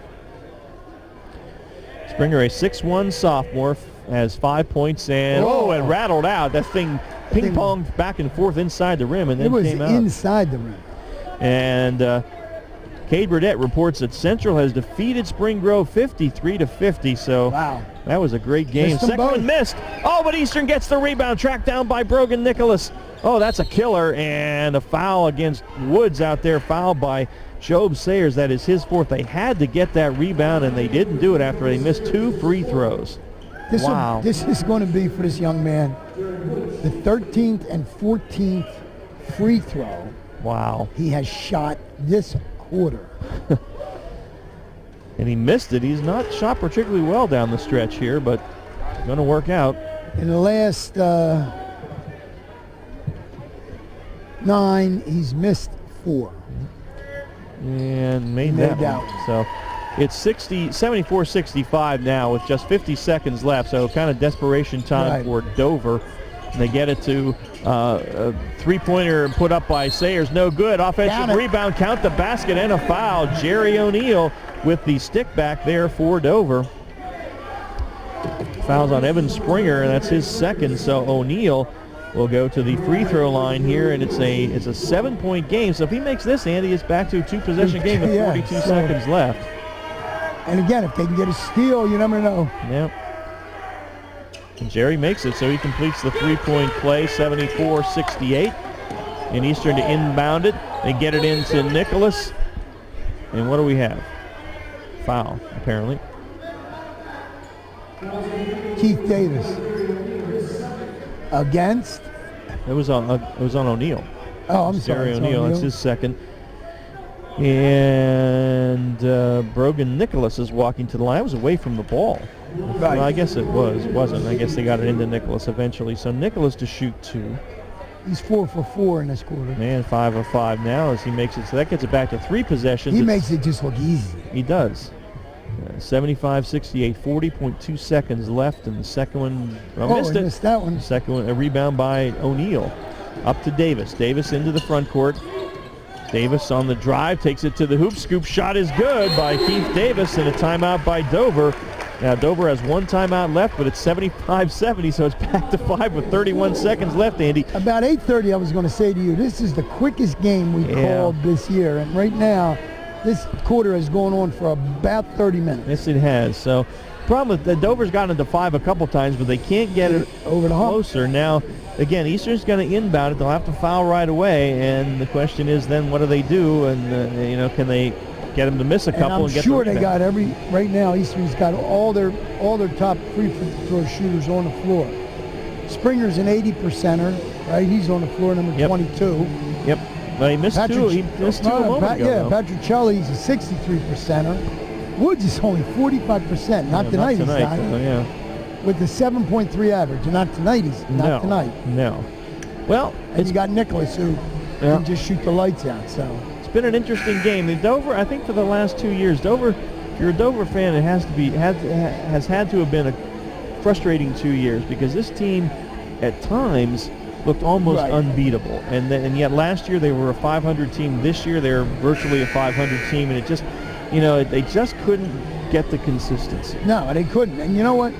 Springer, a 6'1 sophomore, has 5 points, and it rattled out. That thing ping-ponged back and forth inside the rim, and then came out. It was inside the rim. And Cade Burdett reports that Central has defeated Spring Grove 53-50, so that was a great game. Second one missed. Oh, but Eastern gets the rebound, tracked down by Brogan Nicholas. Oh, that's a killer, and a foul against Woods out there, fouled by Job Sayers. That is his 4th. They had to get that rebound, and they didn't do it after they missed 2 free throws. This is going to be, for this young man, the 13th and 14th free throw he has shot this quarter. And he missed it. He's not shot particularly well down the stretch here, but going to work out. In the last 9, he's missed 4. And made that one. So it's 74-65 now with just 50 seconds left. So kind of desperation time for Dover. And they get it to a three-pointer put up by Sayers. No good. Offensive rebound, count the basket, and a foul. Jerry O'Neal with the stick back there for Dover. Fouls on Evan Springer, and that's his second. So O'Neal will go to the free throw line here, and it's a 7-point game. So if he makes this, Andy, it's back to a 2-possession game with 42 seconds left. And again, if they can get a steal, you never know. Yep. And Jerry makes it, so he completes the 3-point play, 74-68. And Eastern to inbound it. They get it into Nicholas. And what do we have? Foul, apparently. Keith Davis. Against? It was on O'Neal. Oh, I'm sorry. Jerry O'Neal, that's his second. And Brogan Nicholas is walking to the line. I was away from the ball. Right. Well, I guess it wasn't. I guess they got it into Nicholas eventually. So Nicholas to shoot 2. He's 4 for 4 in this quarter. Man, 5 of 5 now as he makes it. So that gets it back to 3 possessions. He makes it just look easy. He does. 75-68, 40.2 seconds left, and the second one, missed that one. The second one, a rebound by O'Neal. Up to Davis. Davis into the front court. Davis on the drive, takes it to the hoop. Scoop shot is good by Keith Davis, and a timeout by Dover. Now Dover has 1 timeout left, but it's 75-70, so it's back to 5 with 31 seconds left, Andy. About 8:30, I was going to say to you, this is the quickest game we called this year, and right now, this quarter has gone on for about 30 minutes. Yes, it has. So, problem with Dover's gotten into 5 a couple times, but they can't get it over the hump. Closer. Now, again, Eastern's going to inbound it. They'll have to foul right away, and the question is then what do they do? And can they get them to miss a couple and get sure the they got right now. Eastern's got all their top free throw shooters on the floor. Springer's an 80%er, right? He's on the floor, number 22. Yep. But he missed 2. He missed 2 a moment ago. Yeah, Patricelli's a 63%er. Woods is only 45%. Not tonight he's not. Yeah. With the 7.3 average. And not tonight he's not tonight. No. Well, and you got Nicholas who can just shoot the lights out. So it's been an interesting game. The Dover, I think for the last 2 years, Dover, if you're a Dover fan, it has had to have been a frustrating 2 years because this team at times looked almost unbeatable, and yet last year they were a 500 team. This year they're virtually a 500 team, and it just, they just couldn't get the consistency. No, they couldn't. And you know what?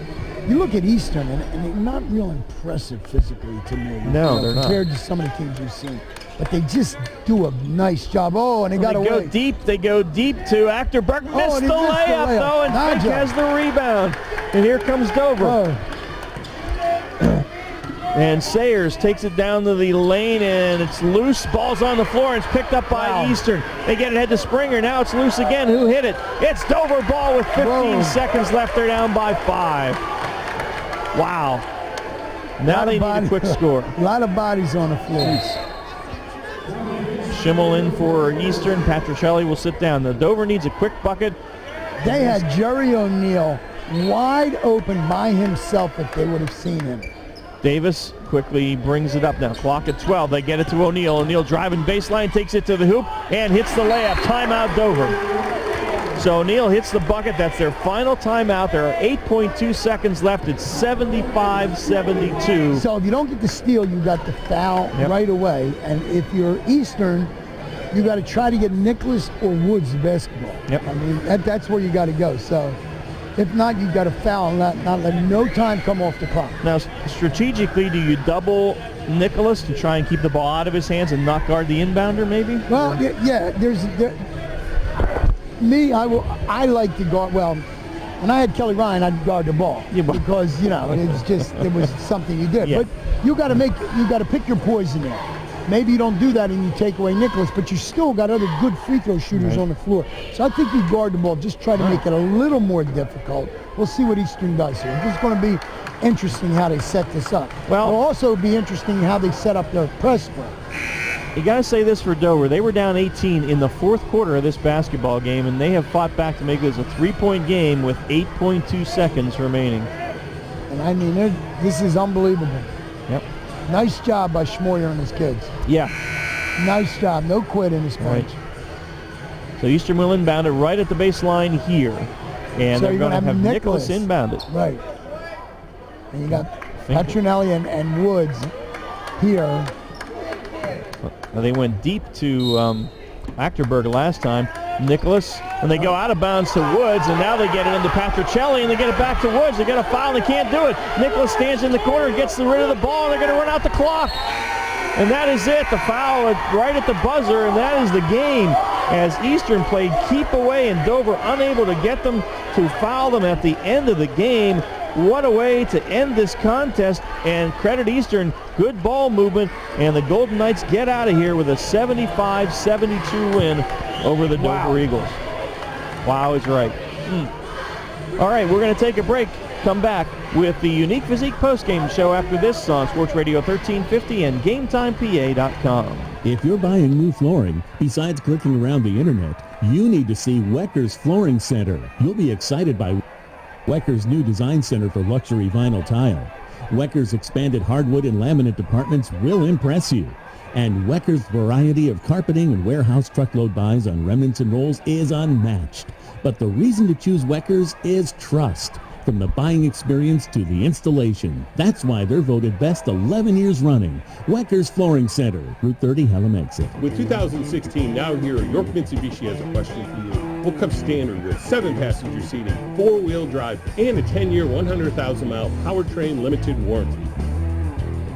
You look at Eastern, and they're not real impressive physically to me. No, they're not. Compared to some of the teams you've seen. But they just do a nice job. Oh, and they got away. They go deep to Achterberg. Missed the layup, though, and Fink has the rebound. And here comes Dover. And Sayers takes it down to the lane, and it's loose. Ball's on the floor, and it's picked up by Eastern. They get it ahead to Springer. Now it's loose again. Who hit it? It's Dover ball with 15 seconds left. They're down by 5. Wow. Now they need a quick score. A lot of bodies on the floor. Schimmel in for Eastern. Patricelli will sit down. The Dover needs a quick bucket. They had Jerry O'Neal wide open by himself if they would have seen him. Davis quickly brings it up now. Clock at 12. They get it to O'Neal. O'Neal driving baseline, takes it to the hoop, and hits the layup. Timeout Dover. So O'Neal hits the bucket. That's their final timeout. There are 8.2 seconds left. It's 75-72. So if you don't get the steal, you got the foul right away. And if you're Eastern, you got to try to get Nicholas or Woods the basketball. I mean, that's where you got to go. So if not, you've got to foul and not let no time come off the clock. Now, strategically, do you double Nicholas to try and keep the ball out of his hands and not guard the inbounder, maybe? Well, yeah. I like to guard. Well, when I had Kelly Ryan, I'd guard the ball because it was something you did. But you got to pick your poison there. Maybe you don't do that and you take away Nicholas, but you still got other good free throw shooters on the floor. So I think you guard the ball, just try to make it a little more difficult. We'll see what Eastern does here. It's going to be interesting how they set this up. Well, it'll also be interesting how they set up their press play. You got to say this for Dover. They were down 18 in the fourth quarter of this basketball game, and they have fought back to make this a 3-point game with 8.2 seconds remaining. And I mean, this is unbelievable. Yep. Nice job by Schmoyer and his kids. Yeah. Nice job. No quit in this match. Right. So Eastern will inbound it right at the baseline here. And they're going to have Nicholas inbound it. Right. And you got Petronelli and Woods here. Well, they went deep to Achterberg last time. Nicholas, and they go out of bounds to Woods, and now they get it into Patricelli, and they get it back to Woods. They get a foul, and they can't do it. Nicholas stands in the corner and gets rid of the ball, and they're going to run out the clock. And that is it, the foul right at the buzzer, and that is the game as Eastern played keep away, and Dover unable to get them to foul them at the end of the game. What a way to end this contest, and credit Eastern, good ball movement, and the Golden Knights get out of here with a 75-72 win over the Dover Eagles. Wow is right. All right, we're going to take a break. Come back with the Unique Physique postgame show after this on Sports Radio 1350 and GameTimePA.com. If you're buying new flooring, besides clicking around the internet, you need to see Wecker's Flooring Center. You'll be excited by Wecker's new design center for luxury vinyl tile. Wecker's expanded hardwood and laminate departments will impress you. And Wecker's variety of carpeting and warehouse truckload buys on remnants and rolls is unmatched. But the reason to choose Wecker's is trust. From the buying experience to the installation. That's why they're voted best 11 years running. Wecker's Flooring Center, Route 30, Hallam Exit. With 2016 now here, York Mitsubishi has a question for you. What comes standard with 7-passenger seating, 4-wheel drive, and a 10-year, 100,000-mile powertrain limited warranty?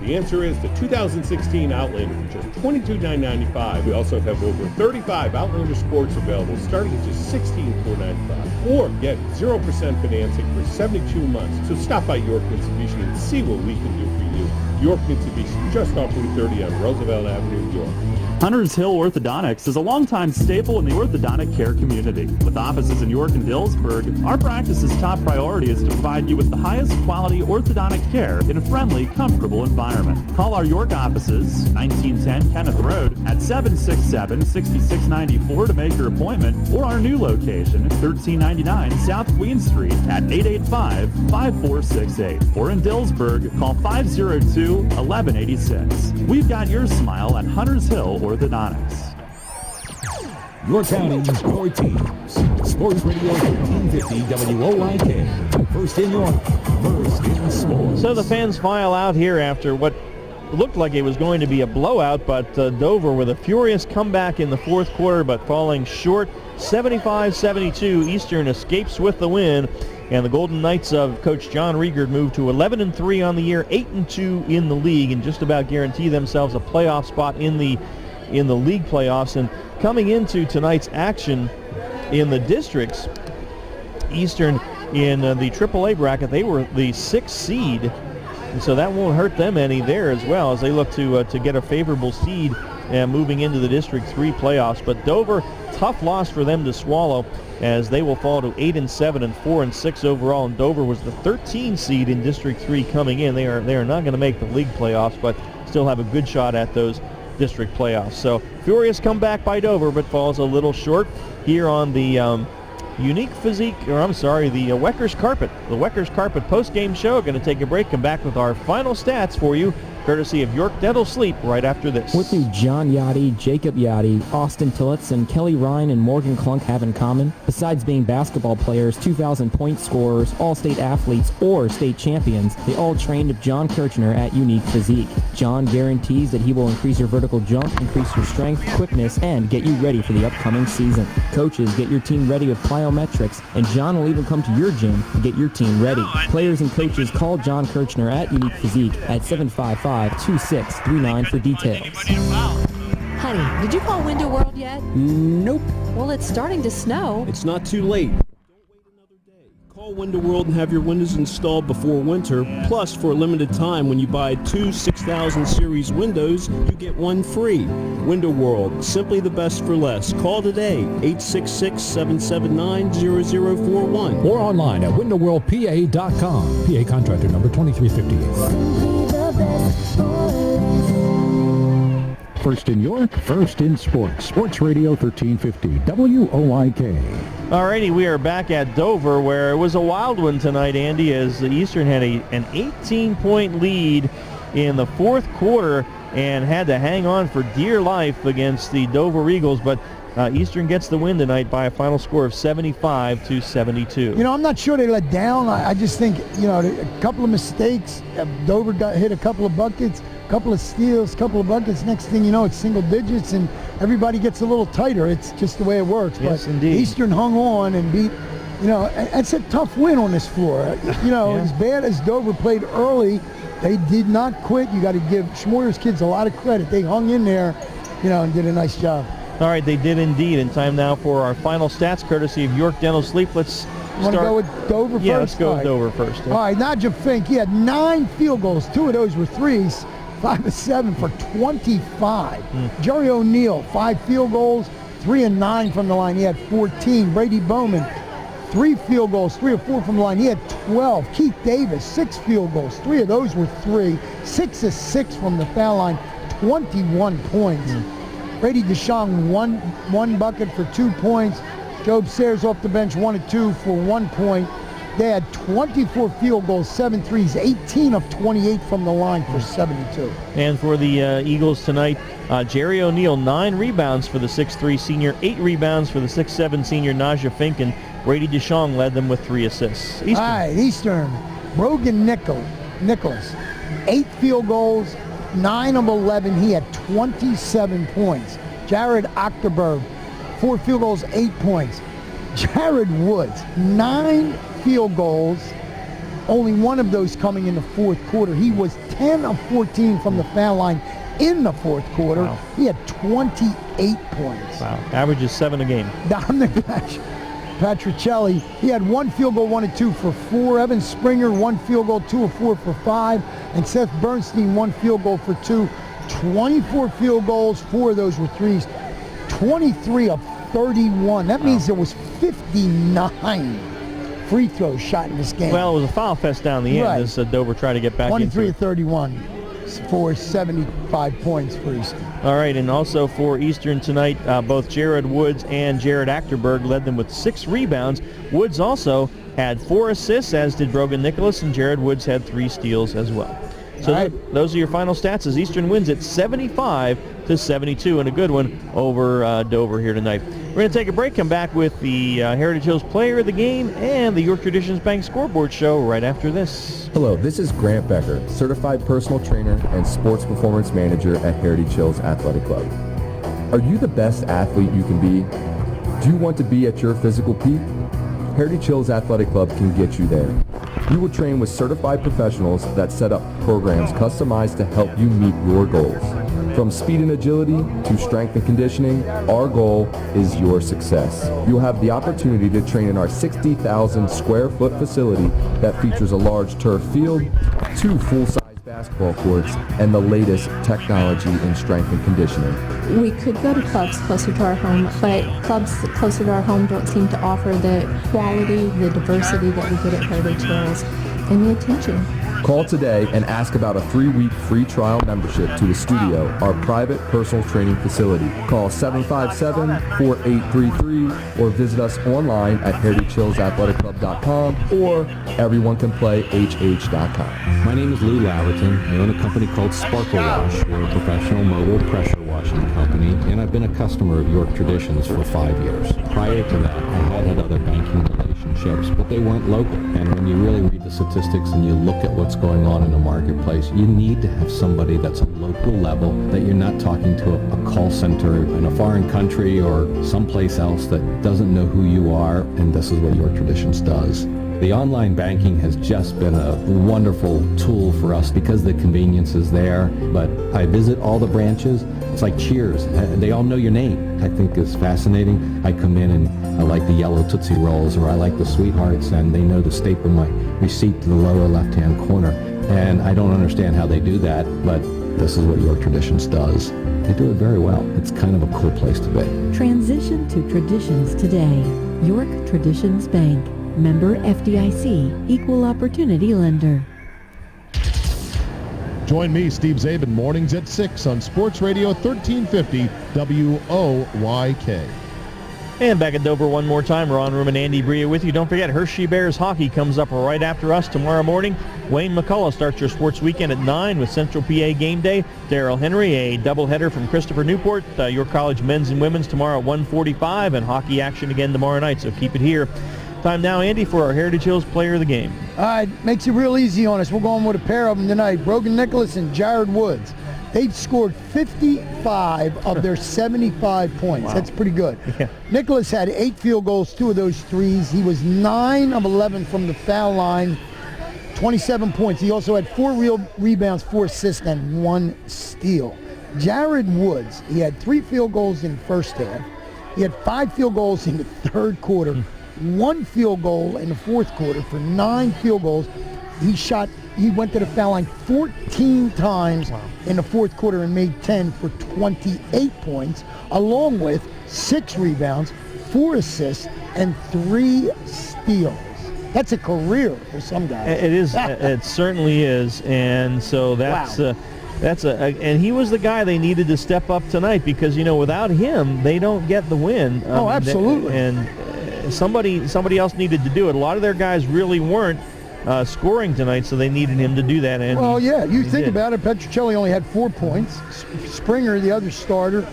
The answer is the 2016 Outlander for just $22,995. We also have over 35 Outlander Sports available starting at just $16,495. Or get 0% financing for 72 months. So stop by York Mitsubishi and see what we can do for you. York Mitsubishi, just off Route 30 on Roosevelt Avenue, York. Hunters Hill Orthodontics is a longtime staple in the orthodontic care community. With offices in York and Dillsburg, our practice's top priority is to provide you with the highest quality orthodontic care in a friendly, comfortable environment. Call our York offices, 1910 Kenneth Road, at 767-6694 to make your appointment, or our new location, 1399 South Queen Street at 885-5468. Or in Dillsburg, call 502-1186. We've got your smile at Hunters Hill Orthodontics. Your county, your teams. Sports Radio 1350 WOIK. First in York, first in sports. So the fans file out here after what looked like it was going to be a blowout, but Dover with a furious comeback in the fourth quarter, but falling short. 75-72, Eastern escapes with the win. And the Golden Knights of Coach John Riegert moved to 11-3 on the year, 8-2 in the league, and just about guarantee themselves a playoff spot in the league playoffs. And coming into tonight's action in the districts, Eastern in the AAA bracket, they were the 6th seed, and so that won't hurt them any there as well as they look to get a favorable seed moving into the District 3 playoffs. But Dover, tough loss for them to swallow, as they will fall to 8-7 and 4-6 overall. And Dover was the 13 seed in District 3 coming in. They are not going to make the league playoffs, but still have a good shot at those district playoffs. So furious comeback by Dover, but falls a little short here on the the Wecker's Carpet. The Wecker's Carpet post-game show. Going to take a break, come back with our final stats for you, courtesy of York Dental Sleep, right after this. What do John Yachty, Jacob Yachty, Austin Tillotz, and Kelly Ryan and Morgan Klunk have in common? Besides being basketball players, 2,000-point scorers, all-state athletes, or state champions, they all trained with John Kirchner at Unique Physique. John guarantees that he will increase your vertical jump, increase your strength, quickness, and get you ready for the upcoming season. Coaches, get your team ready with plyometrics, and John will even come to your gym and get your team ready. Players and coaches, call John Kirchner at Unique Physique at 755-2639 for details. Honey, did you call Window World yet? Nope. Well, it's starting to snow. It's not too late. Call Window World and have your windows installed before winter. Plus, for a limited time, when you buy 2 6000 series windows, you get one free. Window World, simply the best for less. Call today, 866-779-0041. Or online at windowworldpa.com. PA contractor number 2358. First in York, first in sports. Sports Radio 1350, WOIK. Alrighty, we are back at Dover, where it was a wild one tonight, Andy, as Eastern had an 18-point lead in the fourth quarter and had to hang on for dear life against the Dover Eagles, but Eastern gets the win tonight by a final score of 75-72. I'm not sure they let down. I just think, a couple of mistakes. Dover hit a couple of buckets, a couple of steals, a couple of buckets. Next thing you know, it's single digits, and everybody gets a little tighter. It's just the way it works. Yes, but indeed. Eastern hung on and beat, it's a tough win on this floor. As bad as Dover played early, they did not quit. You got to give Schmoyer's kids a lot of credit. They hung in there, and did a nice job. All right, they did indeed. And time now for our final stats, courtzy of York Dental Sleep. Let's start. Want to go with Dover first? Yeah, let's go with Dover first. Yeah. All right, Najee Fink, he had 9 field goals. 2 of those were threes. 5 of 7 for 25. Jerry O'Neal, 5 field goals, 3 of 9 from the line. He had 14. Brady Bowman, 3 field goals, 3 of 4 from the line. He had 12. Keith Davis, 6 field goals. 3 of those were 3. 6 of 6 from the foul line. 21 points. Brady DeShong, one bucket for 2 points. Job Sayers off the bench, 1 of 2 for 1 point. They had 24 field goals, 7 threes, 18 of 28 from the line for 72. And for the Eagles tonight, Jerry O'Neal, 9 rebounds for the 6'3 senior, 8 rebounds for the 6'7 senior Naja Fink, and Brady DeShong led them with 3 assists. All right, Eastern. Brogan Nicholas, 8 field goals, 9 of 11. He had 27 points. Jared Achterberg, 4 field goals, 8 points. Jared Woods, 9 field goals, only 1 of those coming in the fourth quarter. He was 10 of 14 from the foul line in the fourth quarter. Wow. He had 28 points. Wow, averages 7 a game. Dominic Patricelli, he had 1 field goal, 1 of 2 for 4. Evan Springer, 1 field goal, 2 of 4 for 5. And Seth Bernstein, 1 field goal for 2. 24 field goals, 4 of those were threes. 23 of 31. That means there was 59 free throws shot in this game. Well, it was a foul fest down the end as Dover tried to get back into 23 it. of 31 for 75 points for Eastern. All right, and also for Eastern tonight, both Jared Woods and Jared Achterberg led them with 6 rebounds. Woods also had 4 assists, as did Brogan Nicholas, and Jared Woods had 3 steals as well. So those are your final stats as Eastern wins at 75-72, and a good one over Dover here tonight. We're going to take a break, come back with the Heritage Hills Player of the Game and the York Traditions Bank Scoreboard Show right after this. Hello, this is Grant Becker, certified personal trainer and sports performance manager at Heritage Hills Athletic Club. Are you the best athlete you can be? Do you want to be at your physical peak? Heritage Hills Athletic Club can get you there. We will train with certified professionals that set up programs customized to help you meet your goals. From speed and agility to strength and conditioning, our goal is your success. You'll have the opportunity to train in our 60,000 square foot facility that features a large turf field, 2 full-size basketball courts, and the latest technology in strength and conditioning. We could go to clubs closer to our home, but clubs closer to our home don't seem to offer the quality, the diversity that we get at Heritage Hills, and the attention. Call today and ask about a 3-week free trial membership to the studio, our private personal training facility. Call 757-4833 or visit us online at heritagehillsathleticclub.com or everyonecanplayhh.com. My name is Lou Laverton. I own a company called Sparkle Wash. We're a professional mobile pressure washing company, and I've been a customer of York Traditions for 5 years. Prior to that, I had other banking relationships, but they weren't local. And when you really read the statistics and you look at what's going on in the marketplace, you need to have somebody that's a local level, that you're not talking to a call center in a foreign country or someplace else that doesn't know who you are, and this is what York Traditions does. The online banking has just been a wonderful tool for us because the convenience is there, but I visit all the branches. It's like Cheers. They all know your name. I think it's fascinating. I come in and I like the yellow Tootsie Rolls, or I like the Sweethearts, and they know to staple my receipt to the lower left-hand corner. And I don't understand how they do that, but this is what York Traditions does. They do it very well. It's kind of a cool place to be. Transition to traditions today. York Traditions Bank. Member FDIC. Equal Opportunity Lender. Join me, Steve Zabin, mornings at 6 on Sports Radio 1350 WOYK. And back at Dover one more time, Ron Room and Andy Bria with you. Don't forget, Hershey Bears hockey comes up right after us tomorrow morning. Wayne McCullough starts your sports weekend at 9 with Central PA Game Day. Darrell Henry, a doubleheader from Christopher Newport. York College men's and women's tomorrow at 1:45, and hockey action again tomorrow night, so keep it here. Time now, Andy, for our Heritage Hills Player of the Game. All right, makes it real easy on us. We're going with a pair of them tonight, Brogan Nicholas and Jared Woods. They've scored 55 of their 75 points. Wow. That's pretty good. Yeah. Nicholas had 8 field goals, 2 of those threes. He was 9 of 11 from the foul line, 27 points. He also had 4 real rebounds, 4 assists, and 1 steal. Jared Woods, he had 3 field goals in the first half. He had 5 field goals in the third quarter, 1 field goal in the fourth quarter for 9 field goals. He went to the foul line 14 times in the fourth quarter and made 10 for 28 points, along with 6 rebounds, 4 assists, and 3 steals. That's a career for some guys. It is. It certainly is. And so that's And he was the guy they needed to step up tonight because, without him, they don't get the win. Absolutely. And somebody else needed to do it. A lot of their guys really weren't scoring tonight, so they needed him to do that. And you think about it, Petruccelli only had 4 points. Springer, the other starter,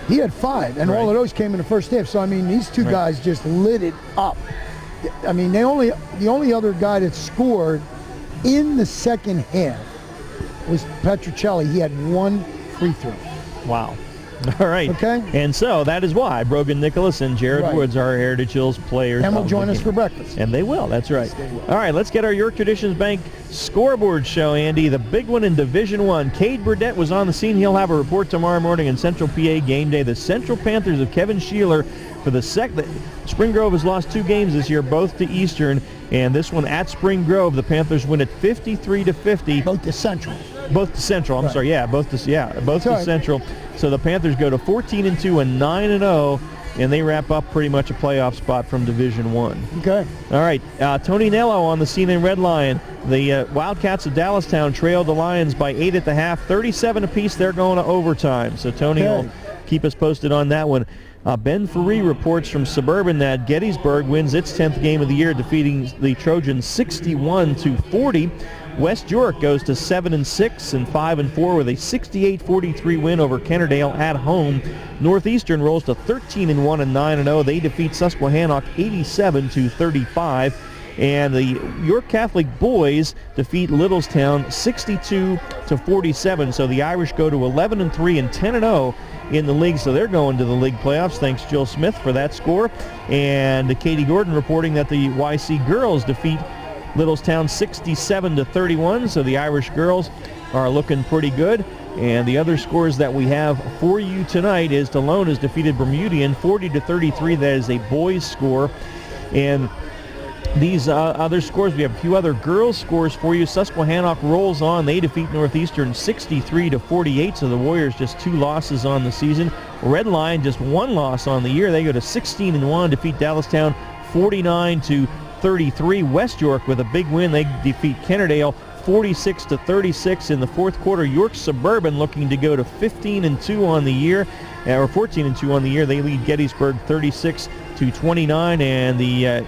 he had 5, and all of those came in the first half. So, these two guys just lit it up. The only other guy that scored in the second half was Petruccelli. He had 1 free throw. Wow. All right. Okay. And so that is why Brogan Nicholas and Jared Woods are Heritage Hills players. And will join us for breakfast. And they will. That's right. All right. Let's get our York Traditions Bank scoreboard show, Andy. The big one in Division I. Cade Burdett was on the scene. He'll have a report tomorrow morning in Central PA game day. The Central Panthers of Kevin Sheeler for the second. Spring Grove has lost 2 games this year, both to Eastern. And this one at Spring Grove, the Panthers win it 53-50. Both to Central. Both to Central. I'm sorry. Yeah, both to Central. So the Panthers go to 14-2 and 9-0, and they wrap up pretty much a playoff spot from Division I. Okay. All right. Tony Nello on the scene in Red Lion. The Wildcats of Dallastown trailed the Lions by 8 at the half, 37 apiece. They're going to overtime. So Tony will keep us posted on that one. Ben Faree reports from Suburban that Gettysburg wins its 10th game of the year, defeating the Trojans 61-40. West York goes to 7-6 and 5-4 with a 68-43 win over Kennerdale at home. Northeastern rolls to 13-1 and 9-0. They defeat Susquehannock 87-35. And the York Catholic boys defeat Littlestown 62-47. So the Irish go to 11-3 and 10-0 in the league. So they're going to the league playoffs. Thanks, Jill Smith, for that score. And Katie Gordon reporting that the YC girls defeat Littlestown 67-31. So the Irish girls are looking pretty good. And the other scores that we have for you tonight is Delone has defeated Bermudian 40-33. That is a boys score. And these other scores, we have a few other girls scores for you. Susquehannock rolls on. They defeat Northeastern 63-48, so the Warriors just 2 losses on the season. Red Lion just 1 loss on the year. They go to 16-1, defeat Dallastown 49-33. West York with a big win. They defeat Kennerdale 46-36 in the fourth quarter. York Suburban looking to go to 15-2 on the year, or 14-2 on the year. They lead Gettysburg 36-29, and the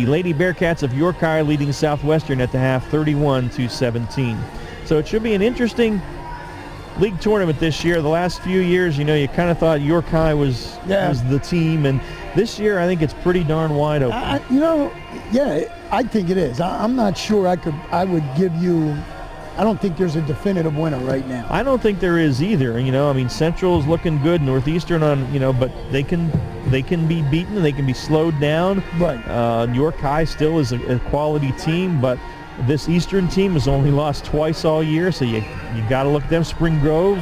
Lady Bearcats of York High leading Southwestern at the half 31-17. So it should be an interesting league tournament this year. The last few years, you kind of thought York High was the team, and this year I think it's pretty darn wide open. I think it is. I'm not sure I would give you. I don't think there's a definitive winner right now. I don't think there is either. Central is looking good. Northeastern but they can be beaten and they can be slowed down. Right. York High still is a quality team, but this Eastern team has only lost twice all year, so you got to look at them. Spring Grove,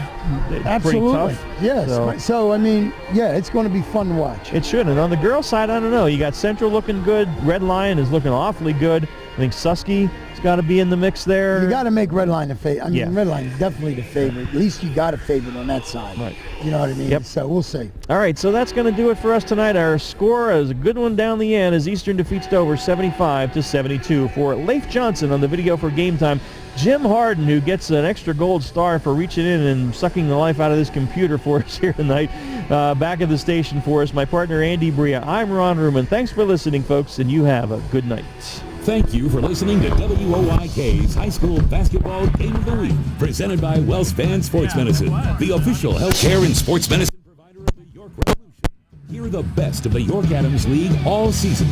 absolutely, pretty tough. Yes. So it's going to be fun to watch. It should. And on the girls' side, I don't know. You got Central looking good. Red Lion is looking awfully good. I think Susky got to be in the mix there. You got to make Red Line the favorite. Red Line is definitely the favorite. At least you got a favorite on that side. Right. You know what I mean? Yep. So we'll see. All right, so that's going to do it for us tonight. Our score is a good one down the end as Eastern defeats Dover 75-72. For Leif Johnson on the video for Game Time, Jim Harden, who gets an extra gold star for reaching in and sucking the life out of this computer for us here tonight, back at the station for us, my partner Andy Bria. I'm Ron Ruman. Thanks for listening, folks, and you have a good night. Thank you for listening to WOYK's High School Basketball Game of the Week, presented by WellSpan Sports Medicine, the official healthcare and sports medicine provider of the York Revolution. Hear the best of the York Adams League all season.